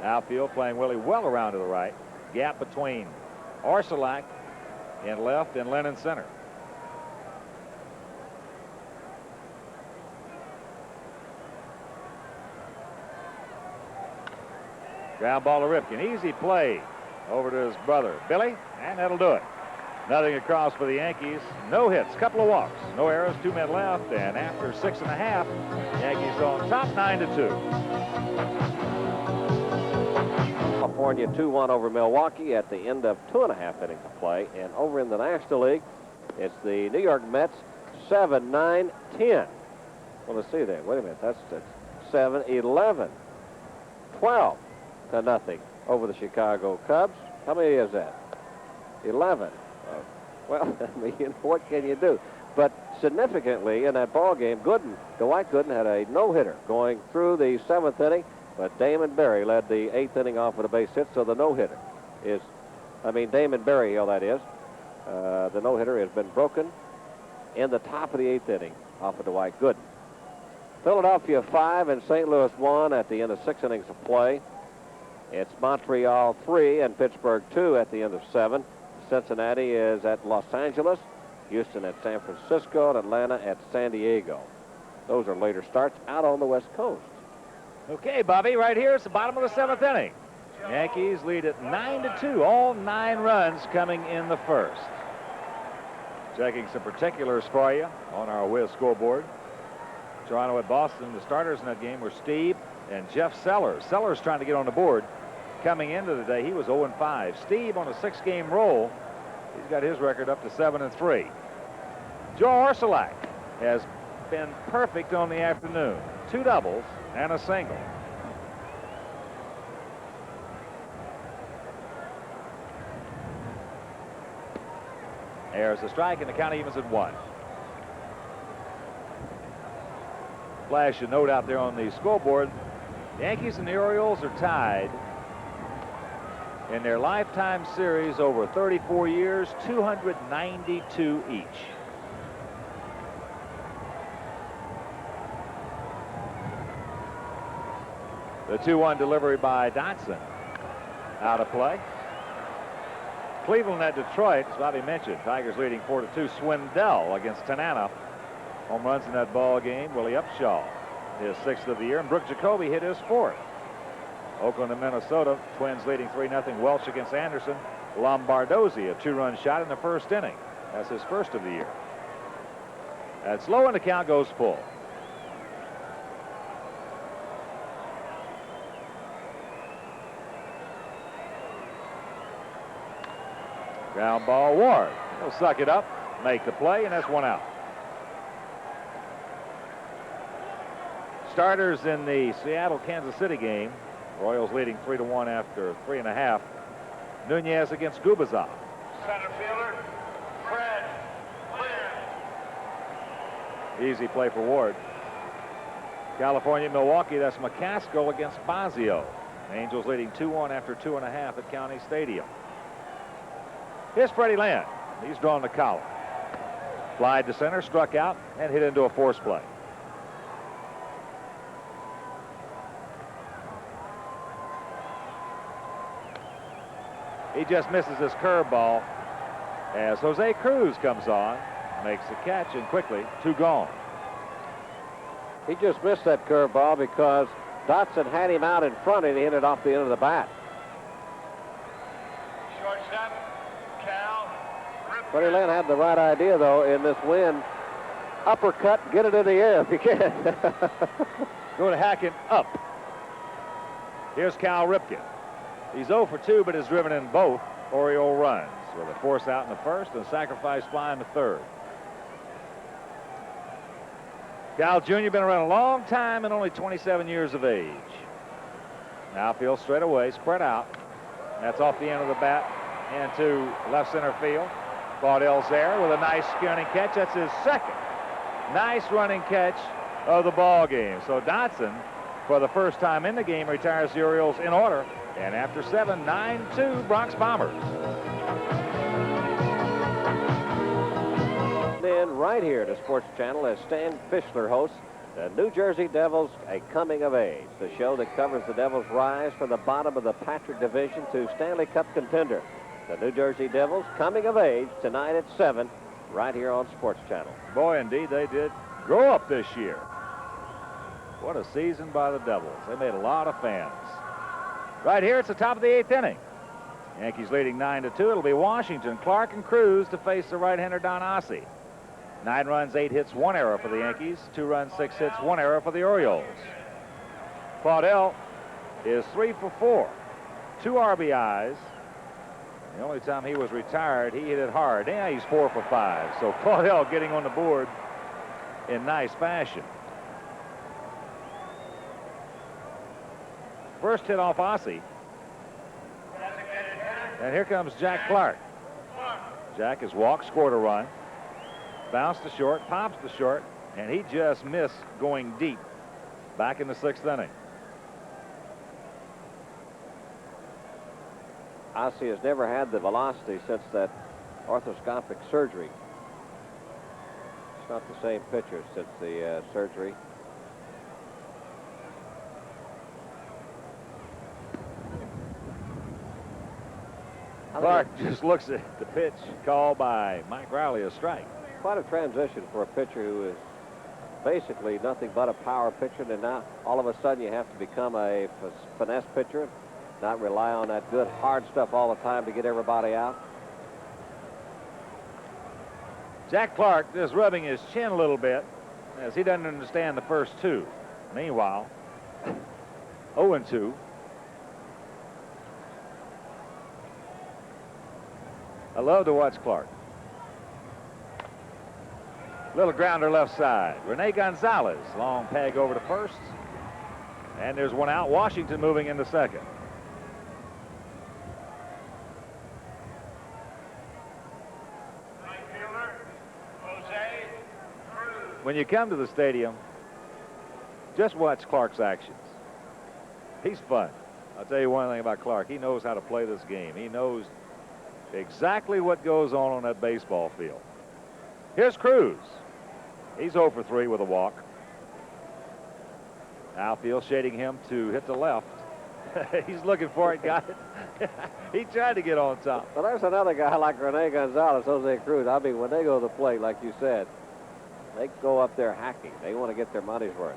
Outfield playing Willie well around to the right. Gap between Orsolak in left and Lennon center. Ground ball to Ripken. Easy play over to his brother, Billy, and that'll do it. Nothing across for the Yankees. No hits, couple of walks, no errors, 2 men left, and after 6.5, Yankees on top 9-2. California 2-1 over Milwaukee at the end of 2.5 innings of play. And over in the National League, it's the New York Mets 7-9-10. Well, let's see there. Wait a minute. That's 7-11. 12-0 over the Chicago Cubs. How many is that? 11. Well, I mean, what can you do? But significantly in that ball game, Dwight Gooden had a no-hitter going through the 7th inning, but Damon Berry led the 8th inning off with a base hit, so the no-hitter is, Damon Berry, that is, the no-hitter has been broken in the top of the 8th inning off of Dwight Gooden. Philadelphia 5 and St. Louis 1 at the end of 6 innings of play. It's Montreal 3 and Pittsburgh 2 at the end of 7. Cincinnati is at Los Angeles, Houston at San Francisco, and Atlanta at San Diego. Those are later starts out on the West Coast. Okay, Bobby, right here, it's the bottom of the 7th inning. Yankees lead at 9-2, all 9 runs coming in the first. Checking some particulars for you on our Wiz scoreboard. Toronto at Boston, the starters in that game were Steve and Jeff Sellers. Sellers trying to get on the board. Coming into the day, he was 0-5. Steve on a 6-game roll. He's got his record up to 7-3. Joe Orsolak has been perfect on the afternoon. 2 doubles and a single. There's a strike, and the count evens at 1. Flash a note out there on the scoreboard. The Yankees and the Orioles are tied in their lifetime series over 34 years, 292 each. The 2-1 delivery by Dotson. Out of play. Cleveland at Detroit, as Bobby mentioned. Tigers leading 4-2. Swindell against Tanana. Home runs in that ball game. Willie Upshaw, his 6th of the year, and Brooke Jacoby hit his 4th. Oakland and Minnesota, Twins leading 3-0. Welch against Anderson. Lombardozzi, a 2-run shot in the first inning. That's his 1st of the year. That's low, and the count goes full. Ground ball, Ward. He'll suck it up, make the play, and that's 1 out. Starters in the Seattle-Kansas City game. Royals leading 3-1 after 3.5. Nunez against Gubazov. Center fielder, Easy play for Ward. California, Milwaukee, that's McCaskill against Fazio. Angels leading 2-1 after 2.5 at County Stadium. Here's Freddie Lynn. He's drawn the column. Flied to center, struck out, and hit into a force play. He just misses his curveball as Jose Cruz comes on, makes the catch, and quickly, 2 gone. He just missed that curveball because Dotson had him out in front and he hit it off the end of the bat. Shortstop, Cal. Freddie Lynn had the right idea, though, in this wind. Uppercut, get it in the air if you can. Go to Hackett up. Here's Cal Ripken. He's 0 for 2, but has driven in both Oriole runs with a force out in the first and a sacrifice fly in the third. Cal Jr. been around a long time and only 27 years of age. Outfield straight away, spread out. That's off the end of the bat and to left center field. Claudell's there with a nice running catch. That's his second nice running catch of the ball game. So Dotson, for the first time in the game, retires the Orioles in order. And after 7, 9-2 Bronx Bombers. In right here to Sports Channel as Stan Fischler hosts the New Jersey Devils, A Coming of Age, the show that covers the Devils' rise from the bottom of the Patrick Division to Stanley Cup contender. The New Jersey Devils coming of age tonight at 7 right here on Sports Channel. Boy, indeed, they did grow up this year. What a season by the Devils. They made a lot of fans. Right here, it's the top of the 8th inning. Yankees leading 9-2. It'll be Washington, Clark, and Cruz to face the right-hander Don Ossie. 9 runs, 8 hits, 1 error for the Yankees. 2 runs, 6 hits, 1 error for the Orioles. Claudell is 3 for 4. 2 RBIs. The only time he was retired, he hit it hard. Now he's 4 for 5. So Claudell getting on the board in nice fashion. First hit off Ossie. And here comes Jack Clark. Jack has walked, scored a run. Bounced to short, pops to short, and he just missed going deep back in the 6th inning. Ossie has never had the velocity since that arthroscopic surgery. It's not the same pitcher since the surgery. Clark just looks at the pitch called by Mike Riley a strike. Quite a transition for a pitcher who is basically nothing but a power pitcher, and now all of a sudden you have to become a finesse pitcher, not rely on that good hard stuff all the time to get everybody out. Jack Clark just rubbing his chin a little bit as he doesn't understand the first 2. Meanwhile, 0-2. I love to watch Clark. Little grounder left side. Rene Gonzalez, long peg over to first. And there's one out. Washington moving into second. Right fielder, Jose Cruz. When you come to the stadium, just watch Clark's actions. He's fun. I'll tell you one thing about Clark. He knows how to play this game. He knows exactly what goes on that baseball field. Here's Cruz. He's 0 for 3 with a walk. Outfield shading him to hit the left. He's looking for it, got it. He tried to get on top. Well, there's another guy like Rene Gonzalez, Jose Cruz. I mean, when they go to the plate, like you said, they go up there hacking. They want to get their money's worth.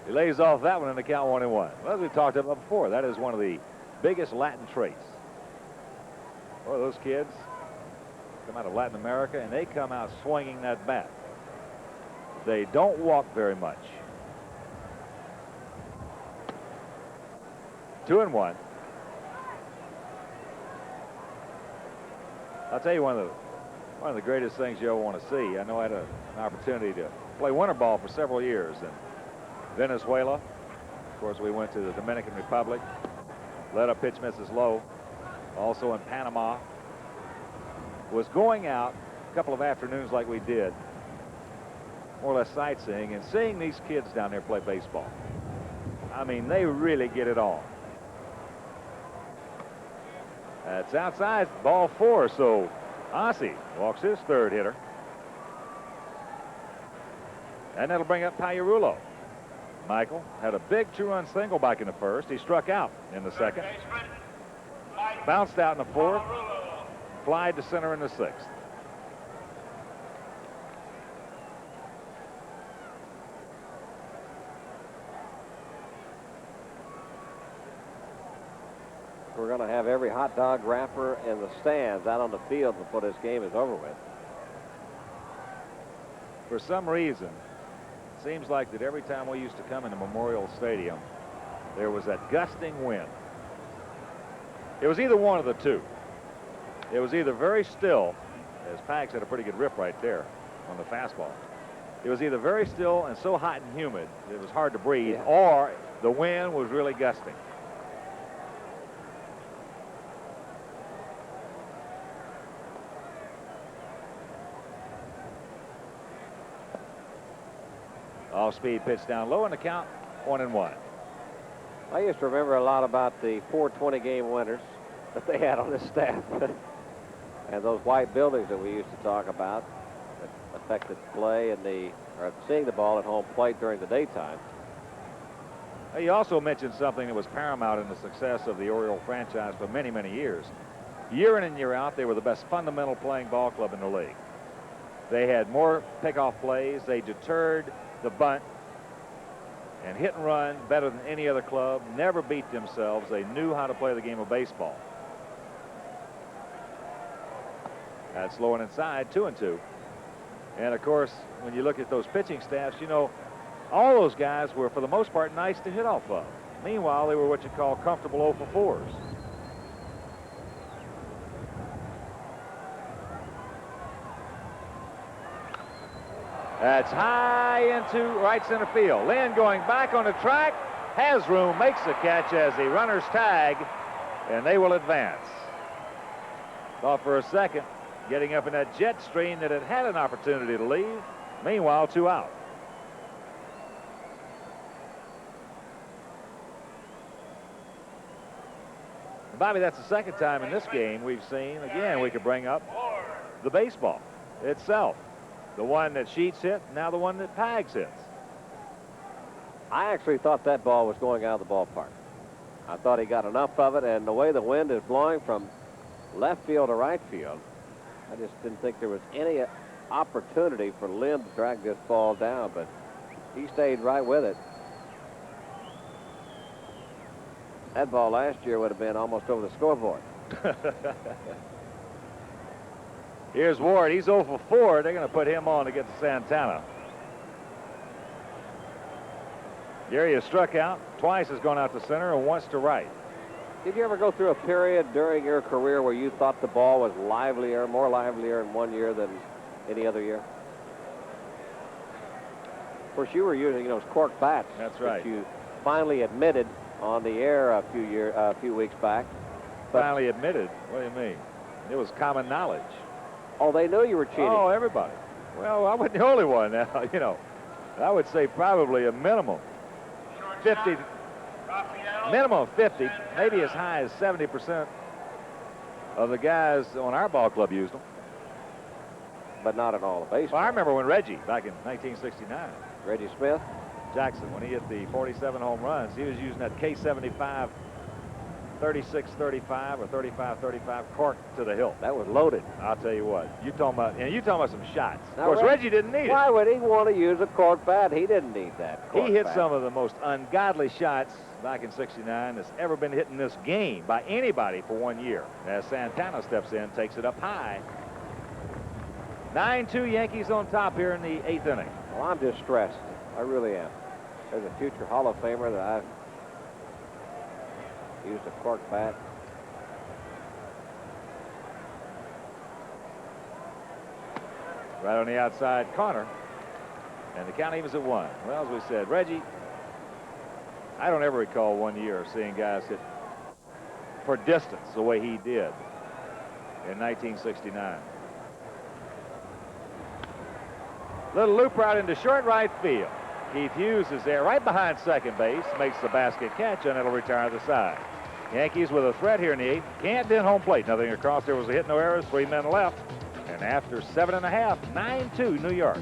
He lays off that one in the count 1-1. Well, as we talked about before, that is one of the biggest Latin traits. Well, those kids come out of Latin America, and they come out swinging that bat. They don't walk very much. 2-1. I'll tell you one of the greatest things you ever want to see. I know I had an opportunity to play winter ball for several years in Venezuela. Of course, we went to the Dominican Republic. Let a pitch misses low. Also in Panama. was going out a couple of afternoons like we did, more or less sightseeing, and seeing these kids down there play baseball. I mean, they really get it on. That's outside, ball 4, so Ossie walks his third hitter. And that'll bring up Pagliarulo. Michael had a big 2-run single back in the first. He struck out in the second. Bounced out in the fourth. Flied to center in the sixth. We're going to have every hot dog wrapper in the stands out on the field before this game is over with. For some reason, it seems like that every time we used to come into Memorial Stadium, there was that gusting wind. It was either one of the two. It was either very still, as Pags had a pretty good rip right there on the fastball. It was either very still and so hot and humid it was hard to breathe, or the wind was really gusting. Off-speed pitch down low, and the count 1-1. I used to remember a lot about the 420 game winners that they had on this staff. And those white buildings that we used to talk about that affected play and seeing the ball at home plate during the daytime. He also mentioned something that was paramount in the success of the Oriole franchise for many, many years. Year in and year out, they were the best fundamental playing ball club in the league. They had more pickoff plays. They deterred the bunt and hit and run better than any other club. Never beat themselves. They knew how to play the game of baseball. That's low and inside, 2-2. And of course, when you look at those pitching staffs, you know, all those guys were for the most part nice to hit off of. Meanwhile, they were what you call comfortable 0 for 4s. That's high into right center field. Lynn going back on the track, has room, makes the catch as the runners tag, and they will advance. Thought for a second, getting up in that jet stream, that it had an opportunity to leave. Meanwhile, 2 out. And Bobby, that's the second time in this game we've seen, again, we could bring up the baseball itself. The one that Sheets hit, now the one that Pags hits. I actually thought that ball was going out of the ballpark. I thought he got enough of it, and the way the wind is blowing from left field to right field, I just didn't think there was any opportunity for Lynn to drag this ball down, but he stayed right with it. That ball last year would have been almost over the scoreboard. Here's Ward. He's 0 for 4. They're going to put him on against Santana. Gary has struck out. Twice has gone out to center and once to right. Did you ever go through a period during your career where you thought the ball was more livelier in one year than any other year? Of course, you were using those cork bats. That's right. That you finally admitted on the air a few weeks back. But finally admitted? What do you mean? It was common knowledge. Oh, they knew you were cheating. Oh, everybody. Well, I wasn't the only one now, you know. I would say probably a minimum 50, minimum of 50, maybe as high as 70% of the guys on our ball club used them. But not at all the baseball. Well, I remember when Reggie, back in 1969. Reggie Smith? Jackson, when he hit the 47 home runs, he was using that K75 36-35 or 35-35 cork to the hilt. That was loaded. I'll tell you what. You talking about some shots. Now, of course, Reggie didn't need it. Why would he want to use a cork bat? He didn't need that cork He hit bat. some of the most ungodly shots back in '69 that's ever been hit in this game by anybody for 1 year. As Santana steps in, takes it up high. 9-2 Yankees on top here in the 8th inning. Well, I'm distressed. I really am. There's a future Hall of Famer that I've used a cork bat. Right on the outside corner. And the count evens at 1. Well, as we said, Reggie, I don't ever recall 1 year of seeing guys hit for distance the way he did in 1969. Little loop route into short right field. Keith Hughes is there right behind second base, makes the basket catch, and it'll retire the side. Yankees with a threat here in the 8th. Can't in home plate. Nothing across. There was a hit, no errors, 3 men left. And after 7.5, 9-2 New York.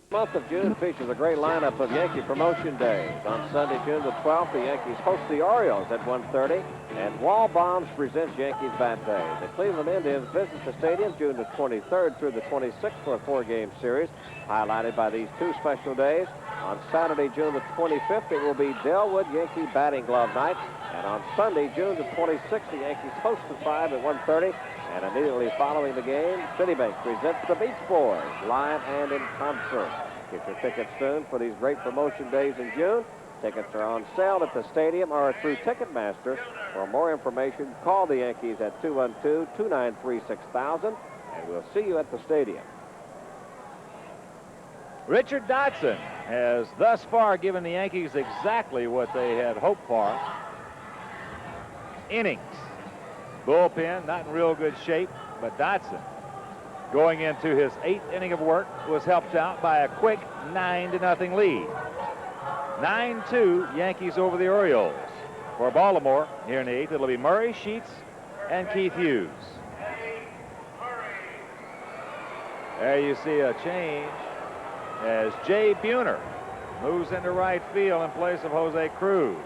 The month of June features a great lineup of Yankee promotion days. On Sunday, June the 12th, the Yankees host the Orioles at 1:30, and Wall Bombs presents Yankees Bat Day. The Cleveland Indians visit the stadium June the 23rd through the 26th for a 4-game series, highlighted by these 2 special days. On Saturday, June the 25th, it will be Delwood Yankee Batting Glove Night, and on Sunday, June the 26th, the Yankees host the 5 at 1:30. And immediately following the game, Citibank presents the Beach Boys live and in concert. Get your tickets soon for these great promotion days in June. Tickets are on sale at the stadium or through Ticketmaster. For more information, call the Yankees at 212-293-6000, and we'll see you at the stadium. Richard Dotson has thus far given the Yankees exactly what they had hoped for. Innings. Bullpen, not in real good shape, but Dotson, going into his 8th inning of work, was helped out by a quick 9-0 lead. 9-2 Yankees over the Orioles. For Baltimore, here in the 8th, it'll be Murray, Sheets, and Keith Hughes. There you see a change as Jay Buhner moves into right field in place of Jose Cruz.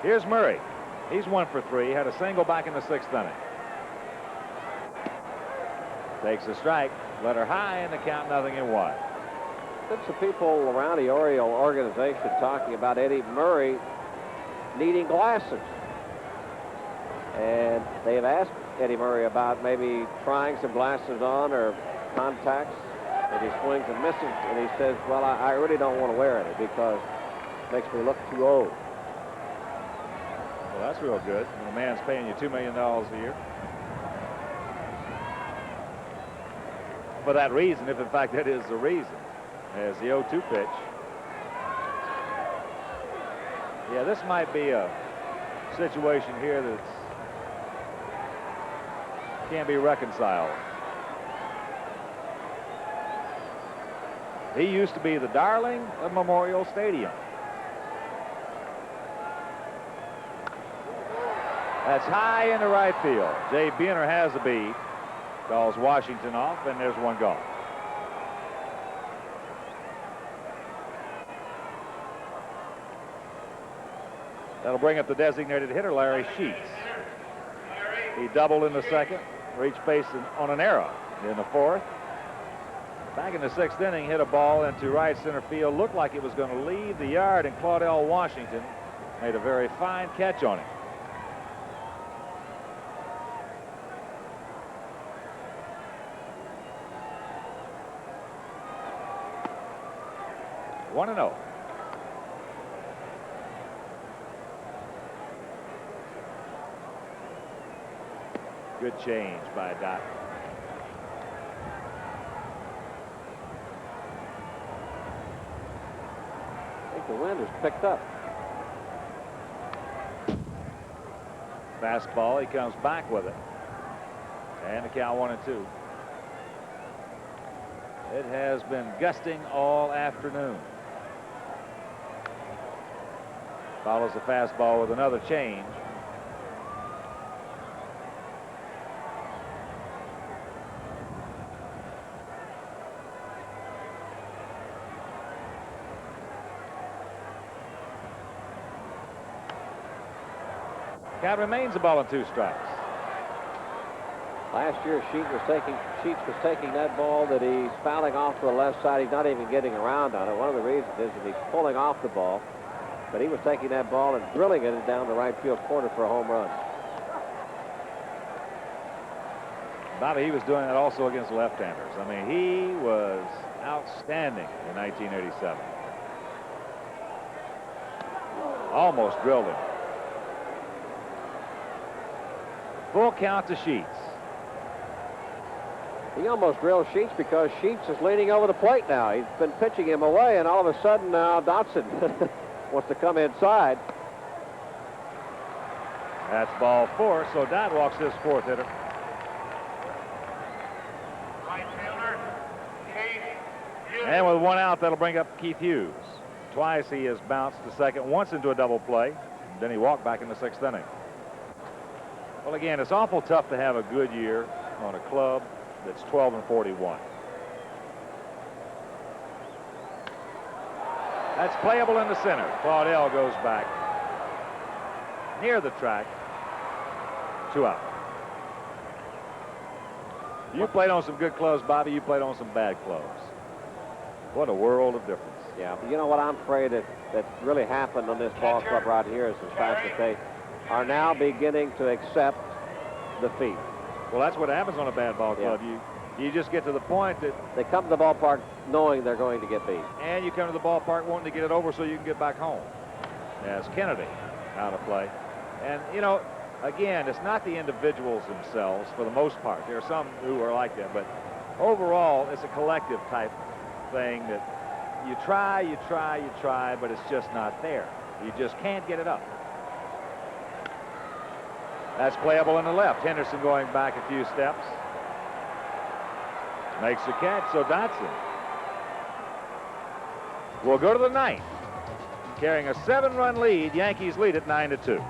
Here's Murray. He's 1 for 3. Had a single back in the 6th inning. Takes a strike. Let her high in the count, 0-1. There's some people around the Oriole organization talking about Eddie Murray needing glasses. And they've asked Eddie Murray about maybe trying some glasses on or contacts that he swings and misses. And he says, well, I really don't want to wear any because it makes me look too old. Well, that's real good. When a man's paying you $2 million a year. For that reason, if in fact that is the reason, as the 0-2 pitch. Yeah, this might be a situation here that can't be reconciled. He used to be the darling of Memorial Stadium. That's high into right field. Jay Buhner has the beat. Calls Washington off, and there's one gone. That'll bring up the designated hitter, Larry Sheets. He doubled in the 2nd, reached base on an error in the 4th. Back in the 6th inning, hit a ball into right center field. Looked like it was going to leave the yard, and Claudell Washington made a very fine catch on it. One and 0. Good change by Dot. I think the wind has picked up. Fastball, he comes back with it. And the count 1-2. It has been gusting all afternoon. Follows the fastball with another change. Count remains a ball and 2 strikes. Last year, Sheets was taking that ball that he's fouling off to the left side. He's not even getting around on it. One of the reasons is that he's pulling off the ball. But he was taking that ball and drilling it down the right field corner for a home run. Bobby, he was doing that also against left-handers. I mean, he was outstanding in 1987. Almost drilled him. Full count to Sheets. He almost drilled Sheets because Sheets is leaning over the plate now. He's been pitching him away, and all of a sudden now Dotson wants to come inside. That's ball 4, so Dodd walks his 4th hitter. Right fielder, Keith Hughes. And with 1 out, that'll bring up Keith Hughes. Twice he has bounced to second, once into a double play. Then he walked back in the 6th inning. Well, again, it's awful tough to have a good year on a club that's 12-41. That's playable in the center. Claudel goes back near the track. 2 out. You played on some good clubs, Bobby. You played on some bad clubs. What a world of difference. Yeah, but you know what I'm afraid that really happened on this ball club right here is the fact that they are now beginning to accept defeat. Well, that's what happens on a bad ball club. Yeah. You just get to the point that They come to the ballpark knowing they're going to get beat. and you come to the ballpark wanting to get it over so you can get back home. As Kennedy out of play. And, you know, again, it's not the individuals themselves for the most part. There are some who are like that, but overall, it's a collective type thing that you try, but it's just not there. You just can't get it up. That's playable in the left. Henderson going back a few steps. Makes the catch, so Dotson will go to the 9th. Carrying a 7-run lead, Yankees lead it 9-2.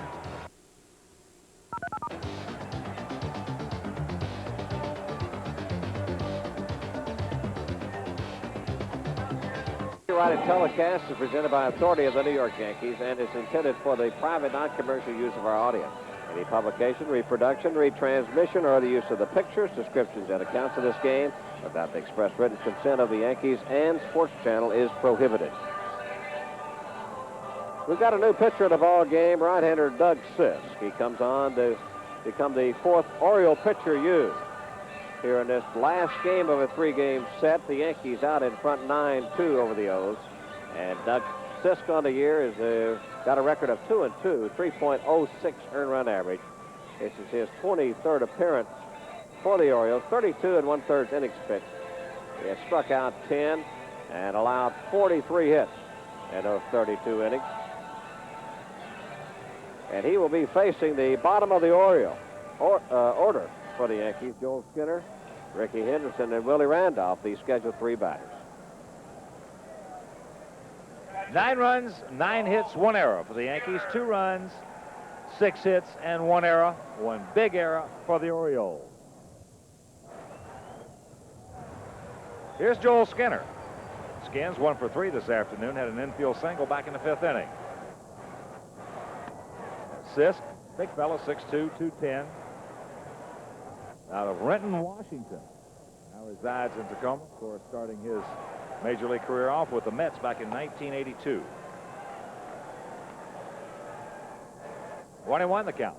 Copyrighted telecast is presented by authority of the New York Yankees and is intended for the private, non-commercial use of our audience. Any publication, reproduction, retransmission, or other use of the pictures, descriptions, and accounts of this game without the express written consent of the Yankees and Sports Channel is prohibited. We've got a new pitcher in the ball game, right-hander Doug Sisk. He comes on to become the 4th Oriole pitcher used. Here in this last game of a 3-game set, the Yankees out in front 9-2 over the O's. And Doug Sisk on the year is got a record of 2-2, 3.06 earned run average. This is his 23rd appearance for the Orioles, 32 1/3 innings pitched. He has struck out 10 and allowed 43 hits in those 32 innings. And he will be facing the bottom of the Oriole order for the Yankees: Joel Skinner, Ricky Henderson, and Willie Randolph, the scheduled 3 batters. 9 runs, 9 hits, 1 error for the Yankees. 2 runs, 6 hits, and 1 error. 1 big error for the Orioles. Here's Joel Skinner. Skins 1 for 3 this afternoon. Had an infield single back in the 5th inning. Sisk, big fella, 6'2", 210. Out of Renton, Washington. Now resides in Tacoma, of course, starting his Major League career off with the Mets back in 1982. 1-1 the count.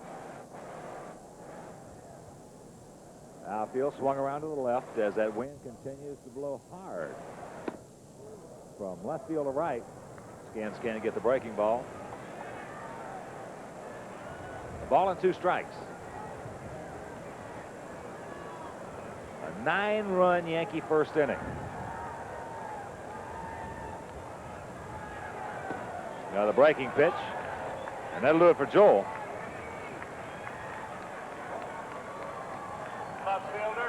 Outfield swung around to the left as that wind continues to blow hard from left field to right. Skins can't get the breaking ball. A ball and 2 strikes. A 9-run Yankee 1st inning. Now the breaking pitch, and that'll do it for Joel.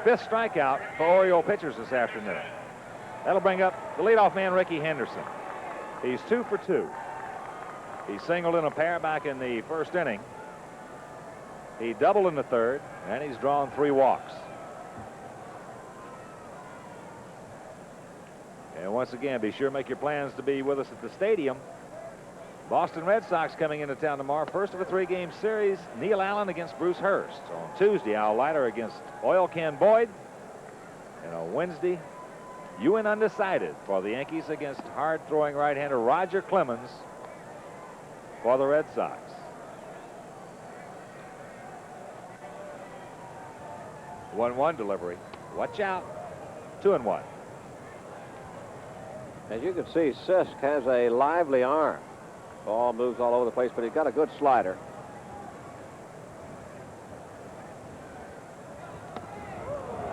Fifth strikeout for Oriole pitchers this afternoon. That'll bring up the leadoff man, Ricky Henderson. He's 2 for 2. He singled in a pair back in the 1st inning. He doubled in the 3rd, and he's drawn 3 walks. And once again, be sure to make your plans to be with us at the stadium. Boston Red Sox coming into town tomorrow. First of a 3-game series. Neil Allen against Bruce Hurst. On Tuesday, Al Leiter against Oil Ken Boyd. And on Wednesday, Ewan undecided for the Yankees against hard-throwing right-hander Roger Clemens for the Red Sox. One delivery. Watch out. 2-1. As you can see, Sisk has a lively arm. Ball moves all over the place, but he's got a good slider.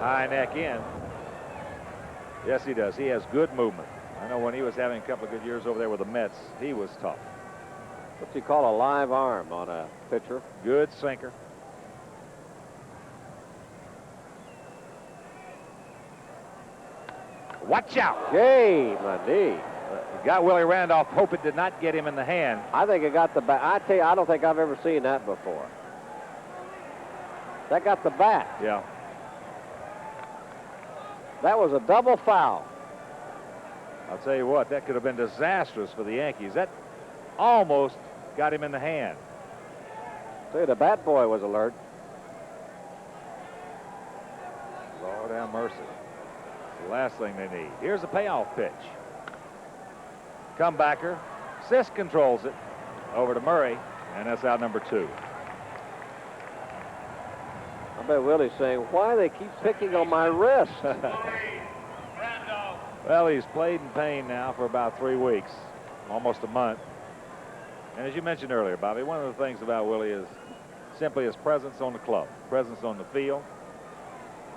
High neck in. Yes, he does. He has good movement. I know when he was having a couple of good years over there with the Mets, he was tough. What's he call a live arm on a pitcher? Good sinker. Watch out. Yay, my knee. Got Willie Randolph. Hope it did not get him in the hand. I think it got the bat. I tell you, I don't think I've ever seen that before. That got the bat. Yeah. That was a double foul. I'll tell you what, that could have been disastrous for the Yankees. That almost got him in the hand. See, the bat boy was alert. Lord have mercy. The last thing they need. Here's a payoff pitch. Comebacker. Sisk controls it over to Murray, and that's out number 2. I bet Willie's saying, why they keep picking on my wrist? Well, he's played in pain now for about 3 weeks, almost a month. And as you mentioned earlier, Bobby, one of the things about Willie is simply his presence on the club, presence on the field,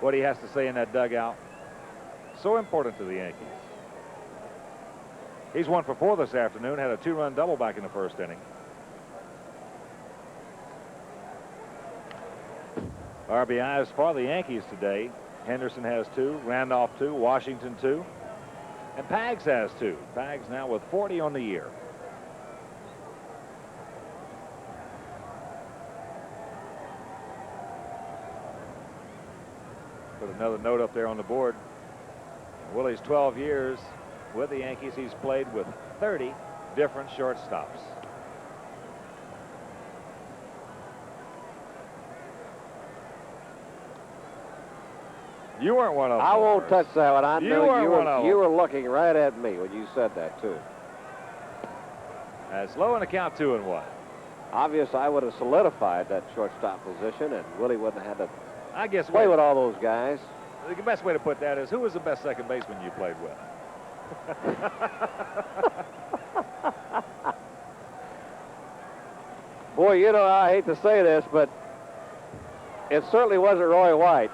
what he has to say in that dugout. So important to the Yankees. He's 1 for 4 this afternoon, had a 2-run double back in the first inning. RBIs for the Yankees today. Henderson has 2, Randolph 2, Washington 2, and Pags has 2. Pags now with 40 on the year. Put another note up there on the board. In Willie's 12 years with the Yankees, he's played with 30 different shortstops. You weren't one of them. I won't touch that one. I You know weren't one of them. you were looking right at me when you said that, too. That's low in the count, 2-1. Obvious, I would have solidified that shortstop position, and Willie wouldn't have had to I guess play with all those guys. the best way to put that is, who was the best second baseman you played with? Boy, you know, I hate to say this, but it certainly wasn't Roy White.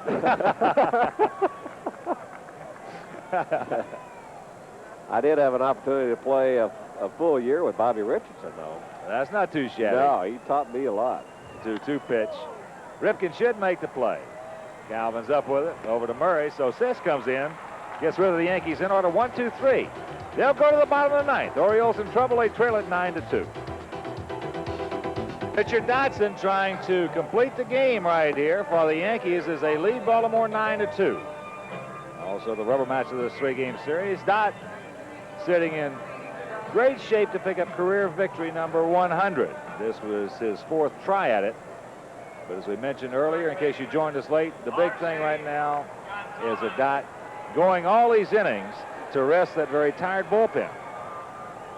I did have an opportunity to play a full year with Bobby Richardson, though. That's not too shabby. No, he taught me a lot. 2-2 pitch. Ripken should make the play. Calvin's up with it. Over to Murray. So Sisk comes in. Gets rid of the Yankees in order. 1-2-3. They'll go to the bottom of the 9th. Orioles in trouble. They trail it 9-2. Richard Dodson trying to complete the game right here for the Yankees as they lead Baltimore 9-2. Also the rubber match of this 3-game series. Dot sitting in great shape to pick up career victory number 100. This was his 4th try at it. But as we mentioned earlier, in case you joined us late, the big thing right now is a Dot going all these innings to rest that very tired bullpen.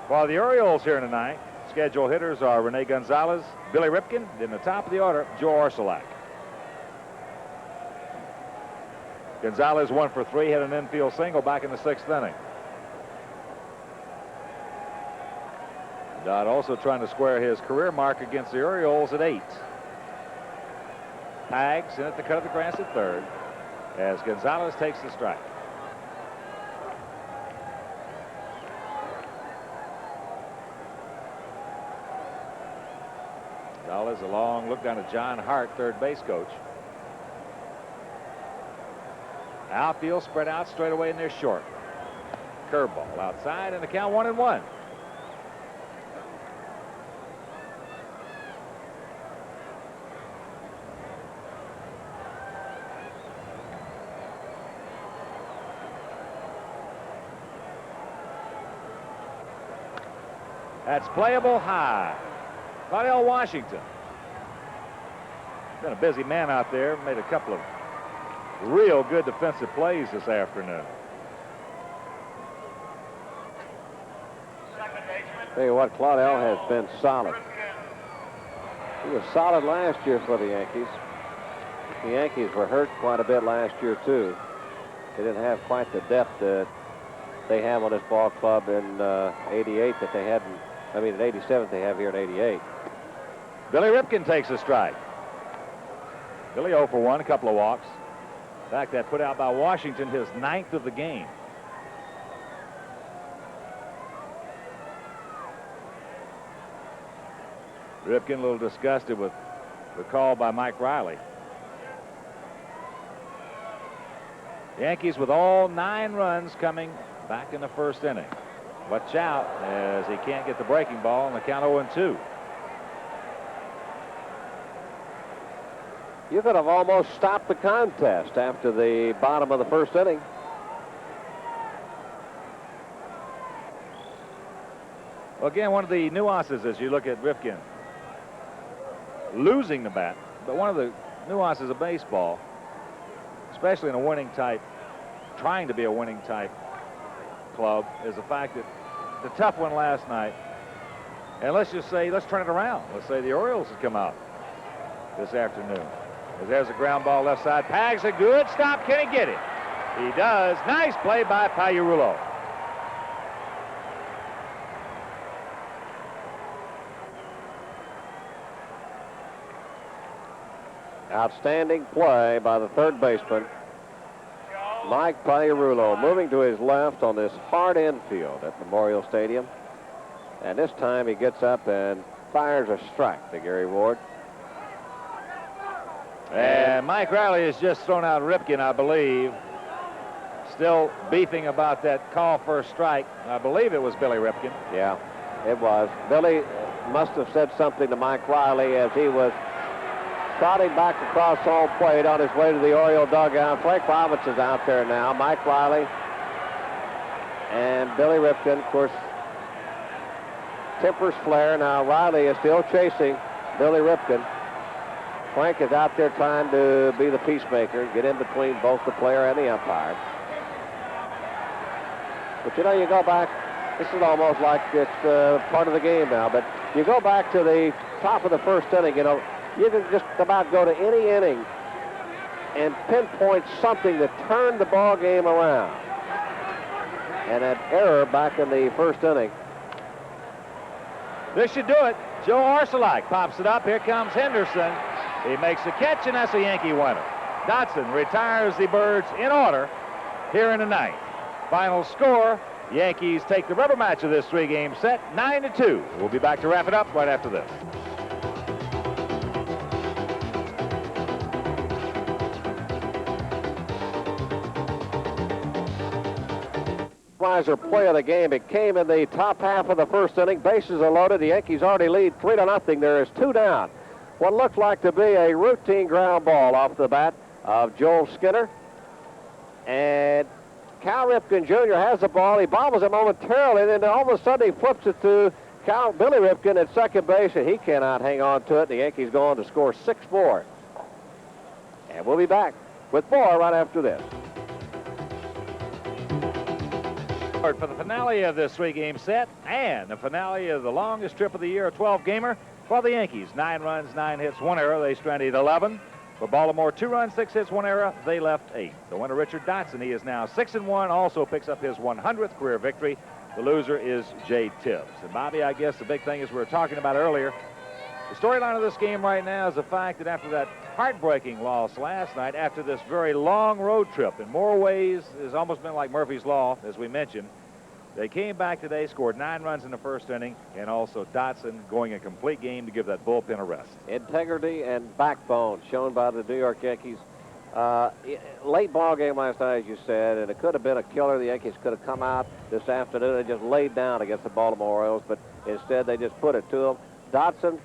While the Orioles here tonight, scheduled hitters are Rene Gonzalez, Billy Ripken, in the top of the order, Joe Orsulak. Gonzalez 1 for 3, had an infield single back in the 6th inning. Dodd also trying to square his career mark against the Orioles at 8. Pags in at the cut of the grass at 3rd as Gonzalez takes the strike. Gonzalez, a long look down to John Hart, 3rd base coach. Outfield spread out straight away, and they're short. Curveball outside, and the count 1-1. That's playable high. Claudell Washington. Been a busy man out there. Made a couple of real good defensive plays this afternoon. Tell you what, Claudell has been solid. He was solid last year for the Yankees. The Yankees were hurt quite a bit last year, too. They didn't have quite the depth that they have on this ball club in 88 that they had in, in 87 they have here in 88. Billy Ripken takes a strike. Billy 0 for 1, a couple of walks. In fact, that put out by Washington his 9th of the game. Ripken a little disgusted with the call by Mike Riley. Yankees with all 9 runs coming back in the first inning. Watch out as he can't get the breaking ball on the count 0-2. You could have almost stopped the contest after the bottom of the first inning. Well, again, one of the nuances as you look at Ripken losing the bat, but one of the nuances of baseball, especially in a winning type, trying to be a winning type club, is the fact that the tough one last night, and let's just say, let's turn it around. Let's say the Orioles have come out this afternoon. As there's a ground ball left side. Pags a good stop. Can he get it? He does. Nice play by Pagliarulo. Outstanding play by the third baseman, Mike Pagliarulo, moving to his left on this hard infield at Memorial Stadium. And this time he gets up and fires a strike to Gary Ward. And Mike Riley has just thrown out Ripken, I believe. Still beefing about that call for a strike. I believe it was Billy Ripken. Yeah, it was. Billy must have said something to Mike Riley as he was trotting back across home plate on his way to the Oriole dugout. Frank Robinson's out there now. Mike Riley and Billy Ripken, of course, tempers flare. Now Riley is still chasing Billy Ripken. Frank is out there trying to be the peacemaker, get in between both the player and the umpire. But you know, you go back, this is almost like it's part of the game now, but you go back to the top of the first inning, you know, you can just about go to any inning and pinpoint something that turned the ball game around. And an error back in the first inning. This should do it. Joe Arcelak pops it up. Here comes Henderson. He makes the catch, and that's a Yankee winner. Dotson retires the Birds in order here in the ninth. Final score, Yankees take the rubber match of this 3-game set, 9-2. We'll be back to wrap it up right after this. Riser play of the game. It came in the top half of the first inning. Bases are loaded. The Yankees already lead 3-0. There is 2 down. What looked like to be a routine ground ball off the bat of Joel Skinner. And Cal Ripken Jr. has the ball. He bobbles it momentarily, and then all of a sudden he flips it to Billy Ripken at second base, and he cannot hang on to it. The Yankees go on to score 6 more. And we'll be back with more right after this. For the finale of this 3-game set and the finale of the longest trip of the year, a 12-gamer for the Yankees. 9 runs, 9 hits, 1 error. They stranded 11. For Baltimore, 2 runs, 6 hits, 1 error. They left 8. The winner, Richard Dotson, he is now 6-1, also picks up his 100th career victory. The loser is Jay Tibbs. And Bobby, I guess the big thing is we were talking about earlier, the storyline of this game right now is the fact that after that heartbreaking loss last night, after this very long road trip, in more ways, it's almost been like Murphy's Law, as we mentioned. They came back today, scored 9 runs in the first inning, and also Dotson going a complete game to give that bullpen a rest. Integrity and backbone shown by the New York Yankees. Late ball game last night, as you said, and it could have been a killer. The Yankees could have come out this afternoon and just laid down against the Baltimore Orioles, but instead they just put it to them. Dotson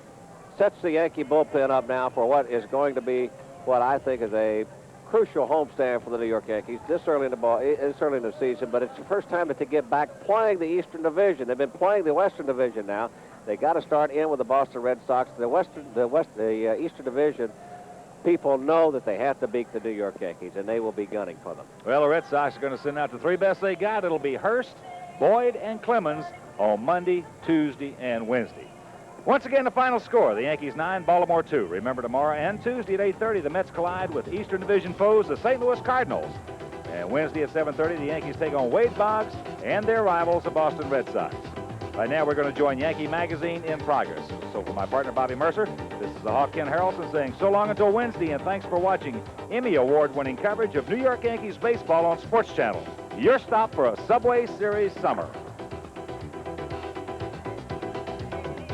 sets the Yankee bullpen up now for what is going to be what I think is a crucial homestand for the New York Yankees this early in the season, but it's the first time that they get back playing the Eastern Division. They've been playing the Western Division now. They got to start in with the Boston Red Sox. The Eastern Division, people know that they have to beat the New York Yankees, and they will be gunning for them. Well, the Red Sox are going to send out the 3 best they got. It'll be Hurst, Boyd, and Clemens on Monday, Tuesday, and Wednesday. Once again, the final score, the Yankees 9, Baltimore 2. Remember, tomorrow and Tuesday at 8:30, the Mets collide with Eastern Division foes, the St. Louis Cardinals. And Wednesday at 7:30, the Yankees take on Wade Boggs and their rivals, the Boston Red Sox. Right now, we're going to join Yankee Magazine in progress. So for my partner, Bobby Murcer, this is the Hawk Ken Harrelson saying so long until Wednesday, and thanks for watching Emmy Award-winning coverage of New York Yankees baseball on Sports Channel. Your stop for a Subway Series summer.